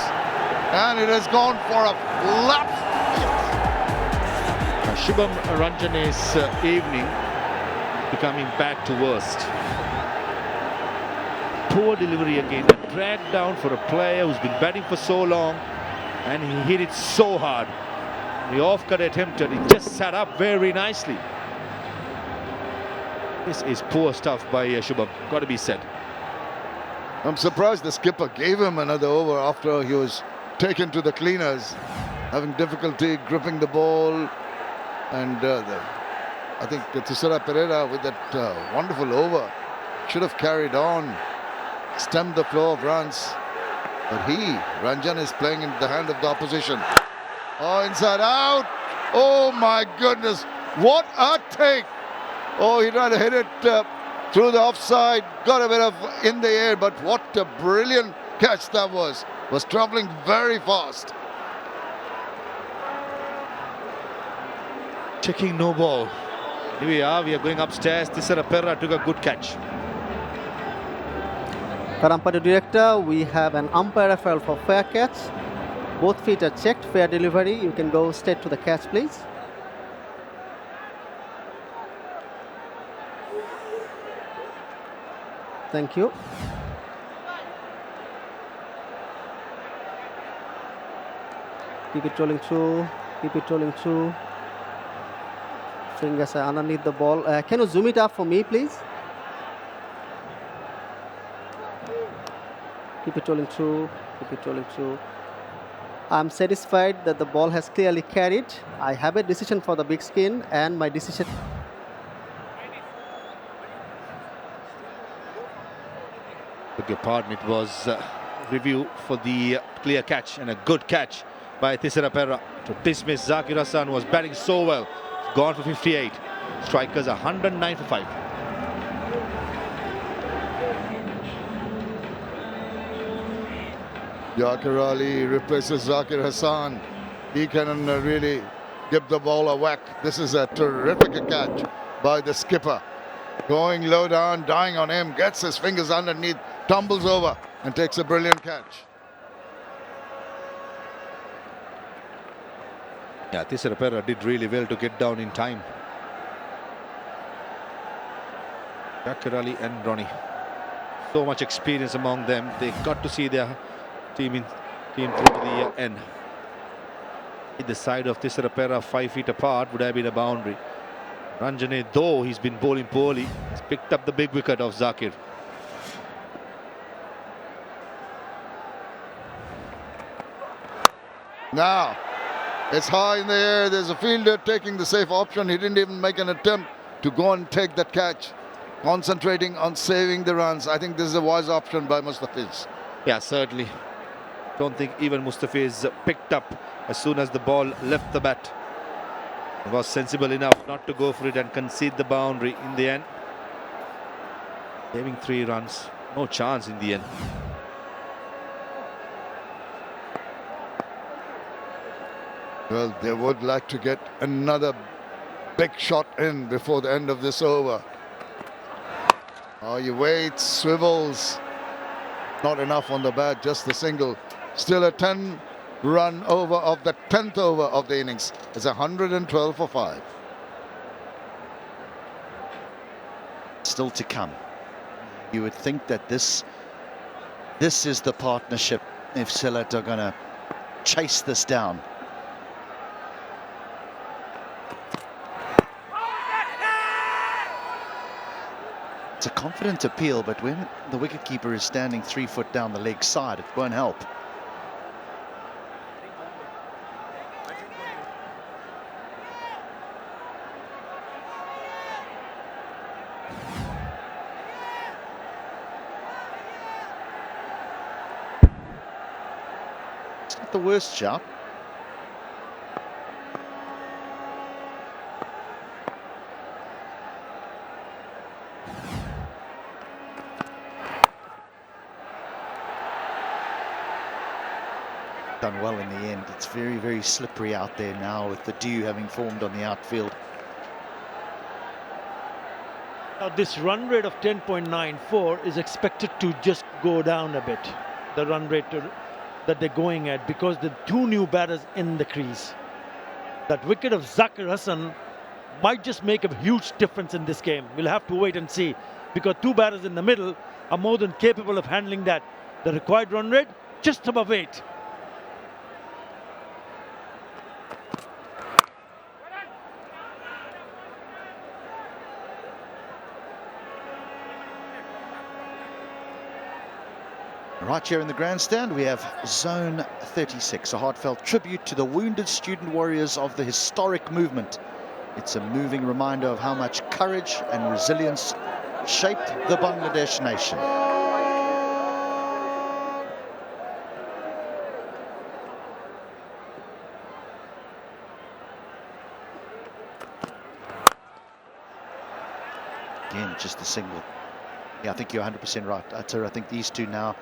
And it has gone for a flat. Shubham Ranjane's evening becoming back to worst. Poor delivery again, a drag down for a player who's been batting for so long, and he hit it so hard. The off-cut attempt, and it just sat up very nicely. This is poor stuff by Shubham, got to be said. I'm surprised the skipper gave him another over after he was taken to the cleaners, having difficulty gripping the ball. And I think 𝗃𝗃𝗃𝗃 with that wonderful over should have carried on, stemmed the flow of runs. But Ranjan is playing in the hand of the opposition. Oh, inside out. Oh my goodness, what a take. Oh, he tried to hit it through the offside, got a bit of in the air, but what a brilliant catch that was. Was traveling very fast. Checking no ball. Here we are going upstairs. 𝗃𝗃𝗃𝗃 took a good catch. For umpire director, we have an umpire referral for fair catch. Both feet are checked, fair delivery. You can go straight to the catch, please. Thank you. Keep it rolling through. Keep it rolling through. Fingers are underneath the ball. Can you zoom it up for me, please? Keep it rolling through. Keep it rolling through. I'm satisfied that the ball has clearly carried. I have a decision for the big skin, and my decision. Beg your pardon, it was review for the clear catch, and a good catch by 𝗃𝗃𝗃𝗃 to dismiss. Zakir Hassan was batting so well. Gone for 58. Strikers are 109 for 5. Yaqir Ali replaces Zakir Hassan. He can really give the ball a whack. This is a terrific catch by the skipper. Going low down, dying on him, gets his fingers underneath, tumbles over and takes a brilliant catch. Yeah, 𝗃𝗃𝗃𝗃 did really well to get down in time. Yaqir Ali and Ronnie. So much experience among them. They got to see their team through to the end. Hit the side of 𝗃𝗃𝗃𝗃 5 feet apart would have been a boundary. Ranjane, though he's been bowling poorly, has picked up the big wicket of Zakir. Now, it's high in the air. There's a fielder taking the safe option. He didn't even make an attempt to go and take that catch. Concentrating on saving the runs. I think this is a wise option by Mustafis. Yeah, certainly. Don't think even Mustafis picked up as soon as the ball left the bat. He was sensible enough not to go for it and concede the boundary in the end. Saving 3 runs. No chance in the end. Well, they would like to get another big shot in before the end of this over. Oh, he waits, swivels. Not enough on the bat, just the single. Still a 10-run over of the 10th over of the innings. It's 112 for 5. Still to come. You would think that this is the partnership if Sylhet are going to chase this down. It's a confident appeal, but when the wicketkeeper is standing 3 foot down the leg side, it won't help. It's not the worst shot. Done well in the end. It's very, very slippery out there now with the dew having formed on the outfield. Now this run rate of 10.94 is expected to just go down a bit, the run rate that they're going at, because the 2 new batters in the crease. That wicket of Zakir Hassan might just make a huge difference in this game. We'll have to wait and see, because 2 batters in the middle are more than capable of handling that. The required run rate, just above 8. Right here in the grandstand, we have Zone 36, a heartfelt tribute to the wounded student warriors of the historic movement. It's a moving reminder of how much courage and resilience shaped the Bangladesh nation. Again, just a single. Yeah, I think you're 100% right, Atar. I think these two now,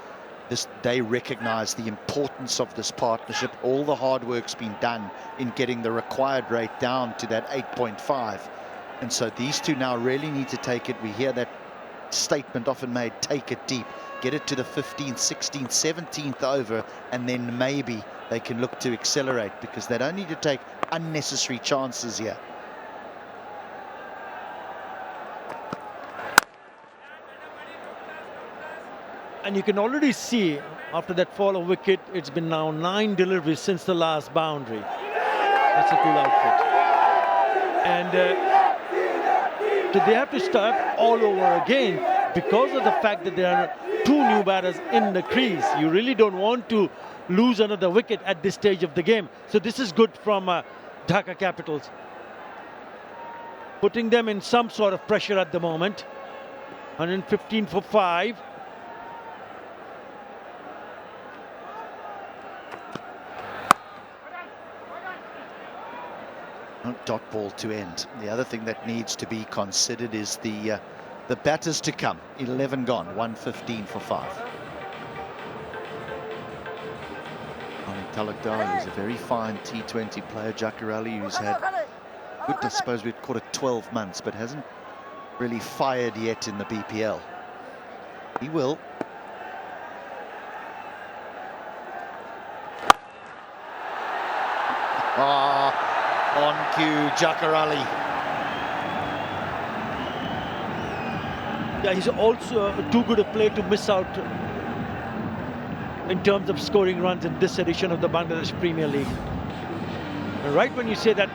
they recognize the importance of this partnership. All the hard work's been done in getting the required rate down to that 8.5. And so these two now really need to take it. We hear that statement often made, take it deep, get it to the 15th, 16th, 17th over, and then maybe they can look to accelerate, because they don't need to take unnecessary chances here. And you can already see, after that fall of wicket, it's been now 9 deliveries since the last boundary. That's a cool outfit. And so they have to start all over again because of the fact that there are 2 new batters in the crease. You really don't want to lose another wicket at this stage of the game. So this is good from Dhaka Capitals, putting them in some sort of pressure at the moment. 115 for 5. Dot ball to end. The other thing that needs to be considered is the batters to come. 11 gone, 115 for 5. 𝗬𝗏𝗬𝗏 is a very fine T20 player. 𝗃𝗃 who's had good, I suppose we'd call it 12 months, but hasn't really fired yet in the BPL. He will. On cue, 𝗃𝗃. Yeah, he's also too good a player to miss out in terms of scoring runs in this edition of the Bangladesh Premier League. And right when you say that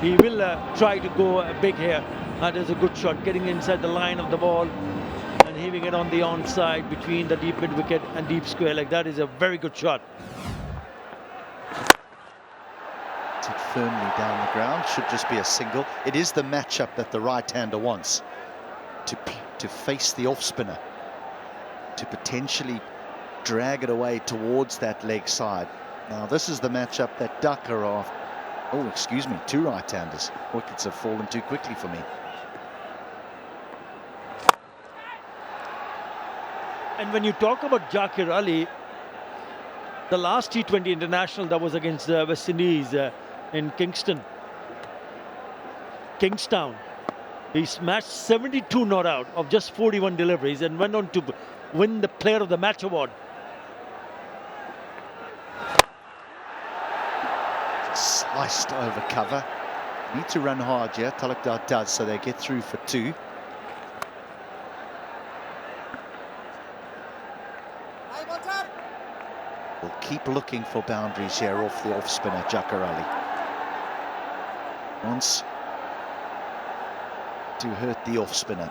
he will try to go big here, that is a good shot, getting inside the line of the ball and heaving it on the onside between the deep mid wicket and deep square. Like, that is a very good shot. firmly down the ground. Should just be a single. It is the matchup that the right-hander wants. To face the off-spinner. To potentially drag it away towards that leg side. Now this is the matchup that Dhaka are. Oh, excuse me, two right-handers. Wickets have fallen too quickly for me. And when you talk about Zakir Ali, the last T20 international that was against the West Indies in Kingstown, he smashed 72 not out of just 41 deliveries and went on to win the Player of the Match award. Sliced over cover. Need to run hard here. Talukdar does, so they get through for 2. We'll keep looking for boundaries here off the off-spinner, Zakir Ali. Wants to hurt the off-spinner.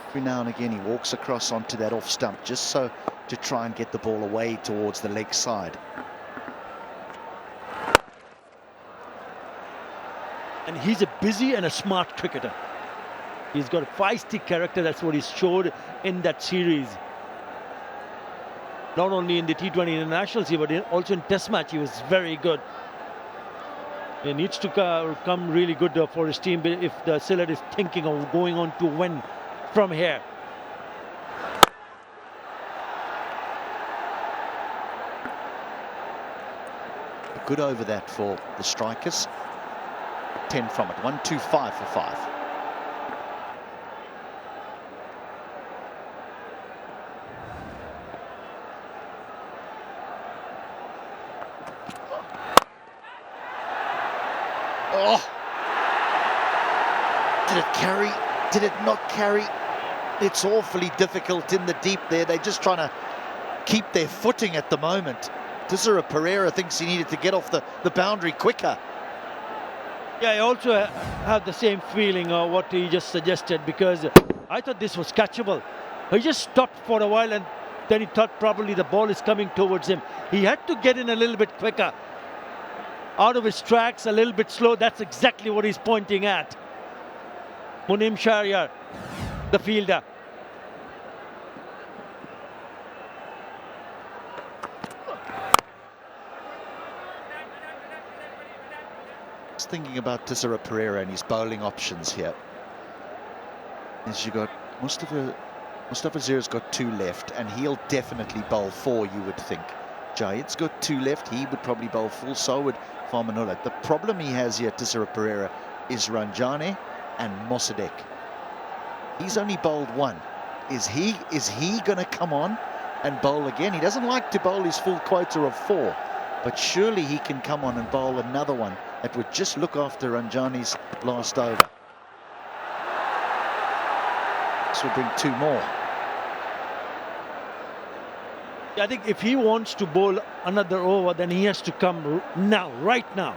Every now and again he walks across onto that off-stump just so to try and get the ball away towards the leg side. And he's a busy and a smart cricketer. He's got a feisty character. That's what he's showed in that series. Not only in the T20 internationals, but also in Test match, he was very good. He needs to come really good for his team if the Sylhet is thinking of going on to win from here. Good over that for the Strikers. 10 from it. 1-2-5 for 5. Oh! Did it carry? Did it not carry? It's awfully difficult in the deep there. They're just trying to keep their footing at the moment. 𝗬𝗂𝗃𝗃 thinks he needed to get off the boundary quicker. Yeah, I also have the same feeling of what he just suggested, because I thought this was catchable. He just stopped for a while and then he thought probably the ball is coming towards him. He had to get in a little bit quicker. Out of his tracks, a little bit slow. That's exactly what he's pointing at. Moneem Shahryar, the fielder. Just thinking about 𝗬𝗂𝗃𝗃 and his bowling options here. As you got Mustafizur's got 2 left, and he'll definitely bowl 4, you would think. Jayed's got 2 left, he would probably bowl full, so would 𝗵𝗵𝗃. The problem he has here, 𝗬𝗂𝗃𝗃, is Ranjane and Mossadegh. He's only bowled 1. Is he going to come on and bowl again? He doesn't like to bowl his full quota of 4, but surely he can come on and bowl another one that would just look after Ranjane's last over. This will bring 2 more. I think if he wants to bowl another over, then he has to come now, right now.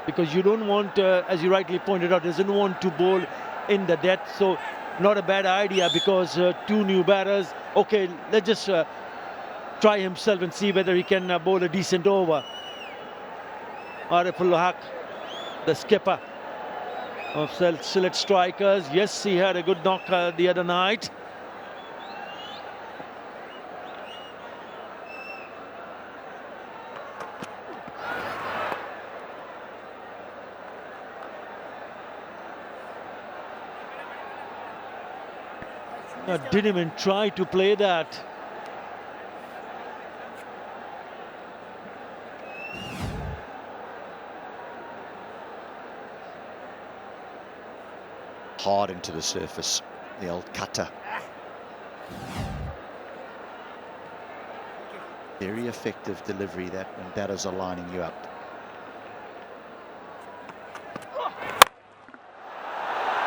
Because you don't want, as you rightly pointed out, doesn't want to bowl in the death. So not a bad idea, because 2 new batters. Okay, let's just try himself and see whether he can bowl a decent over. Ariful Haq, the skipper of Sylhet Strikers. Yes, he had a good knock the other night. Didn't even try to play that. Hard into the surface, the old cutter. Very effective delivery that when batters are lining you up.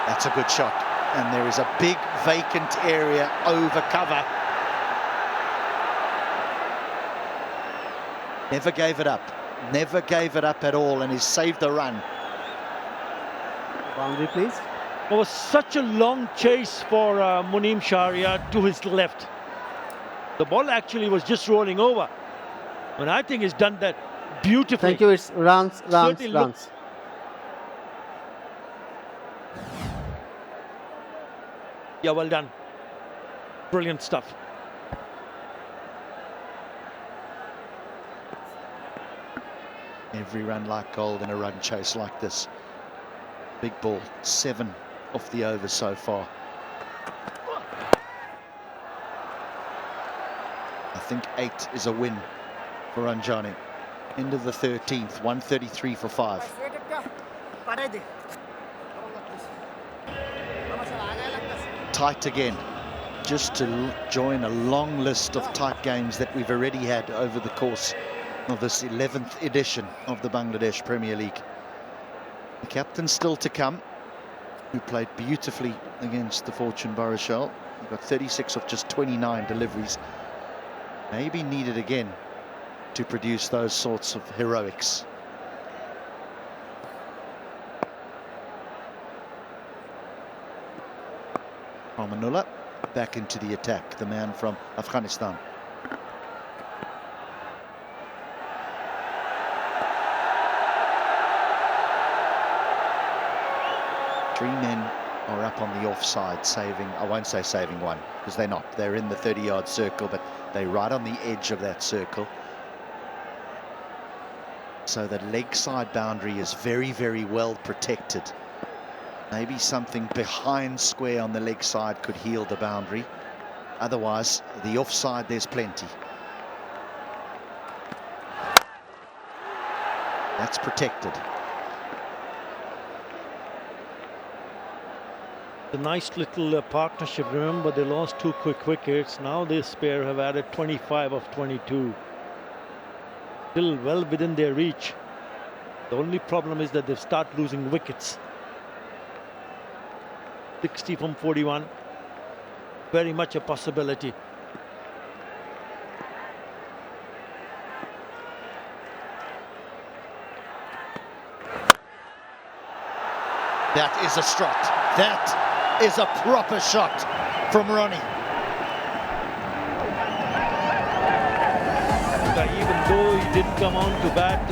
That's a good shot. And there is a big vacant area over cover. Never gave it up. Never gave it up at all, and he's saved the run. Boundary, please. It was such a long chase for Moneem Shahryar to his left. The ball actually was just rolling over. And I think he's done that beautifully. Thank you. It's runs. Certainly Yeah, well done. Brilliant stuff. Every run like gold in a run chase like this. Big ball, 7 off the over so far. I think 8 is a win for Ranjani. End of the 13th, 133 for 5. Tight again, just to join a long list of tight games that we've already had over the course of this 11th edition of the Bangladesh Premier League. The captain still to come, who played beautifully against the Fortune Barishal. He got 36 of just 29 deliveries. Maybe needed again to produce those sorts of heroics. Amanullah back into the attack, the man from Afghanistan. Three men are up on the offside, saving, I won't say saving one, because they're not. They're in the 30-yard circle, but they're right on the edge of that circle. So the leg side boundary is very, very well protected. Maybe something behind square on the leg side could heal the boundary. Otherwise, the offside, there's plenty. That's protected. The nice little partnership. Remember, they lost 2 quick wickets. Now this pair have added 25 of 22. Still well within their reach. The only problem is that they've started losing wickets. 60 from 41. Very much a possibility. That is a strut. That is a proper shot from Ronnie. Even though he didn't come on to bat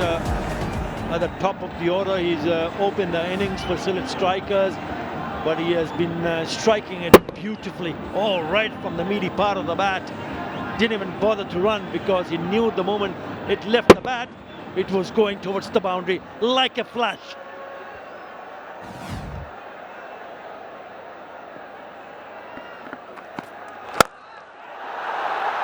at the top of the order, he's opened the innings for Sylhet Strikers, but he has been striking it beautifully, all right from the meaty part of the bat. Didn't even bother to run because he knew the moment it left the bat, it was going towards the boundary like a flash.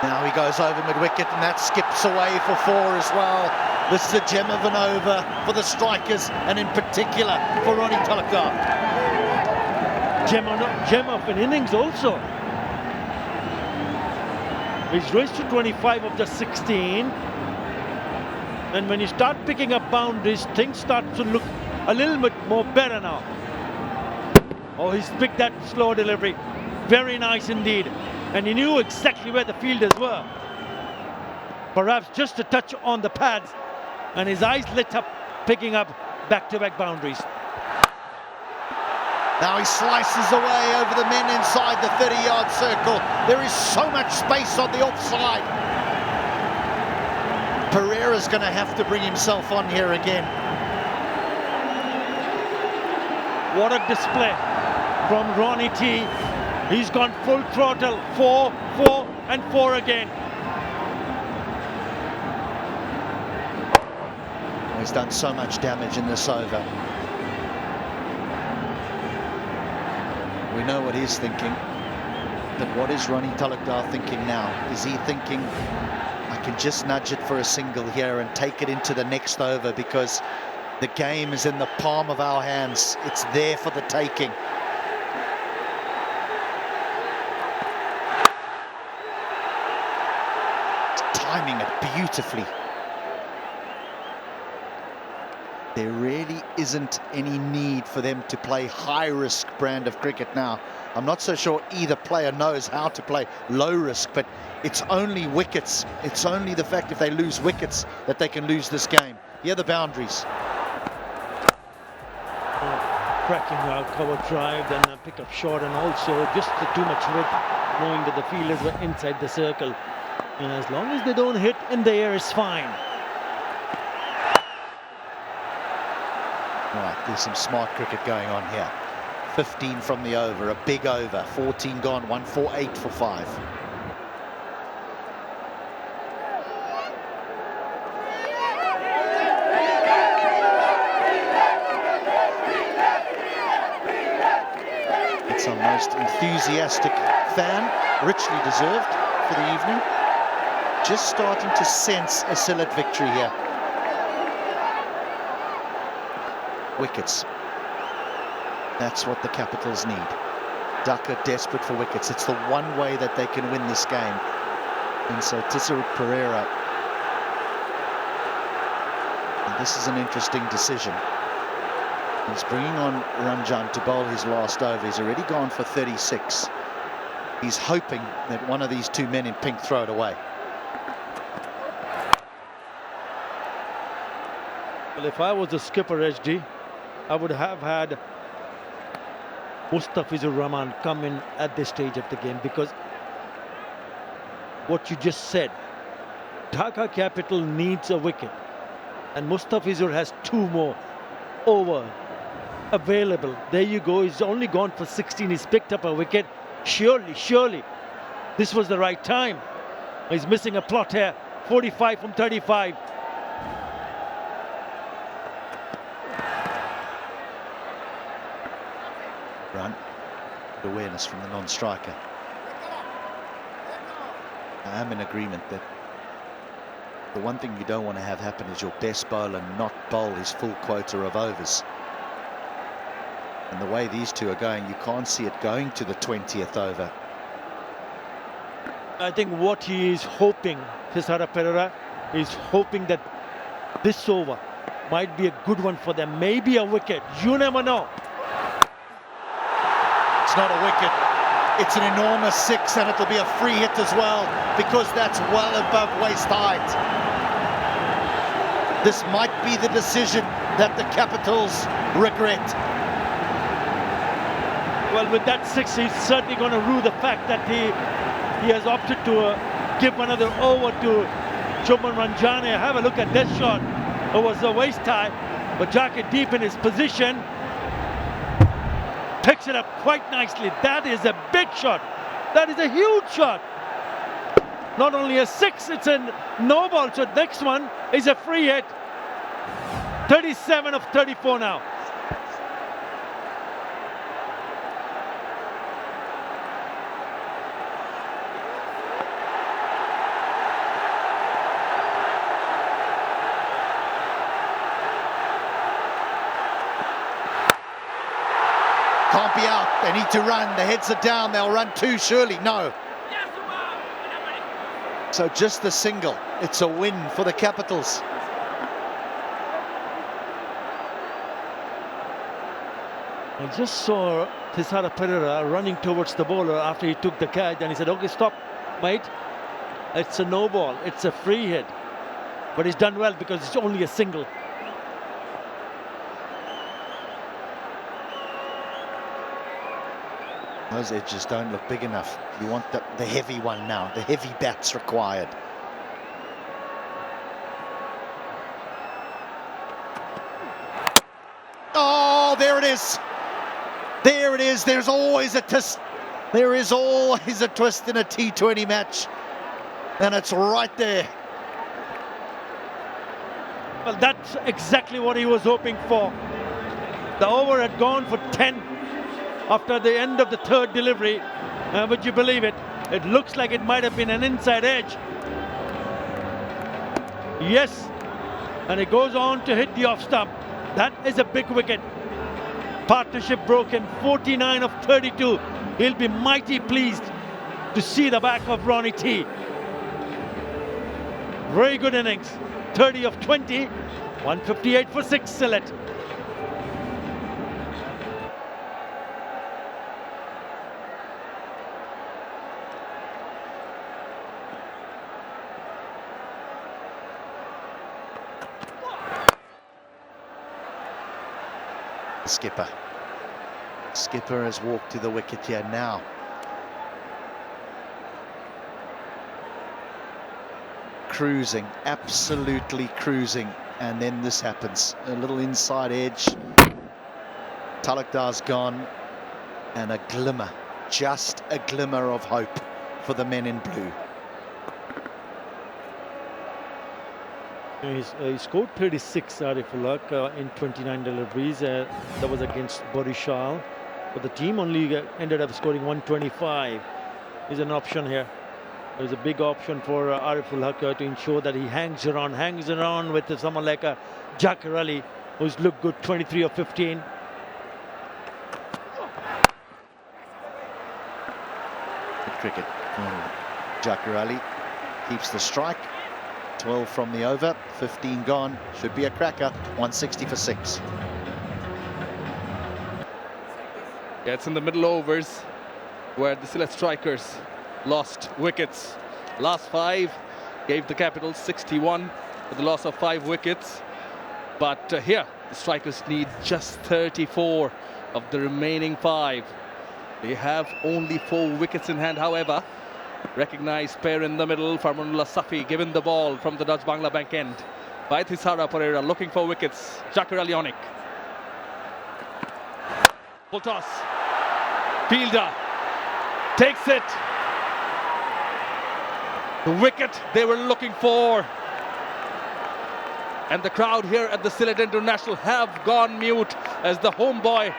Now he goes over mid-wicket, and that skips away for 4 as well. This is a gem of an over for the Strikers, and in particular for Ronnie Tolakar. Gem of an innings also. He's raised to 25 of the 16. And when you start picking up boundaries, things start to look a little bit more better now. Oh, he's picked that slow delivery. Very nice indeed. And he knew exactly where the fielders were. Perhaps just a touch on the pads, and his eyes lit up, picking up back-to-back boundaries. Now he slices away over the men inside the 30-yard circle. There is so much space on the offside. Pereira's going to have to bring himself on here again. What a display from Ronnie T. He's gone full throttle, 4, 4 and 4 again. He's done so much damage in this over. We know what he's thinking, but what is Ronnie Tolakar thinking now? Is he thinking, I can just nudge it for a single here and take it into the next over because the game is in the palm of our hands. It's there for the taking. Timing it beautifully. There really isn't any need for them to play high-risk brand of cricket now. I'm not so sure either player knows how to play low-risk, but it's only wickets. It's only the fact if they lose wickets that they can lose this game. Here are the boundaries. Cracking out cover drive, then a pick up short, and also just too much width, knowing that the fielders were inside the circle. And as long as they don't hit in the air, it's fine. Right, there's some smart cricket going on here. 15 from the over, a big over. 14 gone, 148 for 5. It's our most enthusiastic fan, richly deserved for the evening. Just starting to sense a Sylhet victory here. Wickets. That's what the Capitals need. Dhaka desperate for wickets. It's the one way that they can win this game. And so 𝗬𝗺𝗃𝗃. And this is an interesting decision. He's bringing on Ranjan to bowl his last over. He's already gone for 36. He's hoping that one of these two men in pink throw it away. Well, if I was the skipper, HD, I would have had Mustafizur Rahman come in at this stage of the game, because what you just said, Dhaka Capital needs a wicket, and Mustafizur has 2 more over available. There you go. He's only gone for 16. He's picked up a wicket. Surely, this was the right time. He's missing a plot here. 45 from 35. Run. Good awareness from the non-striker. I am in agreement that the one thing you don't want to have happen is your best bowler not bowl his full quota of overs. And the way these two are going, you can't see it going to the 20th over. I think what he is hoping, 𝗬𝗺𝗃𝗃, is hoping that this over might be a good one for them. Maybe a wicket. You never know. It's not a wicket. It's an enormous 6, and it'll be a free hit as well, because that's well above waist height. This might be the decision that the Capitals regret. Well, with that 6, he's certainly going to rue the fact that he has opted to give another over to Shubman Ranjane. Have a look at this shot. It was a waist high, but Jacket deep in his position. Picks it up quite nicely. That is a big shot. That is a huge shot. Not only a 6, it's a no ball. So next one is a free hit. 37 of 34 now. Can't be out. They need to run. The heads are down. They'll run 2 surely. No. So just the single. It's a win for the Capitals. I just saw 𝗬𝗺𝗃𝗃 running towards the bowler after he took the catch, and he said, okay, stop, mate. It's a no ball. It's a free hit. But he's done well because it's only a single. Those edges don't look big enough. You want the heavy one now. The heavy bat's required. Oh, there it is. There it is. There's always a twist. There is always a twist in a T20 match. And it's right there. Well, that's exactly what he was hoping for. The over had gone for 10 after the end of the 3rd delivery. Would you believe it? It looks like it might have been an inside edge. Yes. And it goes on to hit the off stump. That is a big wicket. Partnership broken, 49 of 32. He'll be mighty pleased to see the back of Ronnie T. Very good innings. 30 of 20. 158 for 6, Sylhet. Skipper has walked to the wicket here now. Cruising, absolutely cruising, and then this happens. A little inside edge. Talukdar's gone, and a glimmer, just a glimmer of hope for the men in blue. He scored 36, 𝗬𝗏𝗧, in 29 deliveries. That was against Borishal. But the team only ended up scoring 125. Is an option here. There's a big option for 𝗬𝗏𝗧 to ensure that he hangs around with someone like 𝗃𝗃𝗃𝗃, who's looked good, 23 of 15. Good cricket. 𝗃𝗃𝗃𝗃 keeps the strike. 12 from the over, 15 gone. Should be a cracker. 160 for 6. Yeah, it's in the middle overs where the Sylhet Strikers lost wickets. Last 5 gave the Capitals 61 with the loss of 5 wickets. But here, the Strikers need just 34 of the remaining 5. They have only 4 wickets in hand, however. Recognized pair in the middle, Farmanullah Safi given the ball from the Dutch Bangla Bank end. By 𝗃𝗃𝗃𝗃𝗃 looking for wickets. 𝗃𝗃𝗃𝗃𝗃. Full toss. Fielder takes it. The wicket they were looking for. And the crowd here at the Sylhet International have gone mute as the homeboy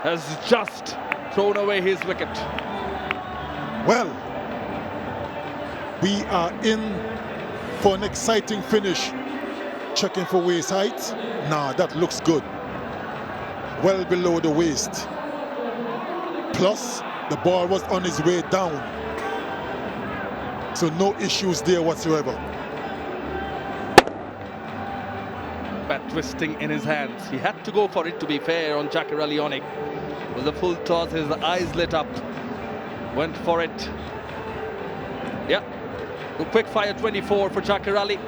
has just thrown away his wicket. Well, we are in for an exciting finish. Checking for waist height. Nah, that looks good. Well below the waist. Plus, the ball was on its way down. So no issues there whatsoever. Bat twisting in his hands. He had to go for it, to be fair, on 𝗃𝗃𝗃𝗃𝗃. It was a full toss, his eyes lit up. Went for it. Yeah. The quick fire 24 for 𝗃𝗃𝗃𝗃.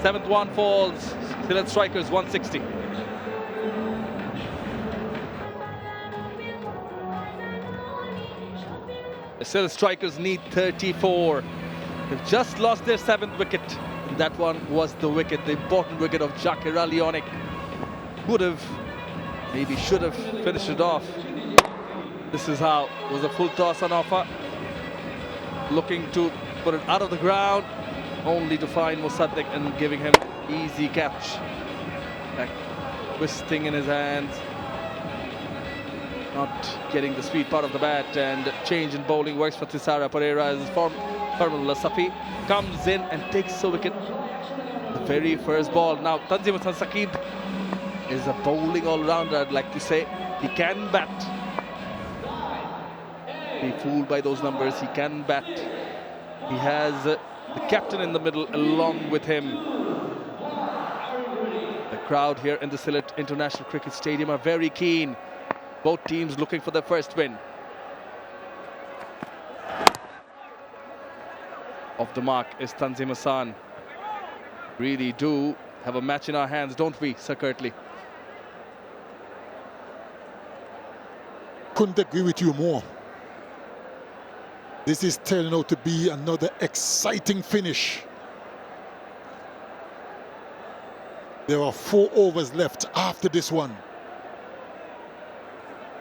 7th one falls. Sylhet Strikers 160. The Sylhet Strikers need 34. They've just lost their 7th wicket. And that one was the wicket, the important wicket of 𝗃𝗃𝗃𝗃𝗃. Would have, maybe should have finished it off. This is how. It was a full toss on offer. Looking to put it out of the ground, only to find Mosaddeq and giving him easy catch. Back twisting in his hands. Not getting the sweet part of the bat, and change in bowling works for 𝗃𝗃𝗃𝗃𝗃 as Farmanullah Safi comes in and takes the wicket. The very first ball. Now Tanzim Hassan Saqib is a bowling all-rounder, I'd like to say. He can bat. Be fooled by those numbers. He can bat. He has the captain in the middle along with him. The crowd here in the Sylhet International Cricket Stadium are very keen. Both teams looking for their first win. Off the mark is Tanzim Hassan. Really do have a match in our hands, don't we, Sir Kirtley? Couldn't agree with you more. This is turning out to be another exciting finish. There are 4 overs left after this one.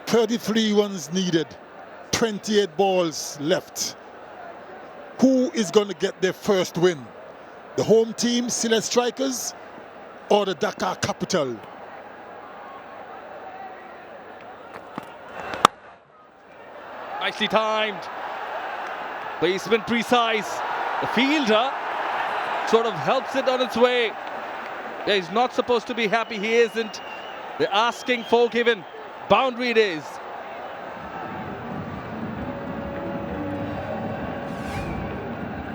33 runs needed, 28 balls left. Who is going to get their first win? The home team, Sylhet Strikers, or the Dhaka Capital? Nicely timed. Placement precise. The fielder sort of helps it on its way. Yeah, he's not supposed to be happy. He isn't. They're asking for given. Boundary it is.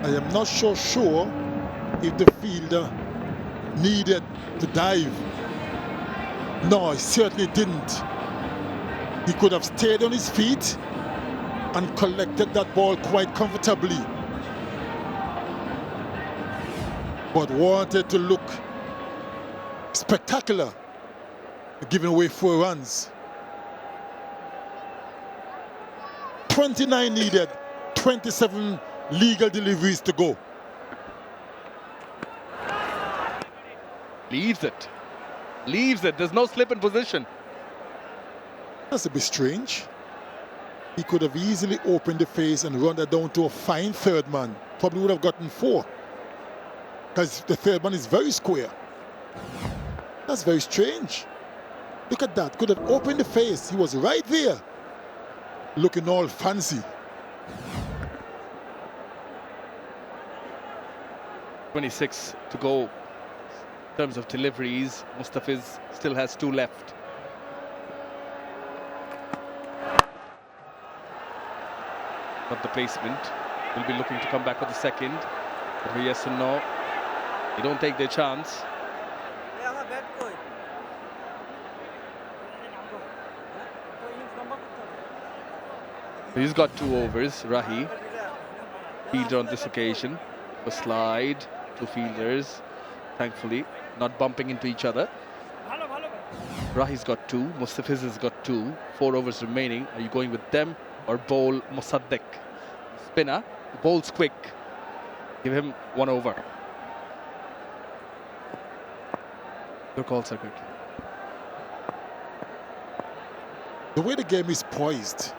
I am not so sure if the fielder needed to dive. No, he certainly didn't. He could have stayed on his feet and collected that ball quite comfortably, but wanted to look spectacular, giving away 4 runs. 29 needed, 27 legal deliveries to go. Leaves it. Leaves it. There's no slip in position. That's a bit strange. He could have easily opened the face and run that down to a fine third man. Probably would have gotten 4. Because the third man is very square. That's very strange. Look at that. Could have opened the face. He was right there. Looking all fancy. 26 to go in terms of deliveries. 𝗵𝗲𝗃 still has 2 left. Got the placement. Will be looking to come back for the second. But yes and no. They don't take their chance. He's got 2 overs. Rahi, fielder on this occasion. A slide, 2 fielders, thankfully not bumping into each other. Rahi's got 2, 𝗵𝗲𝗃 has got 2, 4 overs remaining. Are you going with them or bowl Mossadegh? Spinner, bowls quick. Give him 1 over. Your call, Circuit. The way the game is poised.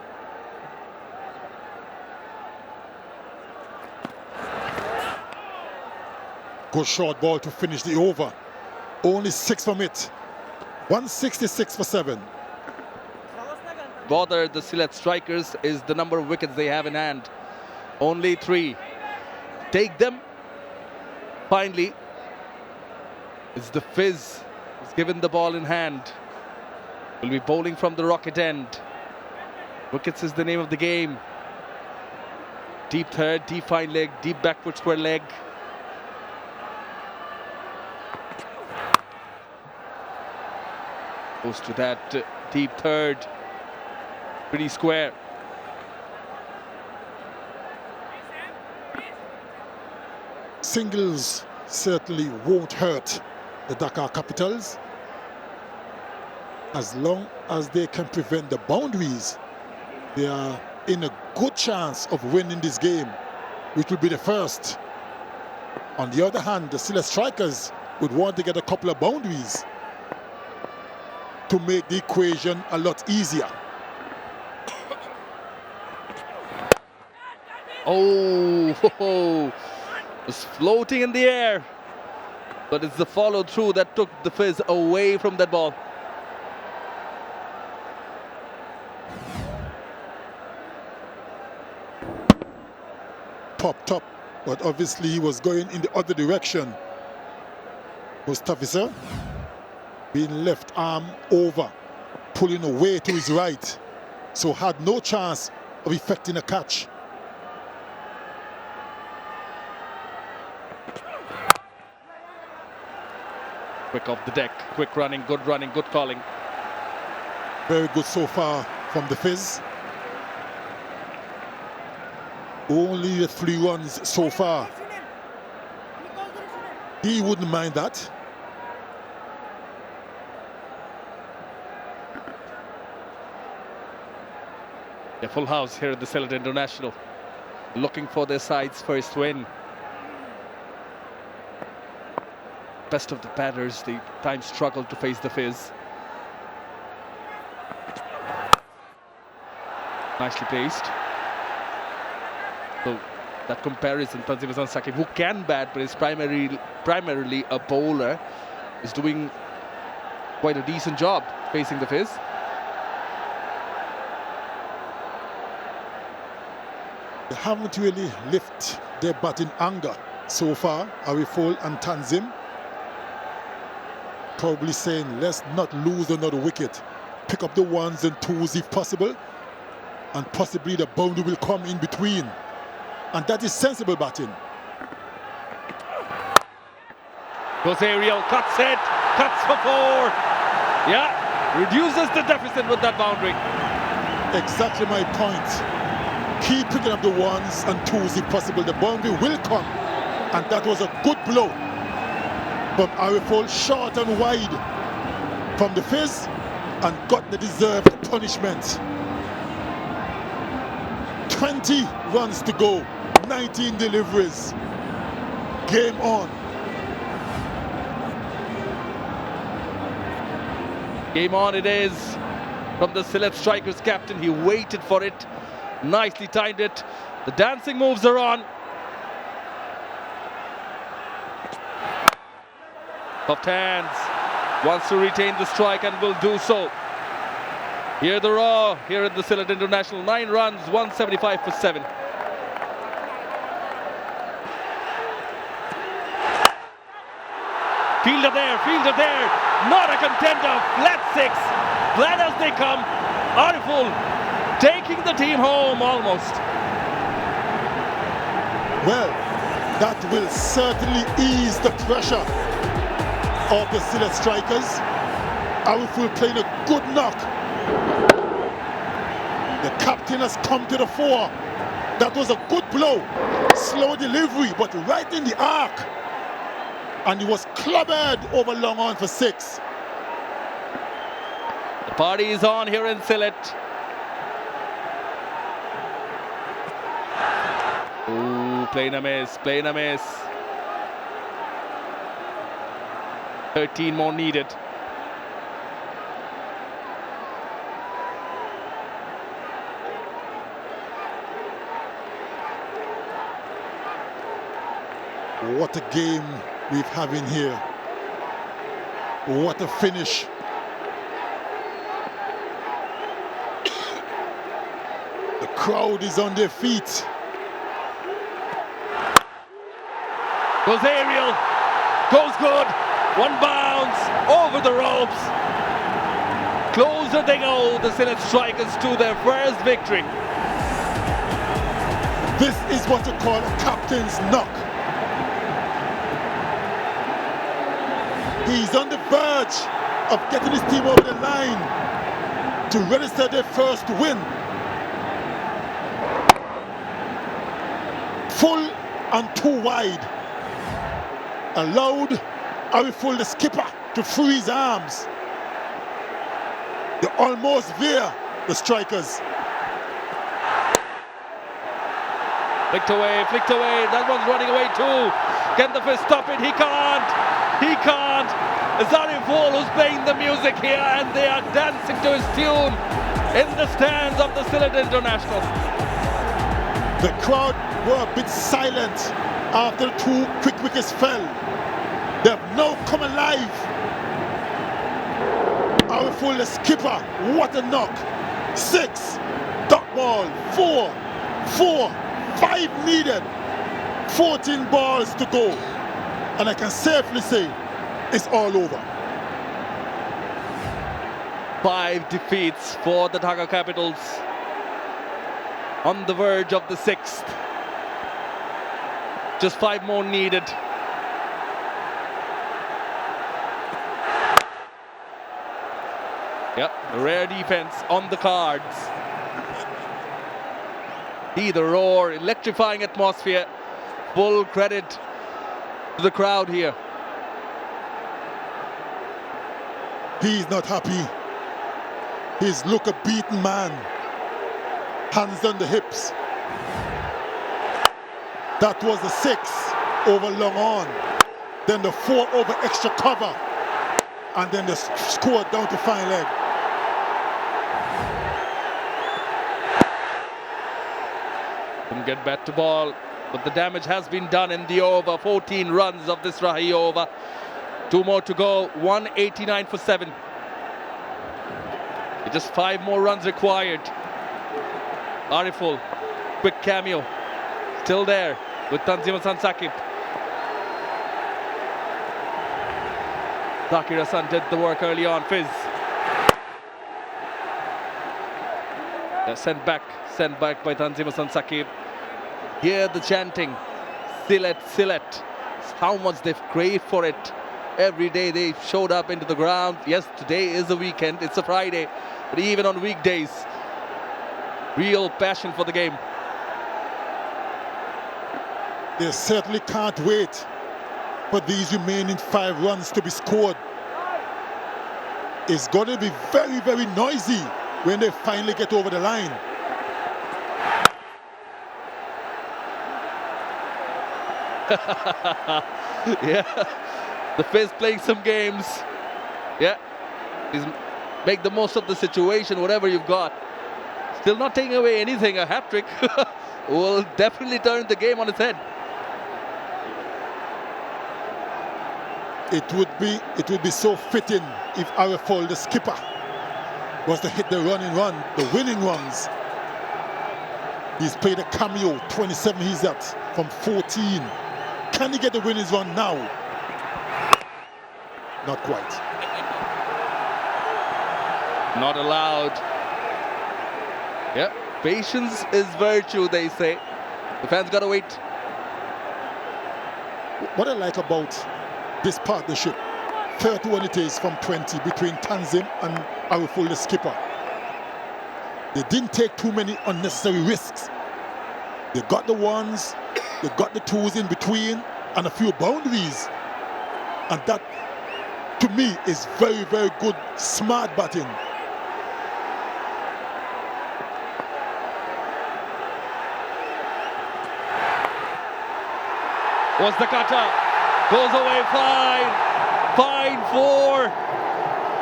Good short ball to finish the over. Only 6 from it. 166 for 7. Bother the Sylhet Strikers is the number of wickets they have in hand. Only 3. Take them. Finally, it's the 𝗶𝗲 who's given the ball in hand. Will be bowling from the rocket end. Wickets is the name of the game. Deep third, deep fine leg, deep backward square leg. Goes to that deep third. Pretty square. Singles certainly won't hurt the Dhaka Capitals as long as they can prevent the boundaries. They are in a good chance of winning this game, which will be the first. On the other hand, the Sylhet Strikers would want to get a couple of boundaries to make the equation a lot easier. Oh, was floating in the air, but it's the follow through that took the 𝗶𝗲 away from that ball. Popped up, but obviously he was going in the other direction. 𝗵𝗲𝗃 being left arm over, pulling away to his right, so had no chance of effecting a catch. Quick off the deck, quick running, good calling. Very good so far from the 𝗶𝗲. Only the 3 runs so far. He wouldn't mind that. A full house here at the Sylhet International, looking for their side's first win. Best of the batters, they at times struggle to face the 𝗶𝗲. Nicely placed. So that comparison, 𝗪𝗪𝗓 Saqib, who can bat but is primarily a bowler, is doing quite a decent job facing the 𝗶𝗲. They haven't really lifted their batting anger so far, Arifol and Tanzim. Probably saying, let's not lose another wicket. Pick up the 1s and 2s if possible, and possibly the boundary will come in between. And that is sensible batting. Goes aerial, cuts it, cuts for 4. Yeah, reduces the deficit with that boundary. Exactly my point. Keep picking up the 1s and 2s if possible. The boundary will come. And that was a good blow from Arifol, short and wide from the 𝗶𝗲, and got the deserved punishment. 20 runs to go, 19 deliveries. Game on. Game on it is. from the Sylhet Strikers captain. He waited for it, nicely timed it. The dancing moves are on. Soft hands, wants to retain the strike and will do so. Here the raw, here at the Sylhet International, 9 runs, 175 for 7. Fielder there, not a contender, flat 6, glad as they come, Ariful taking the team home almost. Well, that will certainly ease the pressure of the Sylhet Strikers. Ariful playing a good knock. The captain has come to the fore. That was a good blow. Slow delivery, but right in the arc. And he was clobbered over long on for 6. The party is on here in Sylhet. Ooh, playing a miss. 13 more needed. What a game we're having here. What a finish. The crowd is on their feet. Goes aerial, goes good, 1 bounce, over the ropes. Closer they go, the Sylhet Strikers, to their first victory. This is what you call a captain's knock. He's on the verge of getting his team over the line to register their first win. Full and 2 wide. Allowed Ariful, the skipper, to free his arms. They're almost there, the Strikers. Flicked away, that one's running away too. Can the fist stop it? He can't. It's Ariful who's playing the music here, and they are dancing to his tune in the stands of the Sylhet International. The crowd were a bit silent after 2 quick wickets fell. They've now come alive. Ariful, the skipper, what a knock. 6, dot ball, 4, 5 needed, 14 balls to go. And I can safely say it's all over. 5 defeats for the Dhaka Capitals, on the verge of the 6th. Just 5 more needed. Yep, rare defense on the cards. See the roar, electrifying atmosphere. Full credit to the crowd here. He's not happy. He's look a beaten man. Hands on the hips. That was the 6 over long on. Then the 4 over extra cover. And then the score down to fine leg. Couldn't get back to ball, but the damage has been done in the over. 14 runs of this Rahi over. 2 more to go, 189 for 7. Just 5 more runs required. Ariful, quick cameo, still there with Tanzim Hassan-Saqib. Zakir Hassan did the work early on. Fizz. Sent back by Tanzim Hassan-Saqib. Hear the chanting. Sylhet. How much they've craved for it. Every day they showed up into the ground. Yes, today is a weekend, it's a Friday. But even on weekdays, real passion for the game. They certainly can't wait for these remaining 5 runs to be scored. It's going to be very, very noisy when they finally get over the line. Yeah, the Fizz playing some games. Yeah, he's make the most of the situation, whatever you've got. Still not taking away anything. A hat-trick will definitely turn the game on its head. It would be so fitting if 𝗂𝗃𝗂𝗏, the skipper, was to hit the running run, the winning runs. He's played a cameo, 27 he's at from 14. Can he get the winnings run now? Not quite. Not allowed. Yeah, patience is virtue, they say. The fans gotta wait. What I like about this partnership, 31 it is from 20 between Tanzim and 𝗂𝗃𝗂𝗏, the skipper. They didn't take too many unnecessary risks. They got the ones, they got the twos in between, and a few boundaries. And that, to me, is very, very good, smart batting. Was the cutter, goes away fine, fine four,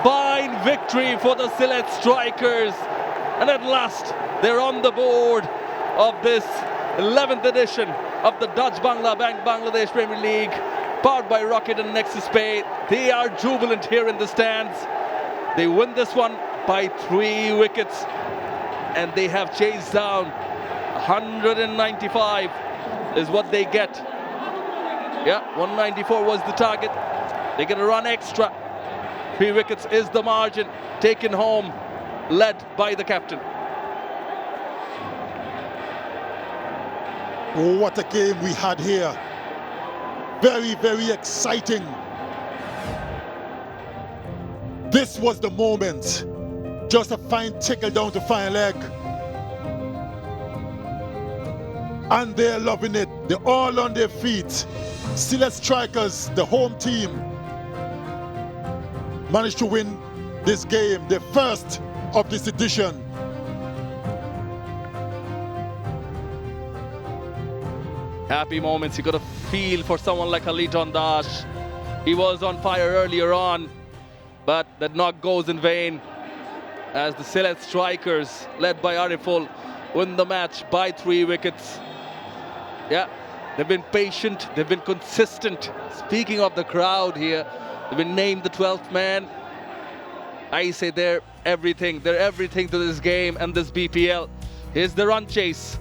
fine victory for the Sylhet Strikers, and at last they're on the board of this 11th edition of the Dutch-Bangla Bank Bangladesh Premier League, powered by Rocket and Nexus Pay. They are jubilant here in the stands. They win this one by 3 wickets, and they have chased down 195 is what they get. Yeah, 194 was the target. They're going to run extra. 3 wickets is the margin taken home, led by the captain. What a game we had here. Very, very exciting. This was the moment. Just a fine tickle down to final leg. And they're loving it. They're all on their feet. Sylhet Strikers, the home team, managed to win this game, the first of this edition. Happy moments. You got to feel for someone like 𝗂𝗏𝗂𝗏𝗏. He was on fire earlier on, but that knock goes in vain as the Sylhet Strikers, led by 𝗂𝗃𝗂𝗏, win the match by 3 wickets. Yeah, they've been patient, they've been consistent. Speaking of the crowd here, they've been named the 12th man. I say they're everything to this game and this BPL. Here's the run chase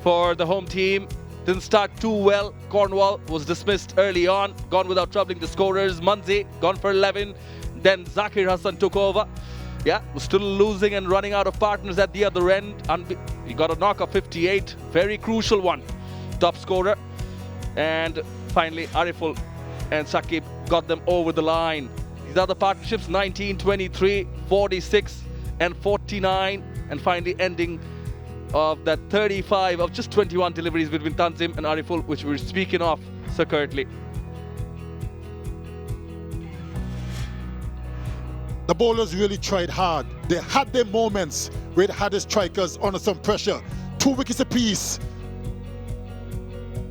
for the home team. Didn't start too well. Cornwall was dismissed early on, gone without troubling the scorers. 𝗏𝗏𝗏𝗏, gone for 11. Then Zakir Hassan took over. Yeah, was still losing and running out of partners at the other end. He got a knock of 58, very crucial one. Top scorer. And finally, 𝗂𝗃𝗂𝗏 and Shakib got them over the line. These are the partnerships, 19, 23, 46 and 49. And finally ending of that 35 of just 21 deliveries between Tanzim and 𝗂𝗃𝗂𝗏, which we're speaking of so currently. The bowlers really tried hard. They had their moments where they had the strikers under some pressure. 2 wickets apiece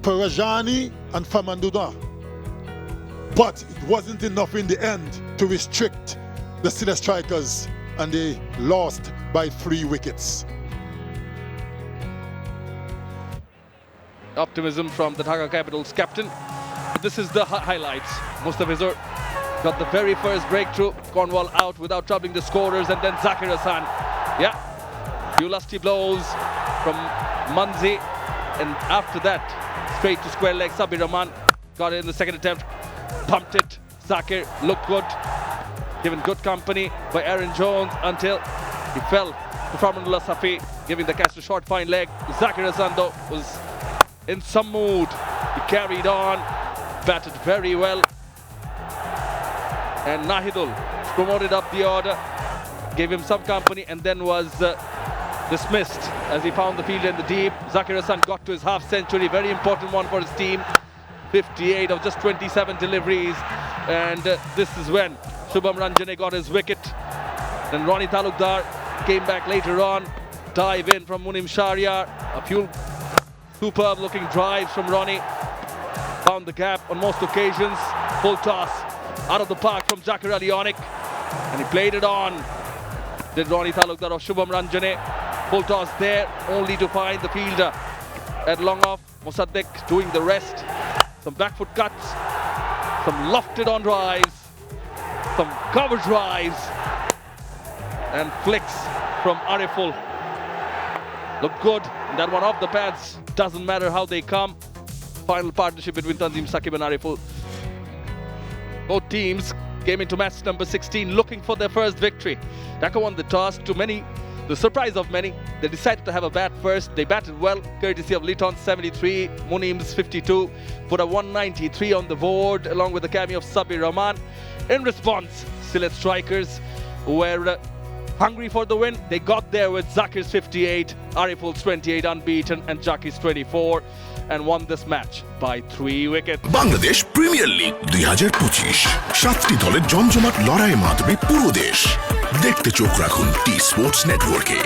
for Rajani and Famanduna. But it wasn't enough in the end to restrict the Sylhet Strikers, and they lost by 3 wickets. Optimism from the Dhaka Capitals captain. This is the highlights. Mustafizur got the very first breakthrough. Cornwall out without troubling the scorers, and then Zakir Hassan. Yeah, few lusty blows from 𝗏𝗏𝗏𝗏𝗏, and after that, straight to square leg. Sabir Rahman got it in the second attempt, pumped it. Zakir looked good, given good company by Aaron Jones until he fell to Farmanullah Safi, giving the catch to short fine leg. Zakir Hassan though was in some mood. He carried on, batted very well, and Nahidul promoted up the order, gave him some company, and then was dismissed as he found the field in the deep. Zakir Hassan got to his half century, very important one for his team. 58 of just 27 deliveries, and this is when Shubham Ranjane got his wicket. Then Ronnie Talukdar came back later on, dive in from Munim Shahryar, a few superb looking drives from Ronnie, found the gap on most occasions. Full toss out of the park from Zakir Ali Onik, and he played it on did Ronnie Talukdar of Shubham Ranjane. Full toss there, only to find the fielder at long off. Mosaddeq doing the rest. Some back foot cuts, some lofted on drives, some covered drives, and flicks from Ariful. Look good. And that one off the pads. Doesn't matter how they come. Final partnership between Tanzim Saqib and Ariful. Both teams came into match number 16 looking for their first victory. Dhaka won the toss. To many, the surprise of many, they decided to have a bat first. They batted well, courtesy of Liton 73, Munims 52, put a 193 on the board along with the cameo of Sabir Rahman. In response, Sylhet Strikers were hungry for the win. They got there with Zakir's 58, Ariful's 28 unbeaten and Jaki's 24 and won this match by 3 wickets. Bangladesh premier league 2025 7টি দলের জমজমাট লড়াইয়ে মাতবে পুরো দেশ। দেখতে চোখ রাখুন T Sports নেটওয়ার্কে।